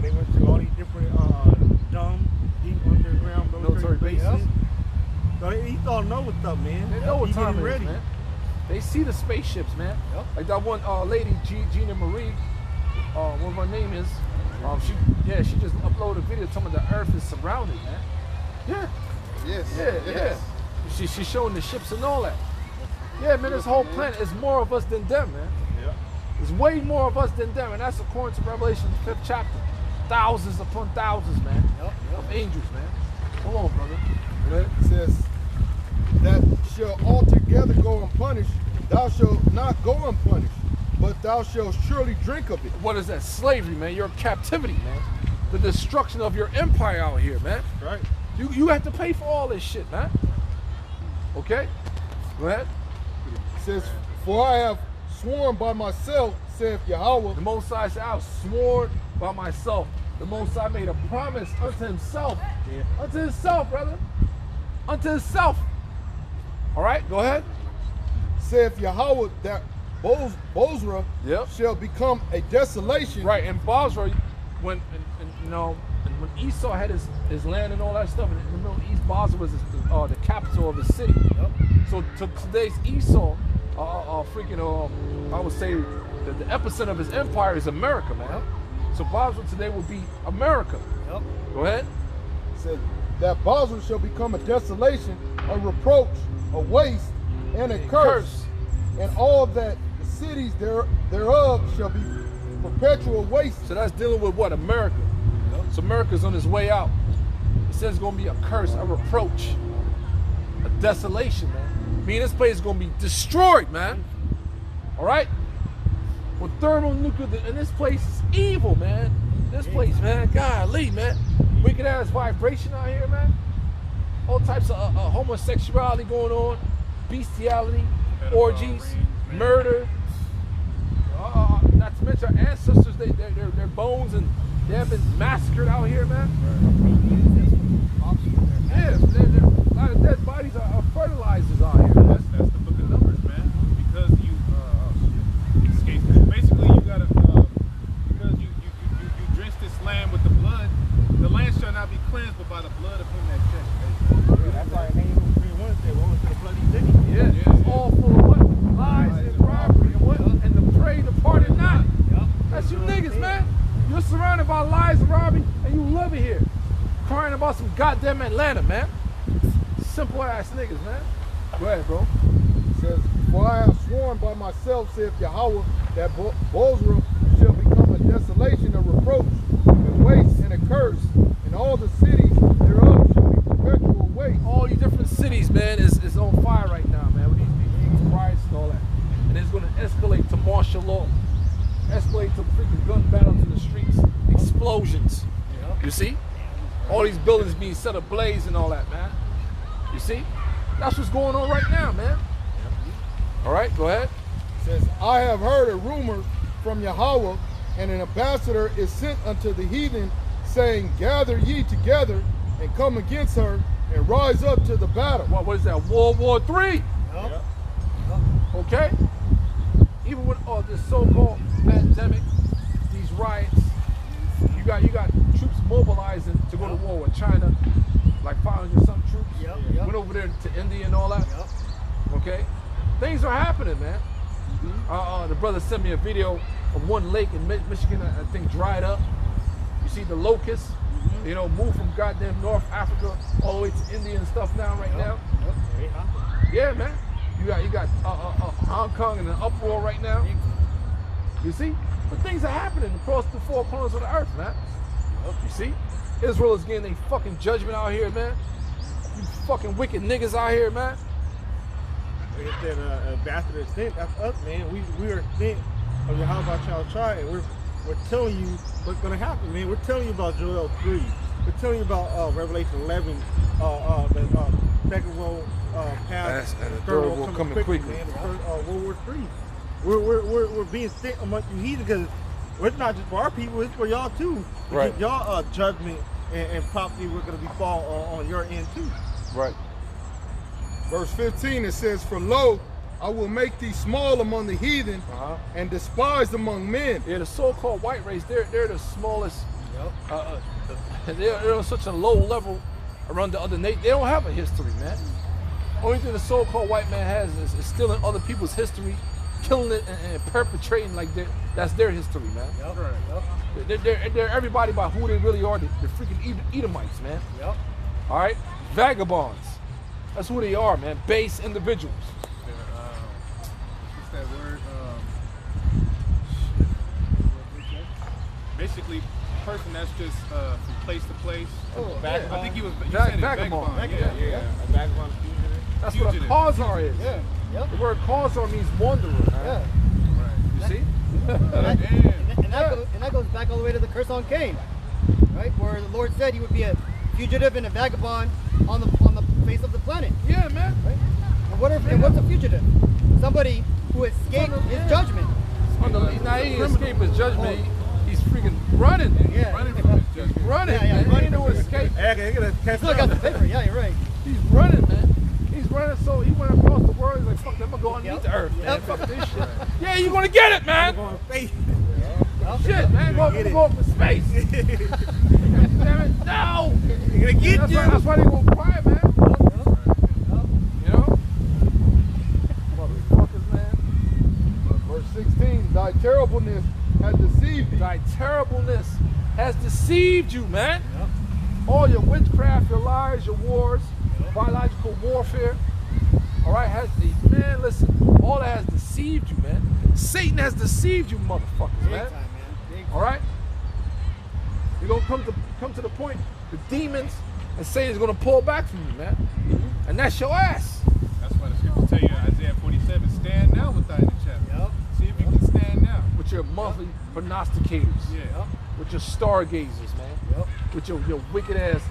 They went to all these different dumb, deep underground military bases. bases. So he thought know what's up, man. They know what He time getting it is, man. They see the spaceships, man. Yep. Like that one lady, Gina Marie, what her name is. She just uploaded a video telling me the Earth is surrounded, man. Yeah. Yes. She's showing the ships and all that. Yeah, man, this whole planet is more of us than them, man. Yeah. There's way more of us than them, and that's according to Revelation 5th chapter. Thousands upon thousands, man, of angels, man. Come on, brother. It says, that shall altogether go unpunished, thou shalt not go unpunished. but thou shalt surely drink of it. What is that? Slavery, man. You're in captivity, man. The destruction of your empire out here, man. Right. You have to pay for all this shit, man. Okay? Go ahead. It says, for I have sworn by myself, saith Yahweh. The Most High said, I have sworn by myself. The Most High made a promise unto himself. Yeah. Unto himself, brother. Unto himself. All right, go ahead. Saith Yahweh that Bozrah Yep. shall become a desolation. Right, and Basra, when when Esau had his land and all that stuff in the Middle East, Basra was the capital of the city. Yep. So to today's Esau, I would say the epicenter of his empire is America, man. Yep. So Basra today will be America. Yep. Go ahead. Said that Bozrah shall become a desolation, a reproach, a waste, and a curse. And all that the cities thereof shall be perpetual waste. So that's dealing with what? America. So America's on its way out. It says it's going to be a curse, a reproach, a desolation, man. I mean, this place is going to be destroyed, man. All right? With thermonuclear, and this place is evil, man. This place, man, golly, man. Wicked ass vibration out here, man. All types of homosexuality going on, bestiality, orgies, murder. Not to mention our ancestors, their bones and they have been massacred out here, man. Yeah, a lot of dead bodies are fertilizers out here. That's the book of Numbers, man. Because you escaped it. Basically, you gotta because you drench this land with the blood. The land shall not be cleansed, but by the blood of him that shed. Yeah, that's why they ain't Wednesday. We're going to the bloody city. Yeah, it's all full of what? Lies and robbery and what? And the prey departed not. That's you niggas, man. You're surrounded by lies and robbery, and you love it here. Crying about some goddamn Atlanta, man. Simple ass niggas, man. Go ahead, bro. It says, for I have sworn by myself, saith Yahweh, that Bozrah shall become a desolation, a reproach, a waste, and a curse, and all the cities thereof shall be perpetual waste. All these different cities, man, is on fire right now, man, with these riots and all that. And it's going to escalate to martial law. Escalate to freaking gun battles in the streets, explosions. You see? All these buildings being set ablaze and all that, man. You see? That's what's going on right now, man. All right, go ahead. It says, I have heard a rumor from Yahweh, and an ambassador is sent unto the heathen, saying, gather ye together and come against her and rise up to the battle. What is that? World War III. Yep. Okay? Even with this so-called pandemic, these riots, you got troops mobilizing to go to war with China, like 500 some troops. Yep. Went over there to India and all that. Yep. Okay? Things are happening, man. The brother sent me a video of one lake in Michigan, I think, dried up. You see the locusts, move from goddamn North Africa all the way to India and stuff now, right now. Yeah, man. You got Hong Kong in an uproar right now. You see? But things are happening across the four corners of the earth, man. You see? Israel is getting a fucking judgment out here, man. You fucking wicked niggas out here, man. Like I said, ambassador sent, that's us, man. We are sent of your house, our child tried, and we're telling you what's gonna happen, man. We're telling you about Joel 3. We're telling you about Revelation 11, the second world pass, and the third world coming quickly. man. The first, World War 3. We're being sent among you heathen because it's not just for our people, it's for y'all too. Right. Y'all judgment and property we're gonna be fall on your end too. Right. Verse 15, it says, for lo, I will make thee small among the heathen and despised among men. Yeah, the so-called white race, they're the smallest. They're on such a low level around the other nation. They don't have a history, man. Only thing the so-called white man has is stealing other people's history, killing it and perpetrating like that's their history, man. They're everybody by who they really are. They're freaking Edomites, man. All right, vagabonds. That's who they are, man. Base individuals. What's that word? Basically, person that's just from place to place. I think he was Vagabond. Yeah. A vagabond fugitive. That's what a Fugitive. Khazar is. Yep. The word Khazar means wanderer, man. Yeah. Right. see? And that goes back all the way to the curse on Cain, right? Where the Lord said he would be a fugitive and a vagabond on the face of the planet. Yeah, man. Right? And what's a fugitive? Somebody who escaped his judgment. Now he escaped his judgment. He's freaking running. Yeah. Running from his judgment. He's running. Yeah, Man. running He ain't no from his escape. Still got the paper. Yeah, you're right. He's running, man. He's running, so he went across the world. He's like, fuck, I'm gonna go underneath the earth, man. Fuck this shit. Yeah, you're gonna get it, man. Going to face. Shit, man. Go up in space. Damn it. No. You're gonna get you. That's why they gonna cry, man. You know? Motherfuckers, man. Verse 16, thy terribleness hath deceived thee. Thy terribleness has deceived you, man. All your witchcraft, your lies, your wars, biological warfare. All right, man, listen, all that has deceived you, man. Satan has deceived you, motherfuckers, man. Big time, man. Big time. All right? You're going to come to the point, the demons and Satan's going to pull back from you, man. And that's your ass. That's why the scriptures tell you in Isaiah 47, stand now with thine in the chapter. Yep. See if you can stand now. With your monthly prognosticators. Yeah. With your stargazers, man. Yep. With your wicked ass,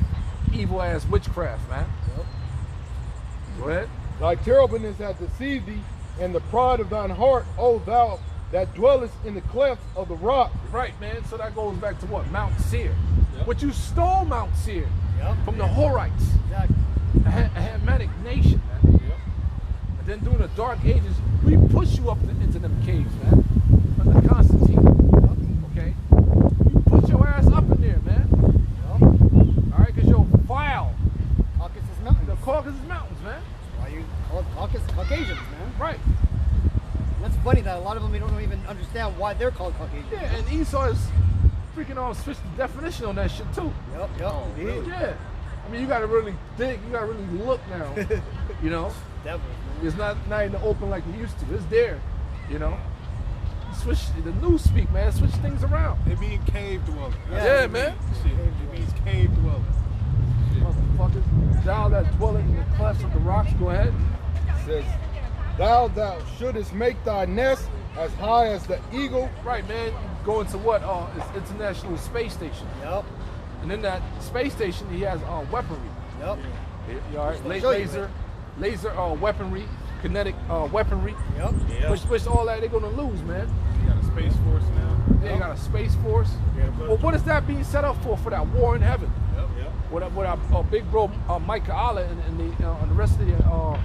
evil ass witchcraft, man. Yep. Go ahead. Thy terribleness hath deceived thee, and the pride of thine heart, O thou that dwellest in the clefts of the rock. Right, man. So that goes back to what? Mount Seir. But you stole Mount Seir Yep. from the Horites, Exactly. a Hamitic nation, man. And then during the Dark Ages, we push you up into them caves, man. Under Constantine. Okay? You put your ass up in there, man. Yep. All right? Because you're vile. Caucasus Mountains. The Caucasus Mountains, man. Why you call it Caucasians, man? Right. That's funny that a lot of them don't even understand why they're called Caucasians. Yeah, and Esau is freaking switched the definition on that shit, too. Yep, yep. Indeed. Yeah. I mean, you got to really dig. You got to really look now. You know? Devils, man. It's not in the open like it used to. It's there, you know. Switch the news speak, man. Switch things around. It means cave dweller. Yeah, man. Shit. It means cave dweller. Motherfuckers, thou that dwelleth in the clefts of the rocks. Go ahead. Says, thou shouldest make thy nest as high as the eagle. Right, man. You go into what? It's International Space Station. Yep. And in that space station, he has weaponry. Yep. You all right? Show you, Laser weaponry, kinetic weaponry. Yep. Which all that they're gonna lose, man. You got a space force now. They got a space force. Well, what is that being set up for that war in heaven? Yep. What our big bro Mike Kaala and the rest of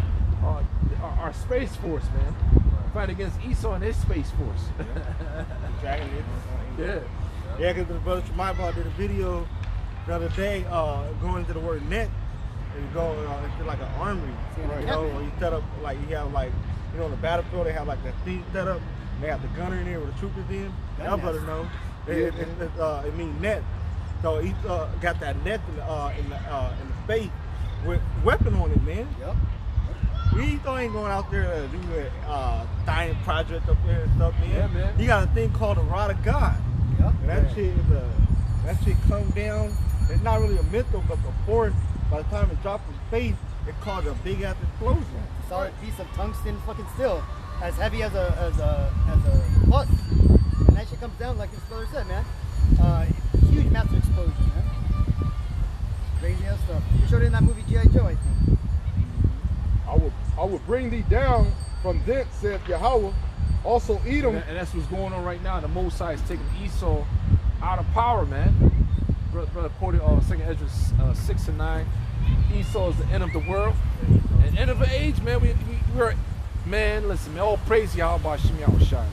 our space force, man, fight against Esau and his space force. Dragging it. Yeah. Yeah, because the brother Shemaiah did a video the other day going into the word net and you go into like an armory. Right. You know, where you set up like you have like on the battlefield they have like that thing set up. And they have the gunner in there with the troopers in. Y'all better know. It means net. So he got that net in the space with weapon on it, man. Yep. We ain't going out there to do a dying project up there and stuff, man. Yeah, man. He got a thing called the Rod of God. Yep. And that shit come down. It's not really a missile, but before, by the time it dropped from space, it caused a big ass explosion. Solid piece of tungsten fucking steel, as heavy as a bus. And that shit comes down like his brother said, man. Huge, massive explosion, man. Crazy ass stuff. They showed it in that movie G.I. Joe, I think. I will bring thee down from thence, saith Yahweh. Also Edom. And that's what's going on right now. The Most High is taking Esau out of power, man. Brother quoted 2nd Ezra 6 and 9. Esau is the end of the world. And end of the age, man. We're, man, listen, man, all praise Yahweh by Shem Yahweh Shai, man.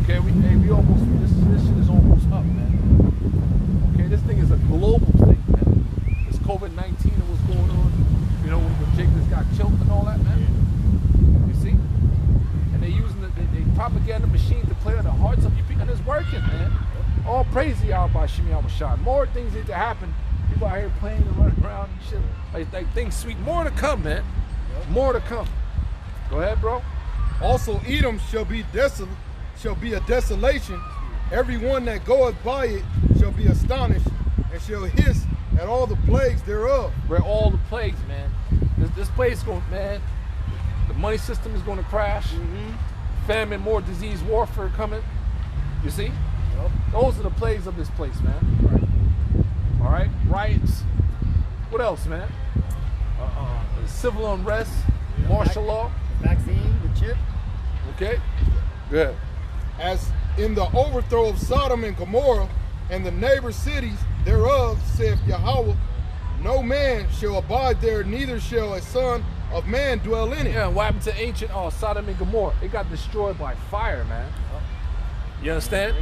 Okay, we almost, this shit is almost up, man. Okay, this thing is a global thing, man. This COVID-19 and what's going on, you know, when Jacobs got killed and all that, man. You see? And they're using the propaganda machine to play on the hearts of you people, and it's working, man. All praise Yahweh by Shem Yahweh Shai. More things need to happen. People out here playing and running around and shit. Like things sweet. More to come, man. More to come. Go ahead, bro. Also Edom shall be desolate, shall be a desolation. Everyone that goeth by it shall be astonished, and shall hiss at all the plagues thereof. Where all the plagues, man. This place going, man. The money system is going to crash. famine, more disease, warfare coming. You see? Those are the plagues of this place, man. All right? Riots. What else, man? Civil unrest, martial law. Vaccine, the chip. Okay? Good. As in the overthrow of Sodom and Gomorrah and the neighbor cities thereof, saith Yahweh, no man shall abide there, neither shall a son of man dwell in it. Yeah, what happened to ancient Sodom and Gomorrah? It got destroyed by fire, man. You understand?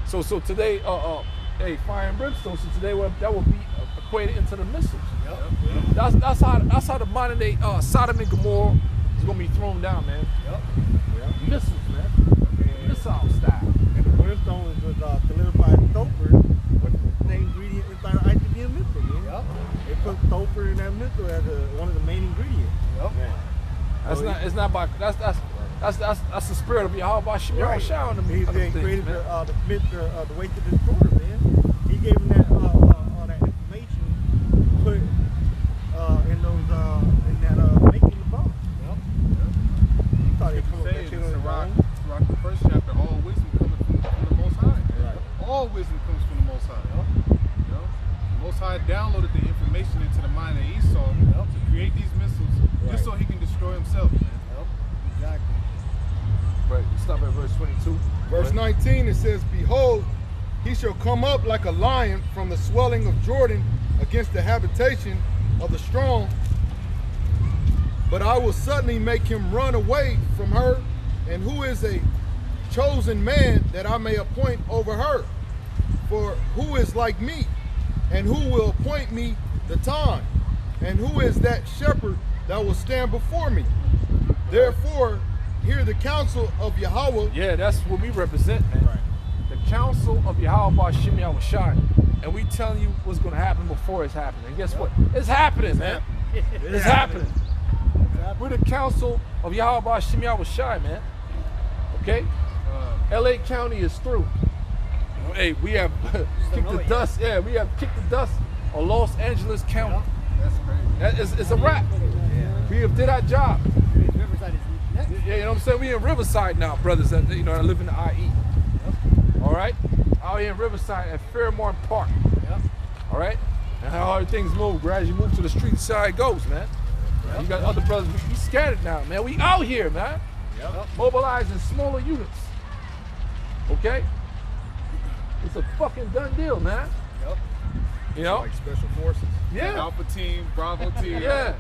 So today, hey, fire and brimstone. So today, that will be equated into the missiles. That's how the modern day Sodom and Gomorrah is gonna be thrown down, man. Missiles, man. Missile style. And the brimstone was delivered by Topher, with the ingredient inside of ICBM missile, man. They put Topher in that missile as one of the main ingredients. That's the spirit of Yahweh Shemir Shah on the He things, created man. the way to destroy, man. He gave him that that information to put in that making the bomb. He thought he'd come up with that shit on his own. Throughout the first chapter, all wisdom coming from the Most High. All wisdom comes from the Most High. You know? The Most High downloaded the information into the mind of Esau to create these missiles just so he can destroy himself, man. Exactly. Right, stop at verse 22. Verse 19, it says, behold, he shall come up like a lion from the swelling of Jordan against the habitation of the strong. But I will suddenly make him run away from her, and who is a chosen man that I may appoint over her? For who is like me, and who will appoint me the time? And who is that shepherd that will stand before me? Therefore, hear the counsel of Yahweh. Yeah, that's what we represent, man. The counsel of Yahweh Shemir Shah. And we telling you what's going to happen before it's happening. And guess what? It's happening, man. It's happening. We're the council of Yahweh Shemir Shah, man. Okay? LA County is through. Hey, we have kicked the dust. Yeah, we have kicked the dust of Los Angeles County. That's crazy. It's a wrap. We have did our job. Riverside is next. Yeah, you know what I'm saying? We in Riverside now, brothers that that live in the IE. All right? Out here in Riverside at Fairmont Park. All right? And how other things move. As you move to the street side it goes, man. You got other brothers, we scattered now, man. We out here, man. Mobilizing smaller units. Okay? It's a fucking done deal, man. You know? Like special forces. Yeah. Alpha team, Bravo team. Yeah.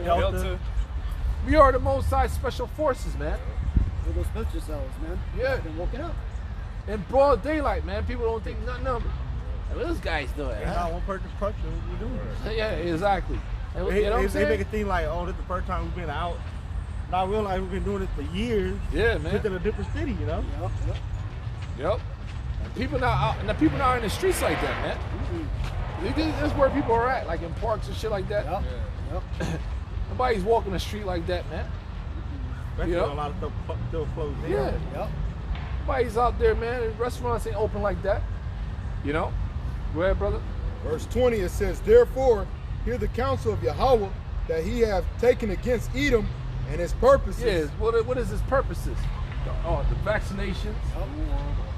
Delta. We are the Most High Special Forces, man. We're those splinter cells, man. Yeah. Been woken up. In broad daylight, man. People don't think nothing of it. What this guy's doing? It's not one person punching what we're doing. Yeah, exactly. And, They, you know what I'm they make saying? it seem like, oh, this is the first time we've been out. Now I realize we've been doing this for years. Yeah, Just man. in a different city, you know? Yep. And people not out, and the people not in the streets like that, man. This is where people are at, like in parks and shit like that. Nobody's walking the street like that, man. Especially Yeah. when a lot of stuff still closed down. Yeah. Nobody's out there, man. The restaurants ain't open like that. You know? Go ahead, brother. Verse 20, it says, therefore, hear the counsel of Yahweh that he hath taken against Edom and his purposes. Yeah, what is his purposes? The vaccinations.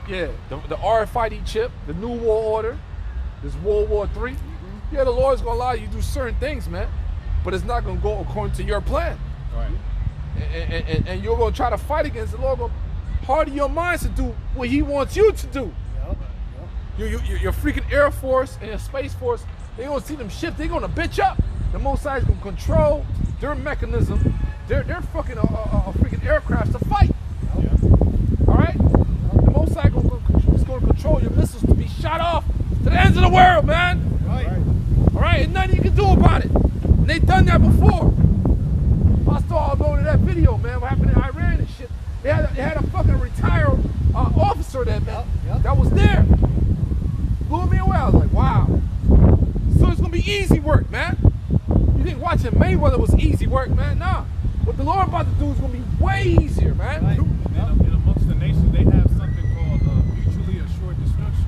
Yeah, the RFID chip, the New World Order, this World War III. Yeah, the Lord's gonna allow you to do certain things, man, but it's not gonna go according to your plan. Right. And you're gonna try to fight against the Lord. Gonna harden your minds to do what He wants you to do. Your freaking Air Force and your Space Force, they gonna see them shift. They gonna bitch up. The Most High is gonna control their mechanism, their fucking freaking aircraft to fight. All right. The Most High is gonna control your missiles to be shot off to the ends of the world, man. All right, and nothing you can do about it. And they done that before. I saw uploaded that video, man. What happened in Iran and shit. They had a fucking retired officer that was there. Blew me away. I was like, wow. So it's gonna be easy work, man. You think watching Mayweather was easy work, man? Nah. What the Lord about to do is gonna be way easier, man. And amongst the nations, they have something called mutually assured destruction.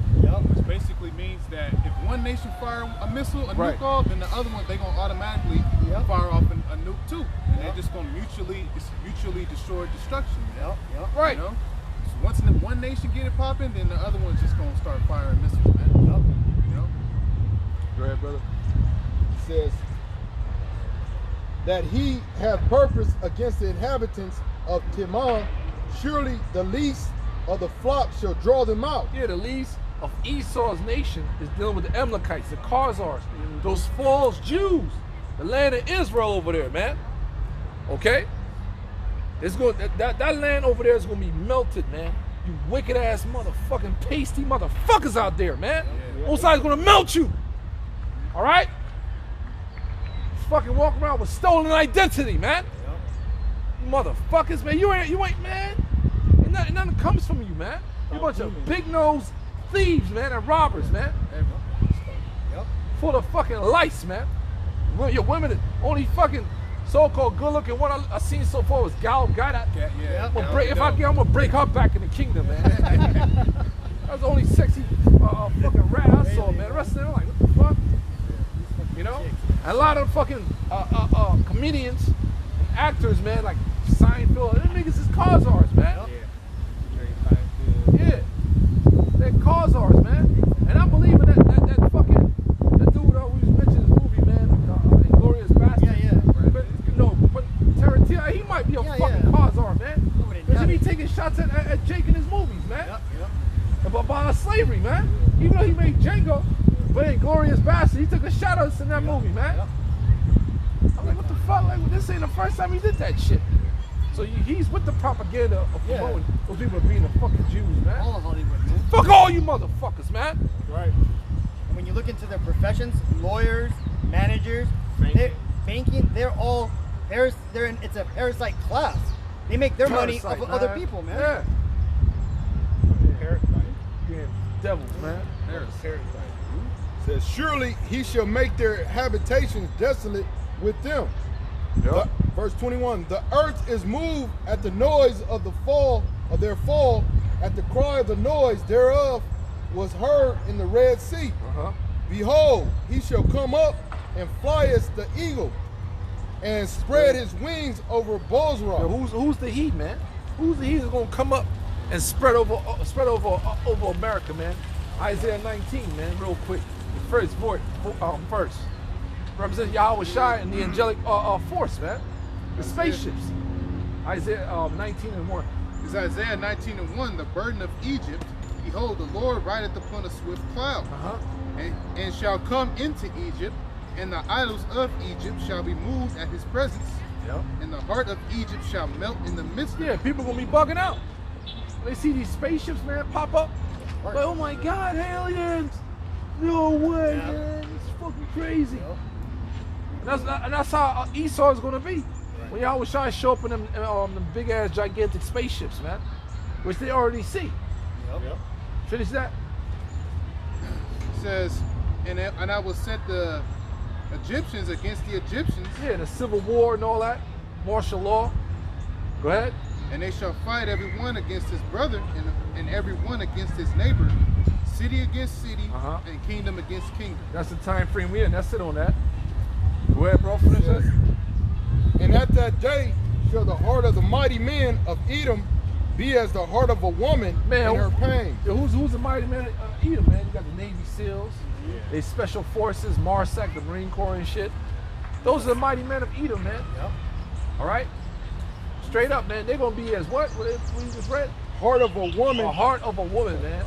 Which basically means that if one nation fire a missile, a nuke off, then the other one, they gonna automatically Yep. fire off a nuke too, and they're just gonna mutually destroy destruction. Man. Yep. Right. You know? So once one nation get it popping, then the other one's just gonna start firing missiles, man. Yep. You know? Go ahead, brother. It says that he have purpose against the inhabitants of Timon. Surely the least of the flock shall draw them out. Yeah, the least of Esau's nation is dealing with the Amalekites, the Khazars, those false Jews, the land of Israel over there, man. Okay? It's going that land over there is gonna be melted, man. You wicked ass motherfucking pasty motherfuckers out there, man. Osiris gonna melt you. All right? Fucking walk around with stolen identity, man. Motherfuckers, man. You ain't, man. And nothing comes from you, man. You a bunch of big nose thieves, man, and robbers, man. Yep. Full of fucking lice, man. Your women, the only fucking so-called good-looking one I seen so far was Gal Gadot. Yeah. I'm gonna break her back in the kingdom, man. That was the only sexy fucking rat I saw, man. The rest of them, like, what the fuck? You know? And a lot of fucking comedians and actors, man, like Seinfeld, them niggas is Khazars, man. Yeah. They're Khazars, man. And I believe in that fucking, the dude we just mentioned his movie, man, Inglourious Bastard. Yeah. But Tarantino, he might be a fucking Khazar, man. Because he be taking shots at Jake in his movies, man. Yep. About slavery, man. Even though he made Django, but Inglourious Bastard, he took a shot at us in that movie, man. I'm like, what the fuck? Like, this ain't the first time he did that shit. So he's with the propaganda of promoting those people being the fucking Jews, man. All of Hollywood, man. Fuck all you motherfuckers, man. Right. And when you look into their professions, lawyers, managers, banking, they're all it's a parasite class. They make their money off of other people, man. Yeah. Yeah, devils, man. It says, surely he shall make their habitations desolate with them. Yep. Verse 21, the earth is moved at the noise of the fall of their fall, at the cry of the noise thereof was heard in the Red Sea. Behold, he shall come up and fly as the eagle, and spread his wings over Bozrah. Yo, who's the he, man? Who's the he that's gonna come up and spread over America, man? Isaiah 19, man, real quick. The first verse represents Yahweh Shai and the angelic force, man. The spaceships. Isaiah 19:1. It's Isaiah 19:1. The burden of Egypt, behold, the Lord rideth upon a swift cloud, and shall come into Egypt, and the idols of Egypt shall be moved at his presence. Yep. And the heart of Egypt shall melt in the midst of Yeah, people gonna be bugging out. They see these spaceships, man, pop up. Like, oh my God, aliens! No way, man! It's fucking crazy. And that's how Esau is gonna be. When Yahweh Shai show up in them big ass gigantic spaceships, man, which they already see. Yep. Finish that. It says, and I will set the Egyptians against the Egyptians. Yeah, the Civil War and all that, martial law. Go ahead. And they shall fight every one against his brother, and every one against his neighbor, city against city, and kingdom against kingdom. That's the time frame we in. That's it on that. Go ahead, bro. Finish that. And at that day shall the heart of the mighty men of Edom be as the heart of a woman in her pain. Yo, who's the mighty man of Edom, man? You got the Navy SEALs, they Special Forces, MARSAC, the Marine Corps and shit. Those are the mighty men of Edom, man. Yep. All right? Straight up, man. They're going to be as what? What you just read? Heart of a woman. A heart of a woman, man.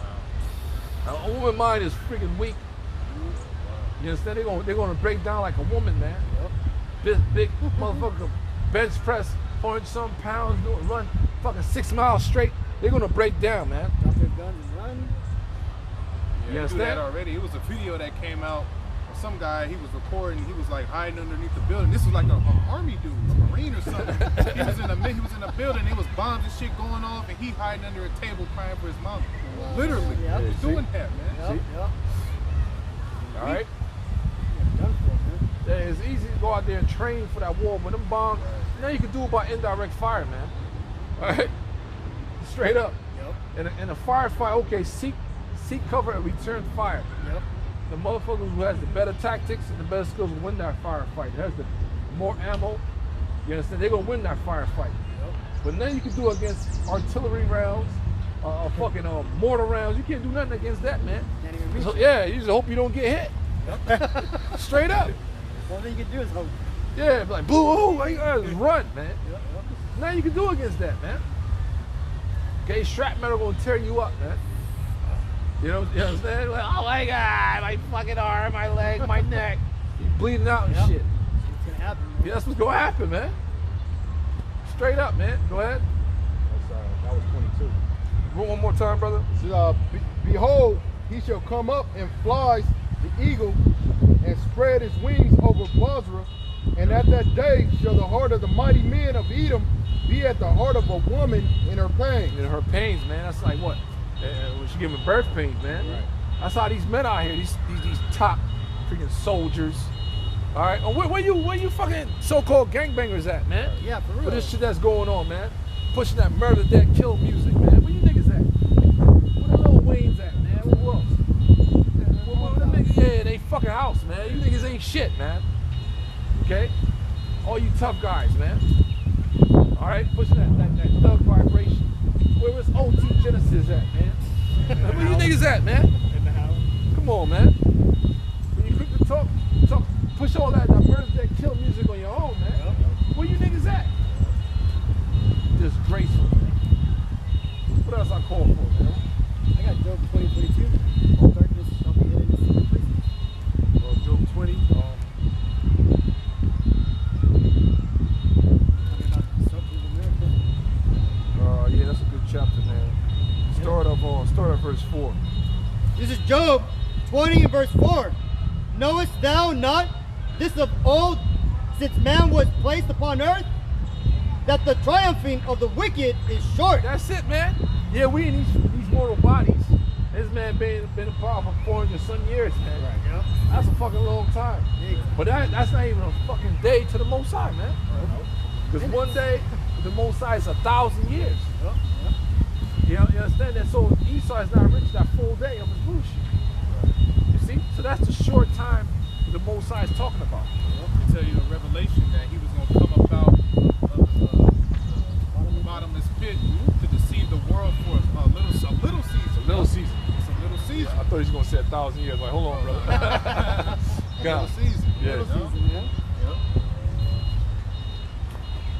A woman mind is freaking weak. You understand? They're gonna break down like a woman, man. Big motherfucker, bench press, 400-some pounds, run fucking 6 miles straight. They're gonna break down, man. Drop their guns and run. You Do understand? that already. It was a video that came out of some guy. He was recording. He was like hiding underneath the building. This was like an army dude, a marine or something. he was in a building. There was bombs and shit going off, and he hiding under a table crying for his mom. Literally, Yep. he was doing that, man. Yep. All right. Done for, man. Yeah, it's easy to go out there and train for that war, but them bombs, now you can do it by indirect fire, man. All right? Straight up. Yep. In a firefight, okay, seek cover and return fire. Yep. The motherfucker who has the better tactics and the better skills will win that firefight. Has the more ammo. You understand? They're gonna win that firefight. But then you can do it against artillery rounds, fucking mortar rounds. You can't do nothing against that, man. Can't even reach So, it. yeah, you just hope you don't get hit. Straight up. All thing you can do is hope. Yeah, like boo, just run, man. Now you can do against that, man. Okay, shrapnel gonna tear you up, man. You know what I'm saying? Like, oh my God, my fucking arm, my leg, my neck, you bleeding out and shit. It's gonna happen. Yeah, that's what's gonna happen, man. Straight up, man. Go ahead. That was 22. One more time, brother. It says, behold, he shall come up and flies the eagle and spread his wings over Basra. And at that day shall the heart of the mighty men of Edom be at the heart of a woman in her pain. In her pains, man. That's like what? When she giving birth pains, man. Right. That's how these men out here, these top freaking soldiers. All right, where you fucking so-called gangbangers at, man? Yeah, for real. For this shit that's going on, man. Pushing that murder, death, kill music, man. Where you niggas at? Where the Lil Wayne's at, man? Who else? Where them niggas? Yeah, they fucking house, man. You niggas ain't shit, man. Okay? All you tough guys, man. All right, pushing that thug vibration. Where was OT Genesis at, man? Where you niggas at, man? In the house. Come on, man. When you quick to talk, push all that murder, that kill music on your own, man. Where you niggas at? Disgraceful, man. What else I call for, man? I got Job 20:22. All darkness shall be hidden in secret places. Well, Job 20. Talking about the destruction of America. Yeah, that's a good chapter, man. Start of verse 4. This is Job 20 and verse 4. Knowest thou not this of old, since man was placed upon earth, that the triumphing of the wicked is short? That's it, man. Yeah, we in these mortal bodies. This man been a part for 400 some years, man. Right, yeah. That's a fucking long time. But that's not even a fucking day to the Most High, man. Because one day, the Most High is 1,000 years. You understand that? So Esau has not reached that full day of his bullshit. You see? So that's the short time the Most High is talking about. I tell you a revelation that he was going to come about the bottomless pit to deceive the world for a little season. Little season. It's a little season. I thought he was going to say 1,000 years. Like, hold on, brother. Little season. Yeah. Little season, yeah.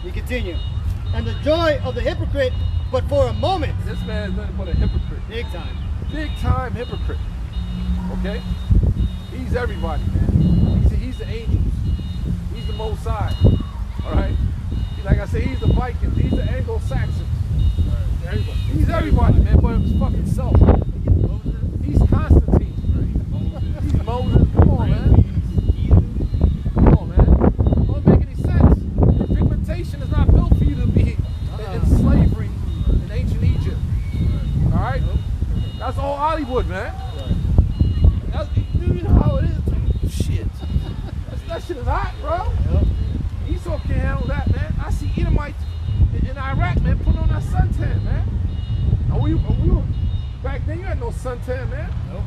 We continue. And the joy of the hypocrite, but for a moment. This man is nothing but a hypocrite. Big time. Big time hypocrite. Okay? He's everybody, man. He's the angels. He's the Most High. Alright? Like I said, he's the Vikings. He's the Anglo-Saxons. He's everybody, man, but his fucking self. He's Constantine. He's Moses. Come on, man. Come on, man. It don't make any sense. The pigmentation is not built for you to be in slavery in ancient Egypt. Alright? That's all Hollywood, man. You know how it is. Shit. That shit is hot, bro. Esau can't handle that, man. I see Edomites in Iraq, man, putting on that suntan, man. And we were back then. You had no suntan, man. Nope.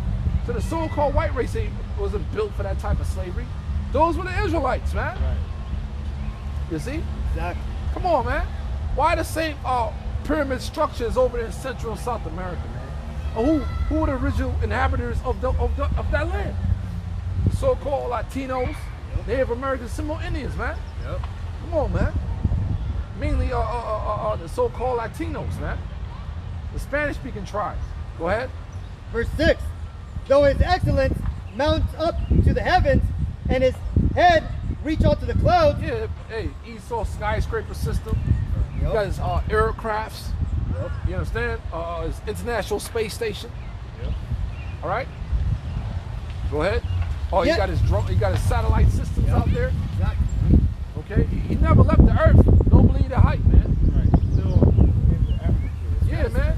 So the so-called white race wasn't built for that type of slavery. Those were the Israelites, man. Right. You see? Exactly. Come on, man. Why the same pyramid structures over there in Central and South America, man? Who are the original inhabitants of that land? The so-called Latinos, Native Americans, Seminole Indians, man. Yep. Come on, man. Mainly the so-called Latinos, man. The Spanish-speaking tribes. Go ahead. Verse 6. Though his excellence mounts up to the heavens, and his head reach out to the clouds. Yeah, hey, Esau skyscraper system. Yep. You got his aircrafts. Yep. You understand? His International Space Station. Yep. All right. Go ahead. Oh, Yeah. he got his drone. He got his satellite systems Yep. out there. Exactly. Okay. He never left the Earth. Don't believe the hype, man. Right. Still in the atmosphere. Yeah, man.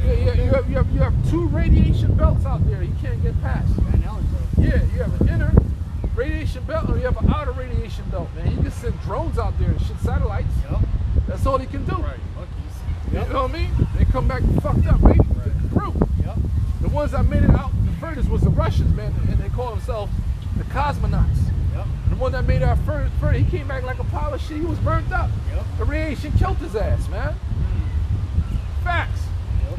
Yeah. You have 2 radiation belts out there. You can't get past. Van Allen, bro. Yeah. You have an inner radiation belt, or you have an outer radiation belt, man. You can send drones out there and shit satellites. Yep. That's all he can do. Right. Monkeys. You know what I mean? They come back fucked up, baby. Through. Yep. The ones that made it out the furthest was the Russians, man, and they call themselves the cosmonauts. Yep. The one that made that first, he came back like a pile of shit. He was burnt up. Yep. The radiation killed his ass, man. Facts. Yep.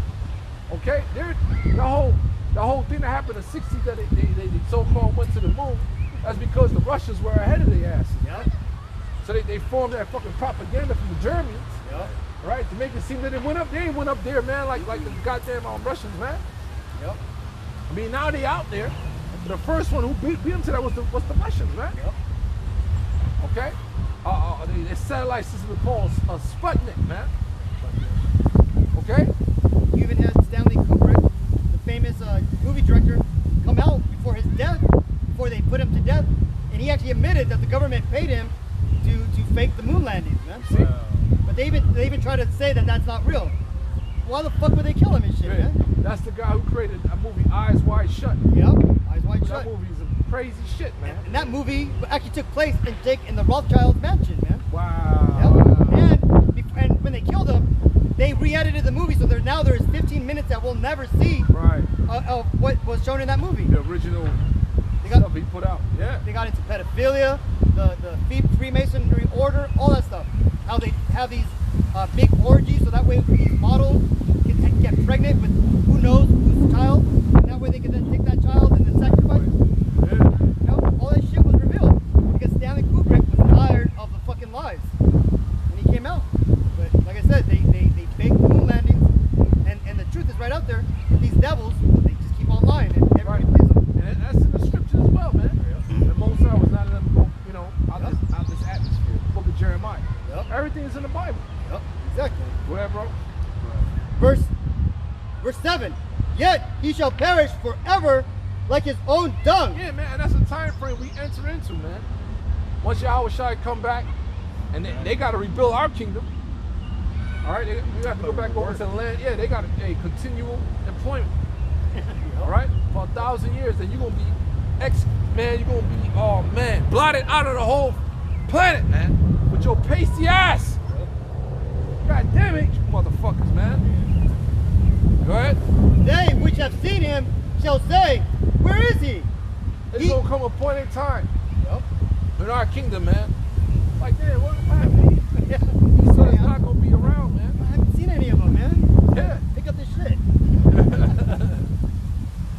Okay, the whole thing that happened in the 60s that they so-called went to the moon, that's because the Russians were ahead of their asses. Yep. So they formed that fucking propaganda from the Germans, Yep. right, to make it seem that they went up. They ain't went up there, man, like the goddamn Russians, man. Yep. I mean, now they out there. The first one who beat them to that was the Russians, man. Yep. Okay? Their satellite system is called Sputnik, man. Okay? You even had Stanley Kubrick, the famous movie director, come out before his death, before they put him to death, and he actually admitted that the government paid him to fake the moon landings, man. See? But they even try to say that that's not real. Why the fuck would they kill him and shit, Yeah. man? That's the guy who created a movie Eyes Wide Shut. Yep. Eyes Wide That Shut. movie is a crazy shit, man. And that movie actually took place in the Rothschild mansion, man. Wow. Yep. And when they killed him, they re-edited the movie, so there's 15 minutes that we'll never see Right. of what was shown in that movie. The original stuff he put out. Yeah. They got into pedophilia, the Freemasonry order, all that stuff. How they have these big orgies, so that way these models can get pregnant with who knows whose child, and that way they can then take that child and then sacrifice it. Yeah. You know, all that shit was revealed because Stanley Kubrick was tired of the fucking lies, and he came out. But like I said, they faked the moon landings, and the truth is right out there. These devils, they just keep on lying, and everybody believes them. And that's in the scriptures as well, man. The Most High was not in them, out this atmosphere. The book of Jeremiah. Yep. Everything is in the Bible. Yep, exactly. Go ahead, bro. Verse 7. Yet he shall perish forever like his own dung. Yeah, man, and that's the time frame we enter into, man. Once Yahweh Shai come back, and they got to rebuild our kingdom. All right, we have to go back over to the land. Yeah, they got a continual employment. All right, for 1,000 years, then you're gonna be man. You're gonna be, oh man, blotted out of the whole planet, man, with your pasty ass. God damn it, you motherfuckers, man. Go ahead. They which have seen him shall say, where is he? It's gonna come a point in time Yep. in our kingdom, man. Like, damn, what happened? Yeah. He said it's not gonna be around, man. I haven't seen any of them, man. Yeah. Pick up this shit.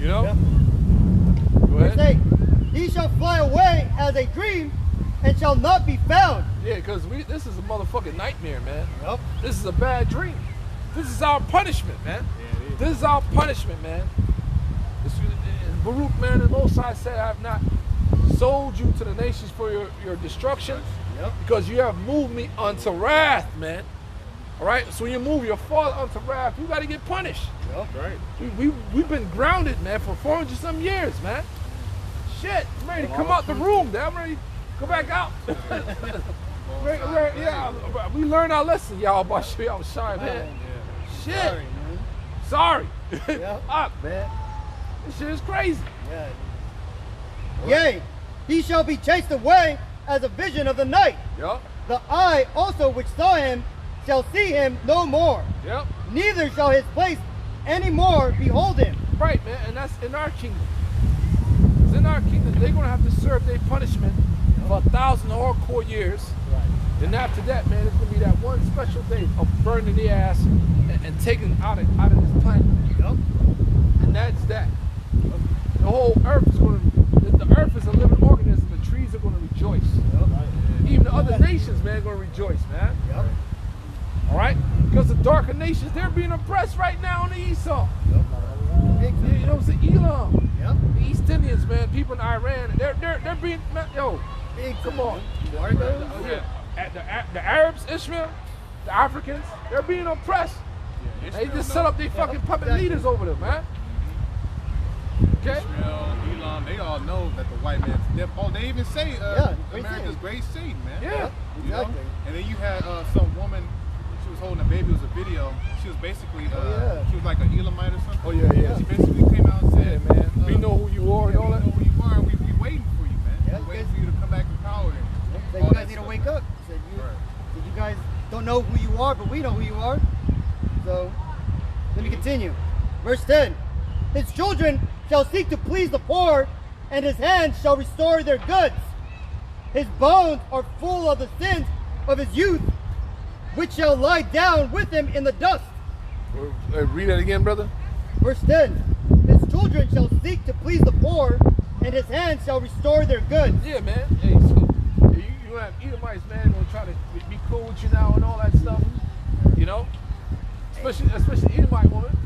You know? Yep. Go Verse ahead. 8. He shall fly away as a dream and shall not be found. Yeah, because this is a motherfucking nightmare, man. Yep. This is a bad dream. This is our punishment, man. Yeah, it is. This is our punishment, man. Baruch, man, the Most High said, I have not sold you to the nations for your destruction, Yep. because you have moved me unto wrath, man. All right? So when you move your father unto wrath, you got to get punished. Yep. Right. We've been grounded, man, for 400 some years, man. Shit, I'm ready to come out the room, man. I'm ready to go back out. Yeah, we learned our lesson, y'all, about shit. I was shy, man. Shit. Sorry, man. Sorry. Yep. Up, man. This shit is crazy. Yeah. Yea, he shall be chased away as a vision of the night. Yep. The eye also which saw him shall see him no more. Yep. Neither shall his place any more behold him. Right, man. And that's in our kingdom. 'Cause in our kingdom, they're going to have to serve their punishment for 1,000 hardcore years. Right. And after that, man, it's going to be that one special day of burning their ass and taking out of this planet. Yep. And that's that. The whole earth is going to, the earth is a living organism. The trees are going to rejoice. Yep. Even the other nations, man, are going to rejoice, man. Yep. All right? Because the darker nations, they're being oppressed right now on the Esau. Big You know what I'm saying? Elam. Yep. The East Indians, man, people in Iran, they're being, man, yo, Big come on. Marcos. The Arabs, Israel, the Africans, they're being oppressed. They just set up their fucking puppet leaders over them, man. Okay? Israel, Elam, they all know that the white man's death. Oh, they even say great America's Satan. great Satan, man. Yeah. You know? Exactly. And then you had some woman, she was holding a baby, it was a video. She was basically, yeah. she was like an Elamite or something. Oh, yeah. She basically came out and said, Yeah, man. We know who you are and yeah, all we that. know who you are, and we waiting for you, man. Yeah, We waiting guys- for you to come back in power. And So all you guys that need to stuff. wake up. Said Right. you guys don't know who you are, but we know who you are. So let me continue. Verse 10. His children shall seek to please the poor, and his hands shall restore their goods. His bones are full of the sins of his youth, which shall lie down with him in the dust. Read that again, brother. Verse 10. His children shall seek to please the poor, and his hands shall restore their goods. Yeah, man. Hey, so you have Edomites, man, gonna try to be cool with you now and all that stuff. You know, especially Edomite woman.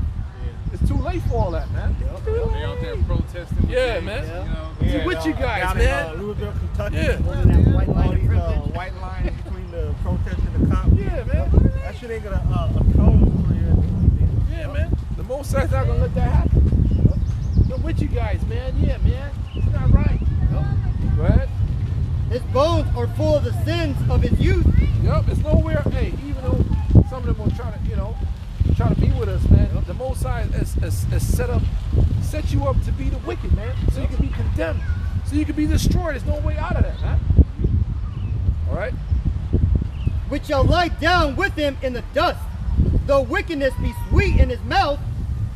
It's too late for all that, man. They out there protesting. with Yeah, gangs, man. You know, Yeah, with you guys, down man. In, Louisville, Kentucky. Yeah. Holding that white All line of these privilege. white lines between the protest and the cops. Yeah, man. That shit ain't gonna atone for you. Yeah, man. The Most High's not gonna let that happen. I'm with you guys, man. Yeah, man. It's not right. Go ahead. His bones are full of the sins of his youth. Yep. It's nowhere. Hey, even though some of them will try to, try to be with us, man. The Most High is set you up to be the wicked, man. So you can be condemned. So you can be destroyed. There's no way out of that, man. All right. Which shall lie down with him in the dust. Though wickedness be sweet in his mouth,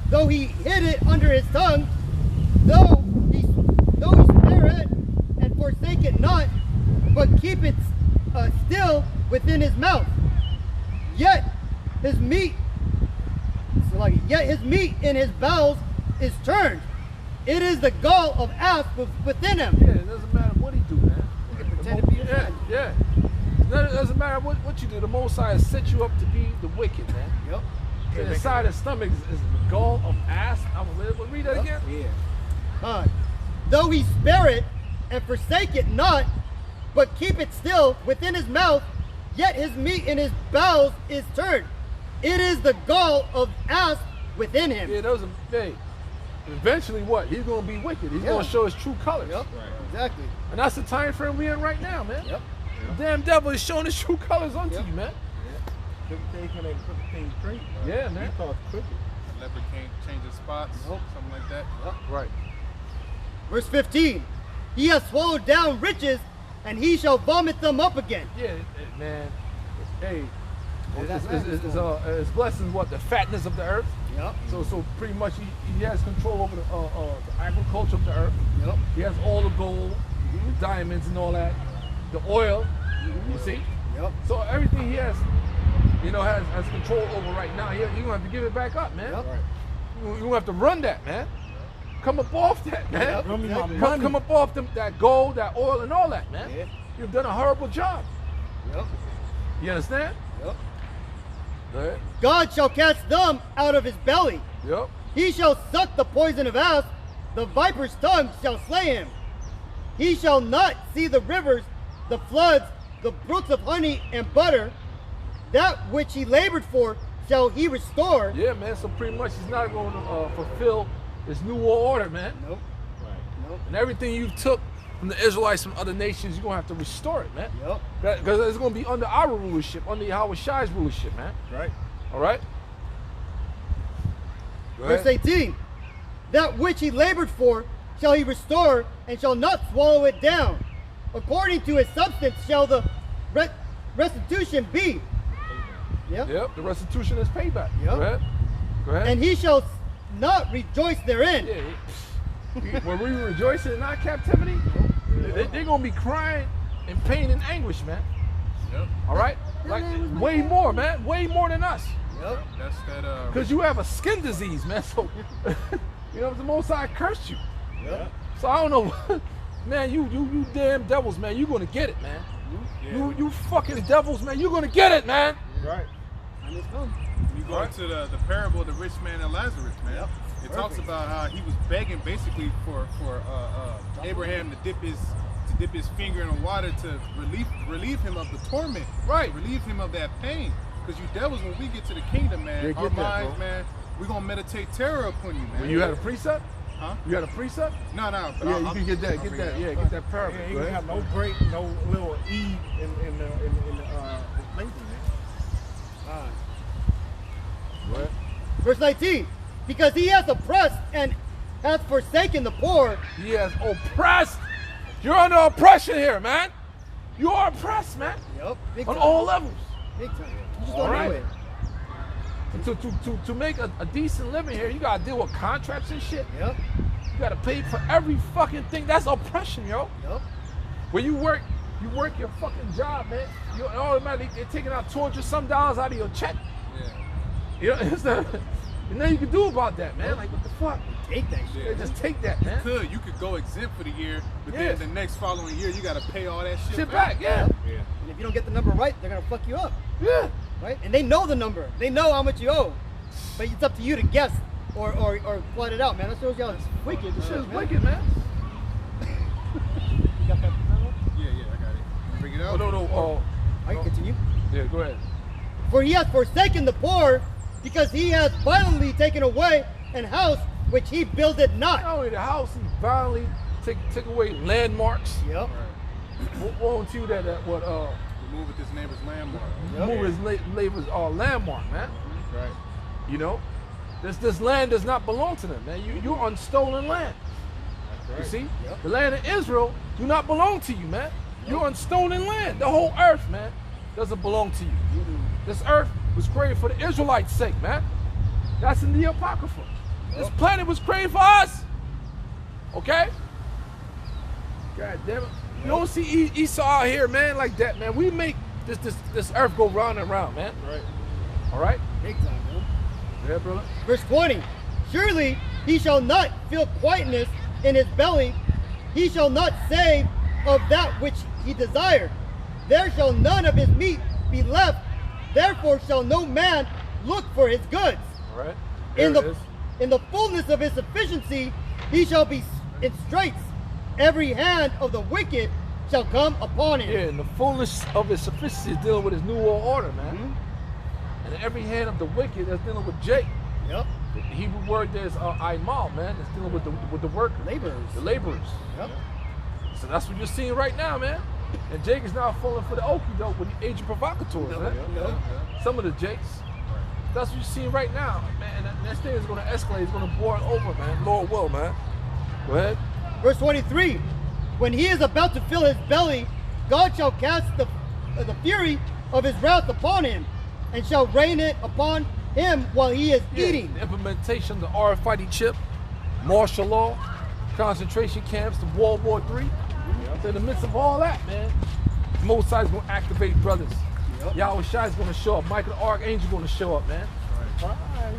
though he hid it under his tongue, though he spare it and forsake it not, but keep it still within his mouth. Yet his meat in his bowels is turned. It is the gall of asp within him. Yeah, it doesn't matter what he do, man. Pretend to be a friend. Yeah. It doesn't matter what you do. The Most High has set you up to be the wicked, man. Yep. And inside the stomach is the gall of asp. Read that again. Yeah. Though he spare it and forsake it not, but keep it still within his mouth, yet his meat in his bowels is turned. It is the gall of asp within him. Yeah, those are, hey, eventually what? He's going to be wicked. He's Yeah. going to show his true colors. Yep. Exactly. And that's the time frame we're in right now, man. Yep. The damn devil is showing his true colors unto you, man. Took things and they put things straight. Yeah, man. He thought crooked. leopard can't change its spots. Nope. Something like that. Right. Verse 15. He has swallowed down riches, and he shall vomit them up again. Yeah, man. Hey, that's right. his blessings, what? The fatness of the earth. Yep. So pretty much he has control over the agriculture of the earth. Yep. He has all the gold, the diamonds and all that, the oil, you see? Yep. So everything he has, has control over right now. You're going to have to give it back up, man. Yep. You're going to have to run that, man. Come up off that, man. Yep. Run me my Exactly. money. Come up off that gold, that oil, and all that, man. Yeah. You've done a horrible job. Yep. You understand? Yep. Go ahead. God shall cast them out of his belly. Yep. He shall suck the poison of asp, the viper's tongue shall slay him. He shall not see the rivers, the floods, the brooks of honey and butter. That which he labored for shall he restore. Yeah, man. So pretty much he's not going to fulfill this new world order, man. Nope. Nope. And everything you took from the Israelites from other nations, you're going to have to restore it, man. Yep. Because it's going to be under our rulership, under Yahweh Shai's rulership, man. Right. All right? Go Verse ahead. 18. That which he labored for shall he restore, and shall not swallow it down. According to his substance shall the restitution be. Yep. Yep, the restitution is payback. Yep. Go ahead. Go ahead. And he shall not rejoice therein. Yeah, when we rejoicing in our captivity, they're going to be crying in pain and anguish, man. Yep. All right? Like, way more, man. Way more than us. Yep. That's that. Because you have a skin disease, man. So, the Most High cursed you. Yep. So I don't know, man. You damn devils, man. You're gonna get it, man. Yeah. You fucking devils, man. You're gonna get it, man. Right. And it's come. You go into the parable of the rich man and Lazarus, man. Yep. It talks about how he was begging basically for Abraham to dip his finger in the water to relieve him of the torment, Right. Relieve him of that pain. Because you devils, when we get to the kingdom, man, Yeah, our get that, minds, bro. man, we're gonna meditate terror upon you, man. When you had a precept, Huh? you had a precept. No. But Yeah, I'll you can get that. Get that. Yeah, get that parable. Yeah, you Go can ahead. have no break, no little E in the labor, man. Go ahead. Verse 19. Because he hath oppressed and hath forsaken the poor. He has oppressed. You're under oppression here, man. You are oppressed, man. Yep. Big On time. all levels. Big time. You just All don't right. know it. To make a decent living here, you gotta deal with contracts and shit. Yep. You gotta pay for every fucking thing. That's oppression, yo. Yep. Where you work You work your fucking job, man. You automatically they're taking out $200 out of your check. Yeah. You know, it's not, and nothing you can do about that, man. Like what the fuck? Take that shit. Yeah, just take that, man. You could go exempt for the year, but Yeah. then the next following year you got to pay all that shit back, yeah. Yeah. And if you don't get the number right, they're gonna fuck you up, Yeah. right? And they know the number. They know how much you owe. But it's up to you to guess or plot it out, man. That shows you how it's wicked. This shit is man. wicked, man. You got that? Yeah, I got it. You bring it Oh, out? no. I can continue. Yeah, go ahead. For he has forsaken the poor, because he has violently taken away an house which he builded not. Not only the house, he violently take away landmarks. Yep. Won't you that what Remove with his neighbor's landmark. move his neighbor's landmark, man. Right. You know, this land does not belong to them, man. You're on stolen land. You see, the land of Israel do not belong to you, man. You're on stolen land. The whole earth, man, doesn't belong to you. This earth was created for the Israelites' sake, man. That's in the Apocrypha. This planet was created for us. Okay? God damn it. You don't see Esau out here, man, like that, man. We make this earth go round and round, man. Right. All right? Big time, man. Yeah, brother. Verse 20. Surely he shall not feel quietness in his belly. He shall not say of that which he desired. There shall none of his meat be left. Therefore shall no man look for his goods. All right. In There it is. the fullness of his sufficiency, he shall be in straits. Every hand of the wicked shall come upon him. Yeah, in the fullness of his sufficiency is dealing with his new world order, man. And every hand of the wicked is dealing with Jake. Yep. The Hebrew word there's Aimal, man. It's dealing with the workers, Laborers. the laborers. Yep. So that's what you're seeing right now, man. And Jake is now falling for the okie doke with the agent provocateurs, man. Yep. Some of the Jakes. That's what you're seeing right now, man. And that thing is going to escalate. It's going to boil over, man. Lord will, man. Go ahead. Verse 23. When he is about to fill his belly, God shall cast the fury of his wrath upon him, and shall rain it upon him while he is eating. The implementation of the RFID chip, martial law, concentration camps, the World War III. So in the midst of all that, man, Most High is going to activate brothers. Yep. Yahweh Shai is going to show up. Michael the Archangel is going to show up, man. Right.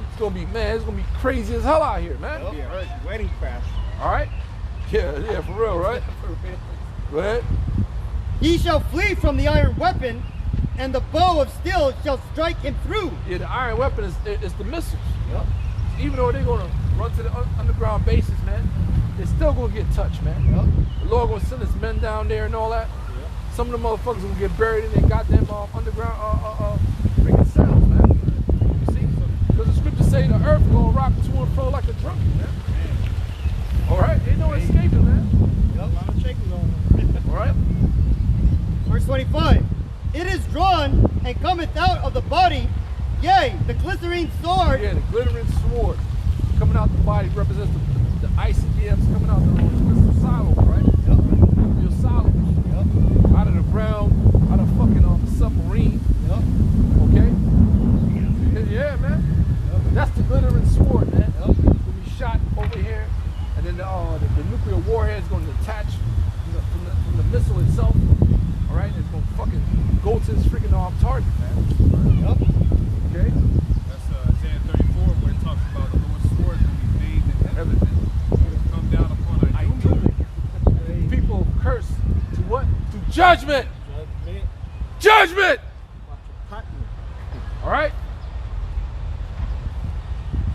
It's going to be, man, it's going to be crazy as hell out here, man. Yeah, right. Wedding crash. All right? Yeah, for real, right? Go ahead. He shall flee from the iron weapon, and the bow of steel shall strike him through. Yeah, the iron weapon is the missiles. Yep. Even though they're going to run to the underground bases, man, they're still going to get touched, man. Yep. The Lord going to send his men down there and all that. Some of the motherfuckers going to get buried in their goddamn underground freaking cells, man. You see? Because the scriptures say the earth going to rock to and fro like a drunken, man. All right? Ain't no escaping, man. Yep, a lot of shaking going on. All right? Verse 25. It is drawn and cometh out of the body, yea, the glittering sword. Yeah, the glittering sword coming out the body represents the ICBMs coming out the silo, right? Yep. Your silo. Yep. Out of the ground, out of fucking submarine. Yep. Okay? Yeah, man. That's the glittering sword, man. It's gonna be shot over here, and then the nuclear warhead is going to detach from the missile itself. All right, it's going to fucking go to this freaking target, man. Yep. Okay? That's Isaiah 34, where it talks about the Lord's sword will be bathed in heaven. It will come down upon I do it. People curse to what? To judgment. Judgment. All right.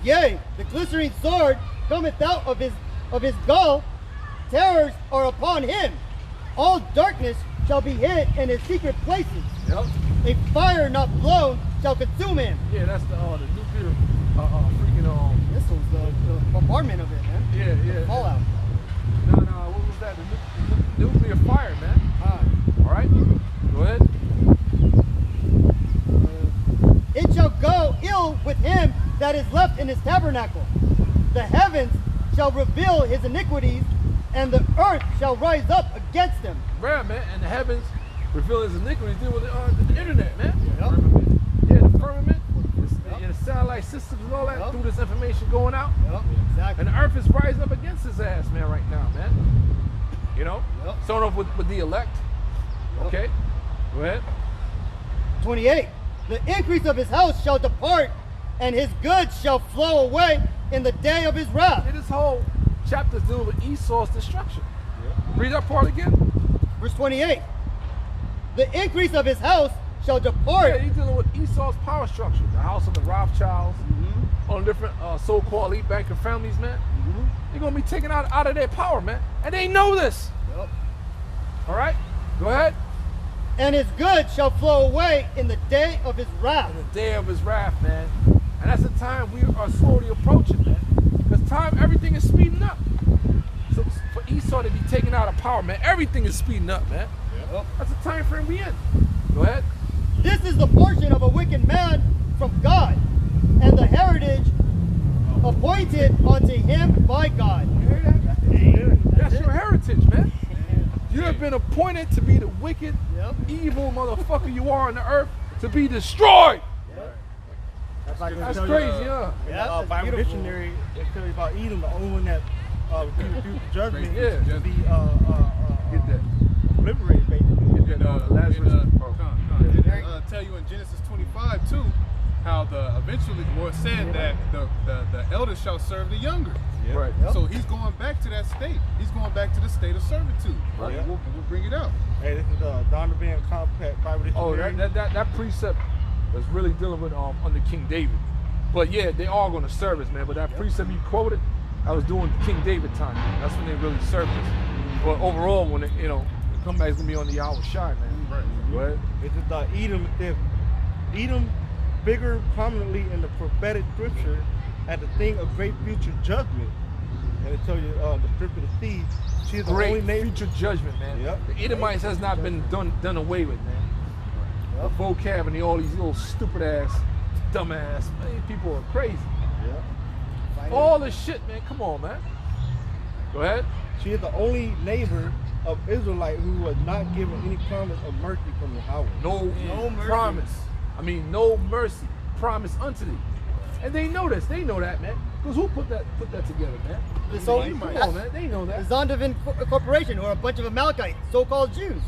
Yea, the glittering sword cometh out of his gall. Terrors are upon him. All darkness shall be hid in his secret places. Yep. A fire not blown shall consume him. Yeah, that's the nuclear freaking This was the bombardment of it, man. yeah. Fallout. No, what was that? The nuclear fire, man. All right. Go ahead. It shall go ill with him that is left in his tabernacle. The heavens shall reveal his iniquities, and the earth shall rise up against him. Right, man. And the heavens reveal his iniquities, deal with the internet, man. Yep. Yeah, the firmament, the satellite systems and all that, through this information going out. Yep, exactly. And the earth is rising up against his ass, man, right now, man. You know? Yep. Starting off with the elect. Okay? Go ahead. 28. The increase of his house shall depart, and his goods shall flow away in the day of his wrath. This whole chapter is dealing with Esau's destruction. Read that part again. Verse 28. The increase of his house shall depart. Yeah, he's dealing with Esau's power structure. The house of the Rothschilds, all the different so-called elite banker families, man. They're going to be taken out of their power, man. And they know this. Yep. All right? Go ahead. And his goods shall flow away in the day of his wrath. In the day of his wrath, man. And that's the time we are slowly approaching, man. Because time, everything is speeding up. So for Esau to be taken out of power, man, everything is speeding up, man. Yep. That's the time frame we in. Go ahead. This is the portion of a wicked man from God, and the heritage appointed unto him by God. You hear that? That's your heritage, man. You have been appointed to be the wicked, evil motherfucker you are on the earth, to be destroyed. That's crazy, huh? In the Bible dictionary, it tells you about Edom, the only one that future judgment Yeah. to be Get that. liberated, basically. Get that Lazarus. Tell you in Genesis 25 too, how eventually it said that the elder shall serve the younger. Right. So he's going back to that state. He's going back to the state of servitude. Right. And we'll bring it out. Hey, this is Donovan Compact Bible dictionary. Oh, that precept is really dealing with under King David. But yeah, they are going to service, man. But that precept you quoted, I was doing King David time. That's when they really surfaced. But overall, when it, the comeback's gonna be on the hour shine, man. Right. Go ahead. This is Edom figure prominently in the prophetic scripture at the thing of great future judgment. And it tells you the scripture to see she is the only Great nation. future judgment, man. Yep. The Edomites has not been done away with, man. The vocab and all these little stupid ass, dumb ass, man, people are crazy. Yep. All this shit, man. Come on, man. Go ahead. She is the only neighbor of Israelite who was not given any promise of mercy from Yahweh. No mercy. promise. I mean, no mercy promise unto thee. And they know this. They know that, man. Because who put that together, man? So, Come on, man. They know the that. Zondervan Corporation, who are a bunch of Amalekites, so-called Jews.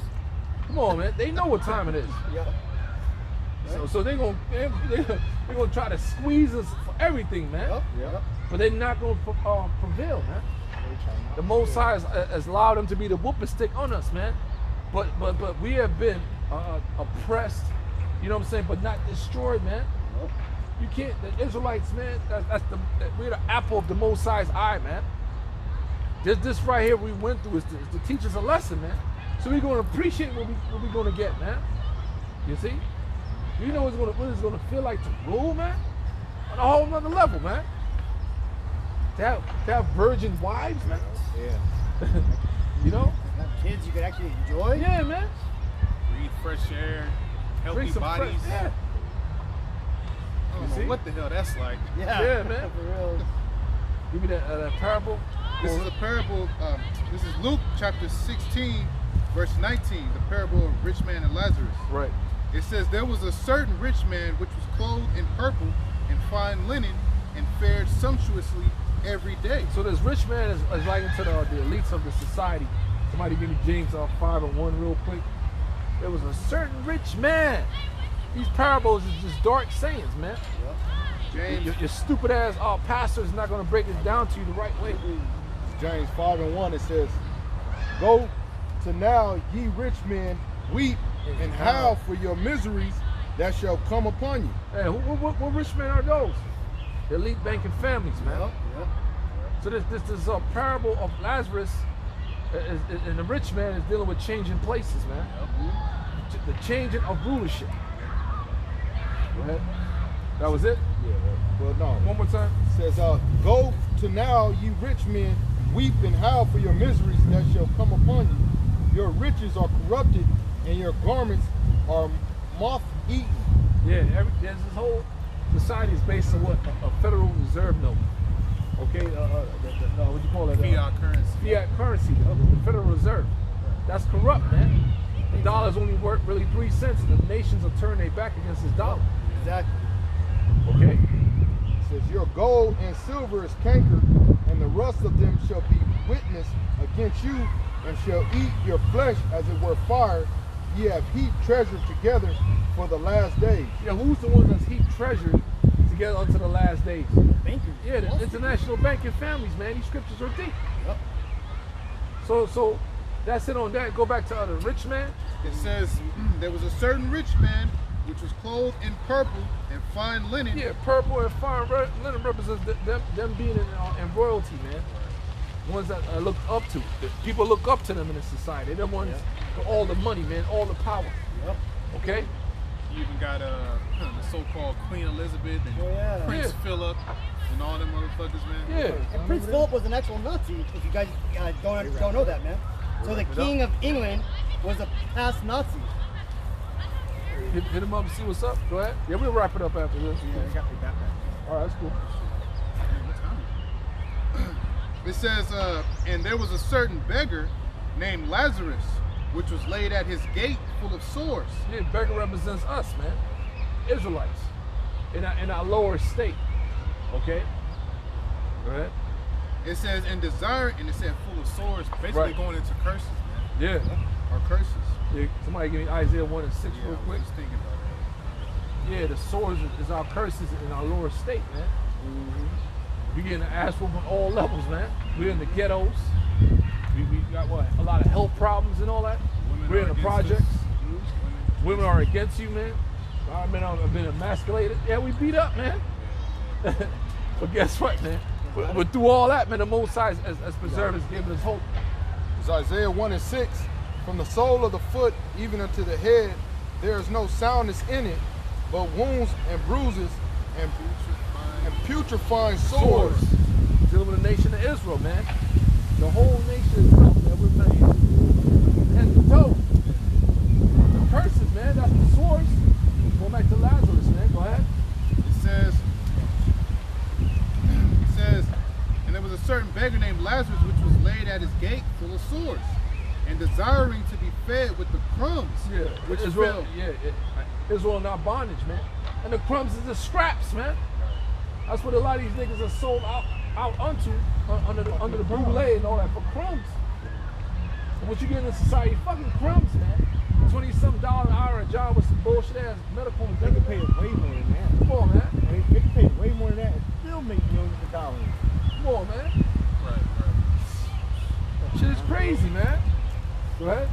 Come on, man. They know what time it is. Yeah. So they're gonna try to squeeze us for everything, man. Yep. But they're not gonna prevail, man. The Most High has allowed them to be the whooping stick on us, man. But we have been oppressed, you know what I'm saying? But not destroyed, man. You can't. The Israelites, man. We're the apple of the Most High's eye, man. This right here we went through is to teach us a lesson, man. So we're gonna appreciate what we're gonna get, man. You see? You know what it's gonna feel like to rule, man? On a whole nother level, man. To have virgin wives, man. Yeah. You know? Have kids you could actually enjoy. Yeah, man. Breathe fresh air, healthy Drink some bodies. yeah. I don't see? know what the hell that's like. Yeah, man. For real. Give me that parable. This is a parable. This is Luke chapter 16, verse 19. The parable of rich man and Lazarus. Right. It says, there was a certain rich man which was clothed in purple and fine linen and fared sumptuously every day. So this rich man is likened to the elites of the society. Somebody give me James 5:1 real quick. There was a certain rich man. These parables is just dark sayings, man. James, Your stupid ass pastor is not going to break it down to you the right way. James 5:1, it says, "Go to now, ye rich men, weep and howl for your miseries that shall come upon you." Hey, what rich men are those? The elite banking families, man. So this parable of Lazarus, and the rich man is dealing with changing places, man. The changing of rulership. Go ahead. That was it? Yeah, well, no. One more time. It says, "Go to now, ye rich men, weep and howl for your miseries that shall come upon you. Your riches are corrupted, and your garments are moth-eaten." Yeah, there's this whole society is based on what? A Federal Reserve note. Okay, what do you call it? fiat currency. Fiat currency of the Federal Reserve. That's corrupt, man. The dollar's only worth really 3 cents, and the nations will turn their back against this dollar. Exactly. Okay? It says, "Your gold and silver is cankered, and the rust of them shall be witness against you, and shall eat your flesh as it were fire, ye have heaped treasure together for the last days. Yeah, who's the one that's heaped treasure together unto the last days? Bankers. Yeah, the international banking families, man. These scriptures are deep. Yep. So that's it on that. Go back to the rich man. It says, there was a certain rich man which was clothed in purple and fine linen. Yeah, purple and fine linen represents them being in royalty, man. Ones that are looked up to. People look up to them in the society. They're the ones with all the money, man, all the power. Yep. Okay? You even got the so-called Queen Elizabeth and Prince Yeah. Philip and all them motherfuckers, man. Yeah. And Prince Philip was an actual Nazi, if you guys don't know that, man. So the King of England was a past Nazi. Hit him up and see what's up. Go ahead. Yeah, we'll wrap it up after this. got that. All right, that's cool. It says, and there was a certain beggar named Lazarus, which was laid at his gate full of sores. Yeah, beggar represents us, man. Israelites. In our lower state. Okay? Go ahead. It says, and desire, and it said full of sores, basically Right. going into curses, man. Yeah. Or curses. Yeah. Somebody give me Isaiah 1 and 6 real I quick. was just thinking about that. Yeah, the swords is our curses in our lower state, man. We getting the ass whooping on all levels, man. We're in the ghettos. We got a lot of health problems and all that. Women We're are in the against projects. us. Women are against you, man. Our men have been emasculated. Yeah, we beat up, man. But guess what, man? But through all that, man, the Most High has preserved us, given us hope. It's Isaiah 1 and 6. From the sole of the foot even unto the head, there is no soundness in it, but wounds and bruises and putrefying sores. Dealing with the nation of Israel, man. The whole nation itself, man. We're made head to toe. The curses, man. That's the swords. Go back to Lazarus, man. Go ahead. It says, and there was a certain beggar named Lazarus, which was laid at his gate full of sores, and desiring to be fed with the crumbs, Yeah, which Israel. fell. Yeah, Israel in our bondage, man. And the crumbs is the scraps, man. That's what a lot of these niggas are sold out onto under the bootleg and all that for crumbs. And what you get in the society, fucking crumbs, man. $20-something an hour a job with some bullshit ass medical and They can pay us way more than that. Come on, man. They can pay us way more than that and still make millions of dollars. Come on, man. Shit is crazy, man. Go ahead.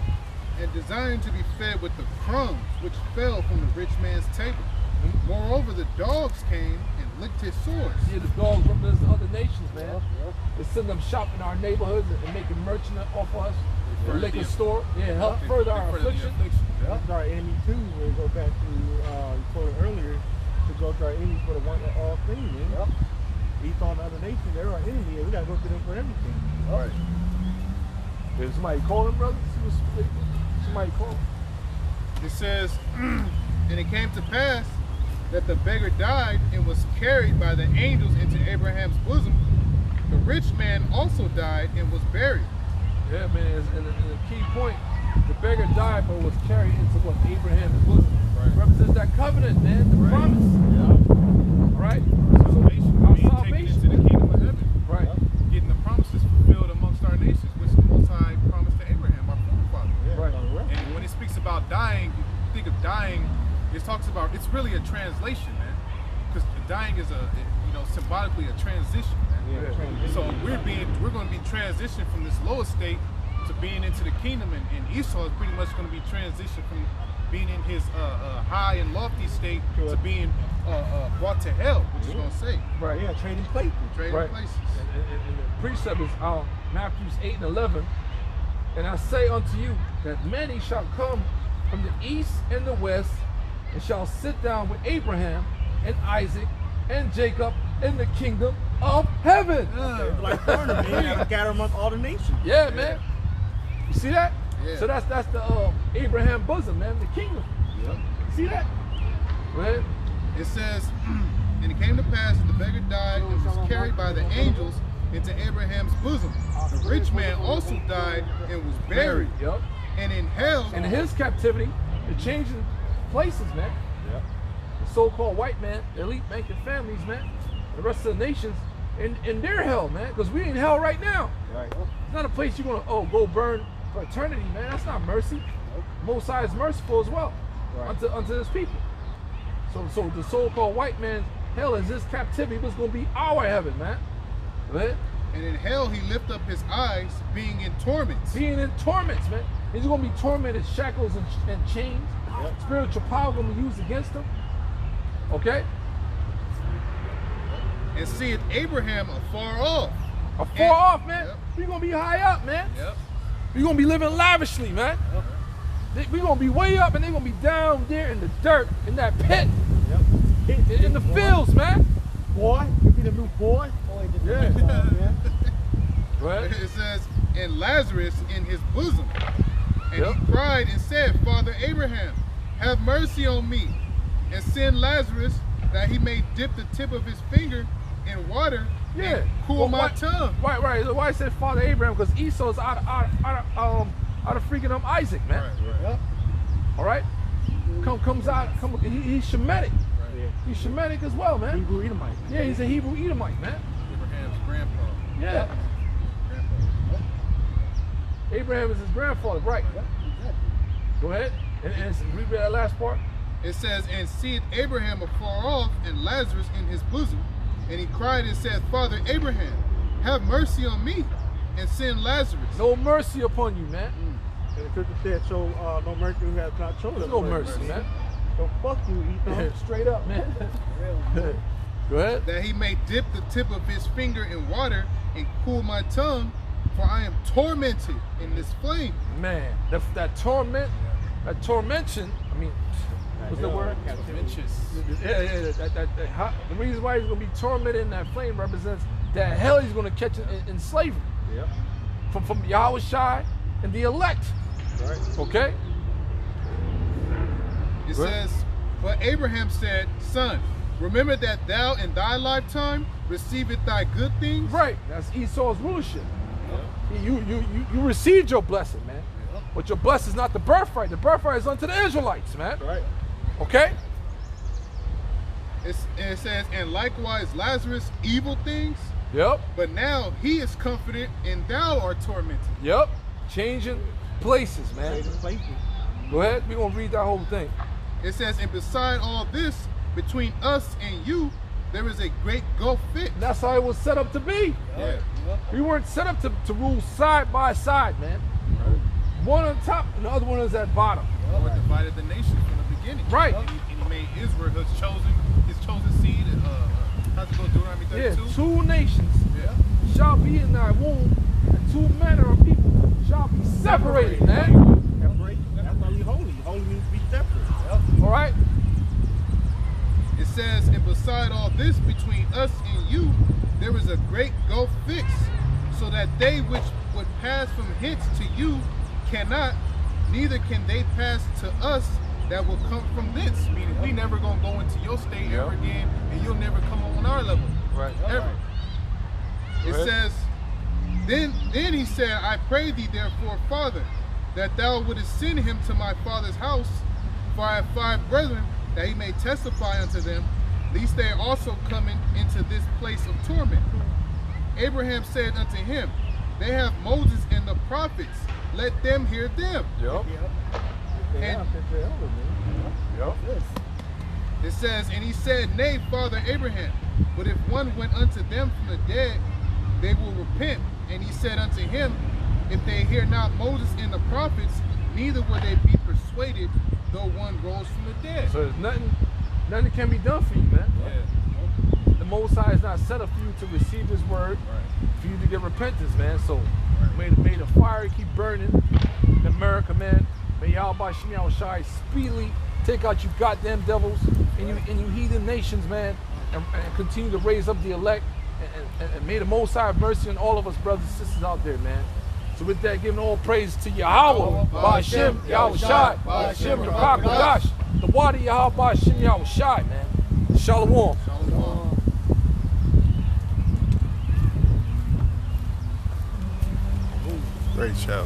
And desiring to be fed with the crumbs which fell from the rich man's table. Moreover, the dogs came and licked his sores. Yeah, the dogs represent the other nations, man. They send them shopping in our neighborhoods and making merchant off of us. The liquor store. Yeah, help further our affliction. That's our enemy too. When we go back to you quoted earlier, to go to our enemy for the one that all things. Man. Esau and other nations, they're our enemy, and we gotta go to them for everything. Right. Did somebody call him, brother? Somebody call him. It says, and it came to pass that the beggar died and was carried by the angels into Abraham's bosom. The rich man also died and was buried. Yeah, man, and the key point, the beggar died but was carried into what? Abraham's bosom. Right. Represents that covenant, man, the promise. Yeah. Right? Salvation, Our being taken salvation. into the kingdom of heaven. Right. Getting the promises fulfilled amongst our nations, which the Most High promised to Abraham, our forefather. Right. And when it speaks about dying, you think of dying, it talks about, it's really a translation, man. Because dying is symbolically a transition, man. Yeah. So we're going to be transitioned from this lower state to being into the kingdom, and Esau is pretty much going to be transitioned from being in his high and lofty state to being brought to hell, which is going to say. Right. Yeah, trading places. Trading Right. places. And the precept is Matthew 8 and 11. And I say unto you that many shall come from the east and the west, and shall sit down with Abraham and Isaac and Jacob in the kingdom of heaven. Like Barnabas, man, got amongst all the nations. Yeah, man. You see that? Yeah. So that's the Abraham bosom, man, the kingdom. Yep. See that? Right? It says, and it came to pass that the beggar died and was carried by the angels into Abraham's bosom. The rich man also died and was buried. Yep. And in hell, And in his captivity, they're changing places, man. Yeah. The so-called white man, the elite banking families, man, the rest of the nations, in their hell, man, because we in hell right now. Right. It's not a place you're gonna go burn for eternity, man. That's not mercy. Most High is merciful as well unto his people. So the so-called white man, hell is his captivity, was going to be our heaven, man. Right? And in hell he lift up his eyes, being in torments. Being in torments, man. He's going to be tormented, shackles and chains. Spiritual power going to be used against him. Okay? And seeth Abraham afar off. Afar off, man. We're going to be high up, man. We're going to be living lavishly, man. We're going to be way up and they're going to be down there in the dirt, in that pit. In the fields, man. Boy, you be the new boy. Yeah. Right. It says, and Lazarus in his bosom. And he cried and said, Father Abraham, have mercy on me, and send Lazarus that he may dip the tip of his finger in water and cool my tongue. Right. Why I said Father Abraham? Because Esau's out of freaking Isaac, man. Right. All right. Comes out. He's Shemitic. He's Shemitic as well, man. Hebrew Edomite. Yeah, he's a Hebrew Edomite, man. Abraham's grandpa. Yeah. Abraham is his grandfather, right? Go ahead and read that last part. It says, and seeth Abraham afar off, and Lazarus in his bosom. And he cried and said, Father Abraham, have mercy on me, and send Lazarus. No mercy upon you, man. And the scripture said, show no mercy who has not shown us. No mercy, man. So fuck you, Ethan. Straight up, man. Go ahead. That he may dip the tip of his finger in water and cool my tongue, for I am tormented in this flame. Man, that torment, that tormention, I mean, what's the word? Yeah. The reason why he's going to be tormented in that flame represents that hell he's going to catch in slavery. Yep. From Yahweh Shai and the elect. Right. Okay? It says, but Abraham said, Son, remember that thou in thy lifetime receiveth thy good things. Right. That's Esau's rulership. You received your blessing, man. But your blessing is not the birthright. The birthright is unto the Israelites, man. Right. Okay? It says, and likewise Lazarus evil things. Yep. But now he is comforted and thou art tormented. Yep. Changing places, man. Places. Go ahead. We're going to read that whole thing. It says, and beside all this, between us and you, there is a great gulf fixed. And that's how it was set up to be. Yeah. We weren't set up to rule side by side, man. One on top and the other one is at bottom. Lord divided the nations from the beginning. Right. And he made Israel his chosen seed. How's it go, Deuteronomy 32? Yeah, 2 nations Yeah. shall be in thy womb, and 2 manner of people shall be separated, man. Separate. That's why we holy. Holy means to be separate. All right? It says, and beside all this, between us and you, there is a great gulf fixed, so that they which would pass from hence to you cannot, neither can they pass to us that will come from thence. Meaning we never gonna go into your state ever again, and you'll never come on our level. Right. Ever. It says, then he said, I pray thee therefore, Father, that thou wouldest send him to my father's house, for I have 5 brethren, that he may testify unto them, lest they also come into this place of torment. Abraham said unto him, they have Moses and the prophets, let them hear them. Yep. And it says, and he said, nay, Father Abraham, but if one went unto them from the dead, they will repent. And he said unto him, if they hear not Moses and the prophets, neither will they be persuaded, though one rose from the dead. So there's nothing can be done for you, man. Yeah. The Most High is not set up for you to receive His word, for you to get repentance, man. So may the fire keep burning in America, man. May Yahweh Shem Shai speedily take out you goddamn devils and you heathen nations, man, and continue to raise up the elect. And may the Most High have mercy on all of us brothers and sisters out there, man. So with that, giving all praise to Yahweh, Ba'ashem, Yahweh Shai, Ba'ashem, Rakak, Kadash, the water Yahweh, Ba'ashem, Yahweh Shai, man. Shalom. Great show.